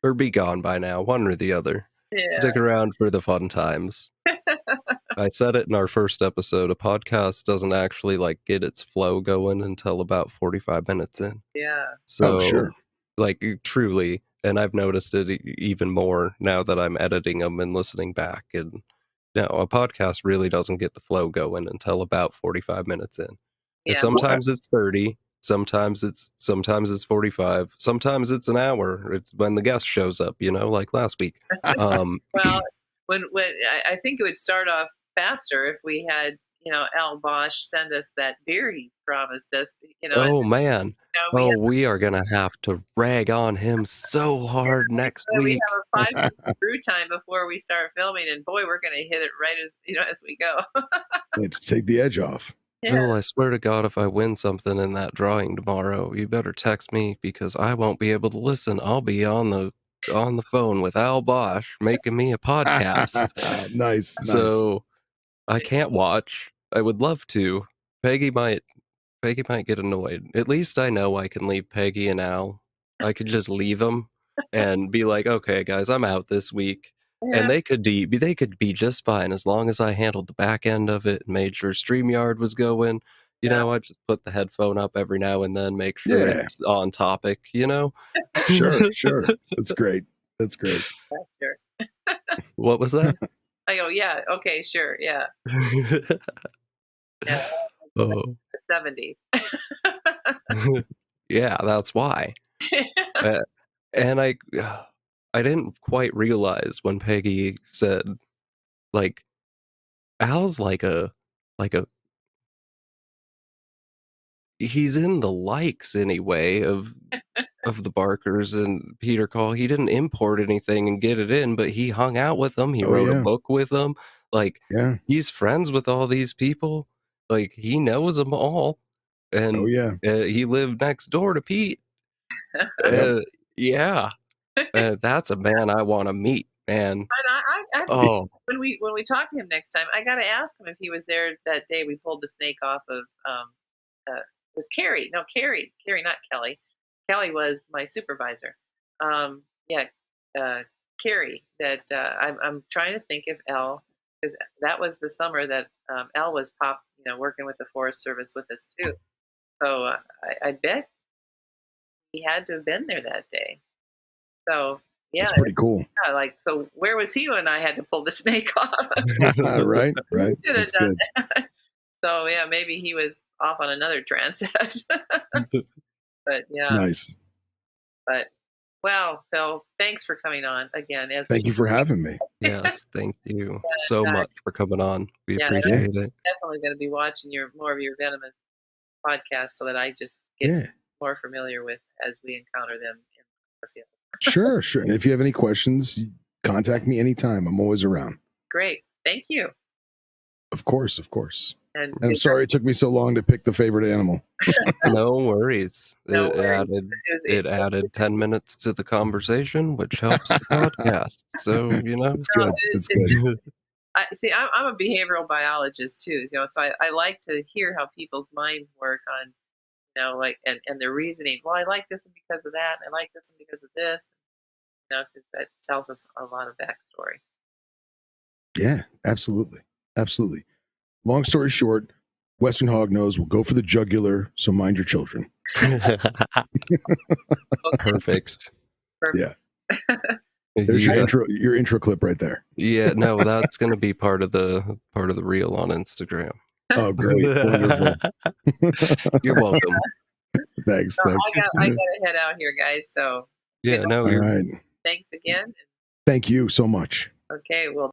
or be gone by now, one or the other. Yeah, Stick around for the fun times. I said it in our first episode. A podcast doesn't actually get its flow going until about 45 minutes in. yeah, Oh, So, sure. truly, and I've noticed it even more now that I'm editing them and listening back. And a podcast really doesn't get the flow going until about 45 minutes in. And yeah. sometimes it's 30, sometimes it's 45, sometimes it's an hour. It's when the guest shows up, like last week. Well, when I think it would start off faster if we had Al Bosch send us that beer he's promised us. And Oh man. we Oh, we are gonna have to rag on him so hard next we week. have a 5 minute brew time before we start filming, and boy, we're gonna hit it right as we go. Yeah, just take the edge off. Yeah, Bill, I swear to God, if I win something in that drawing tomorrow, you better text me because I won't be able to listen. I'll be on the phone with Al Bosch making me a podcast. Nice. So I can't watch. I would love to. Peggy might get annoyed. At least I know I can leave Peggy and Al. I could just leave them and be like, "Okay, guys, I'm out this week." yeah, And they could be just fine as long as I handled the back end of it and made sure StreamYard was going. yeah, I just put the headphone up every now and then, make sure Yeah. it's on topic. Sure. That's great. That's great. sure. What was that? I go, yeah, okay, sure, yeah, yeah. Oh. The 70s. Yeah, that's why. Uh, and I didn't quite realize when Peggy said, like, Al's like a he's in the likes anyway of the Barkers and Peter Call. He didn't import anything and get it in, but he hung out with them. He Oh, wrote a yeah. book with them. Like, Yeah. he's friends with all these people. Like, he knows them all. Oh, And yeah. he lived next door to Pete. Yep. Yeah. That's a man I want to meet, man. I Oh, when we talk to him next time, I got to ask him if he was there that day we pulled the snake off of. It was Carrie? No, Carrie, not Kelly. Kelly was my supervisor. Yeah, Carrie. That I'm trying to think if L, because that was the summer that L was working with the Forest Service with us too. So I bet he had to have been there that day. So Yeah, That's pretty cool. yeah, like, so where was he when I had to pull the snake off? Right, He right. should have That's done good. that. So yeah, maybe he was off on another transect. But yeah, Nice. but well, Phil, thanks for coming on again. As we Thank you for having me. Yes, thank you so uh, much for coming on. We yeah, Yeah, appreciate it. definitely going to be watching more of your venomous podcasts so that I just get yeah. more familiar with as we encounter them in the field. Sure, sure. And if you have any questions, contact me anytime. I'm always around. Great, thank you. Of course, of course. And And I'm sorry it took me so long to pick the favorite animal. No worries. no worries. It added 10 minutes to the conversation, which helps the podcast. So, That's good. That's good. I see. I'm a behavioral biologist too, so I like to hear how people's minds work on, like, and their reasoning. Well, I like this one because of that, and I like this one because of this, because that tells us a lot of backstory. Yeah, absolutely. Absolutely. Long story short, Western hognose will go for the jugular, so mind your children. Okay, Perfect. perfect. There's Yeah. your intro clip right there. Yeah, no, that's gonna be part of the reel on Instagram. Oh, great. Wonderful. You're welcome. Thanks. So Thanks. I gotta head out here, guys. So Yeah, no, All you're right. thanks again. Thank you so much. Okay, well.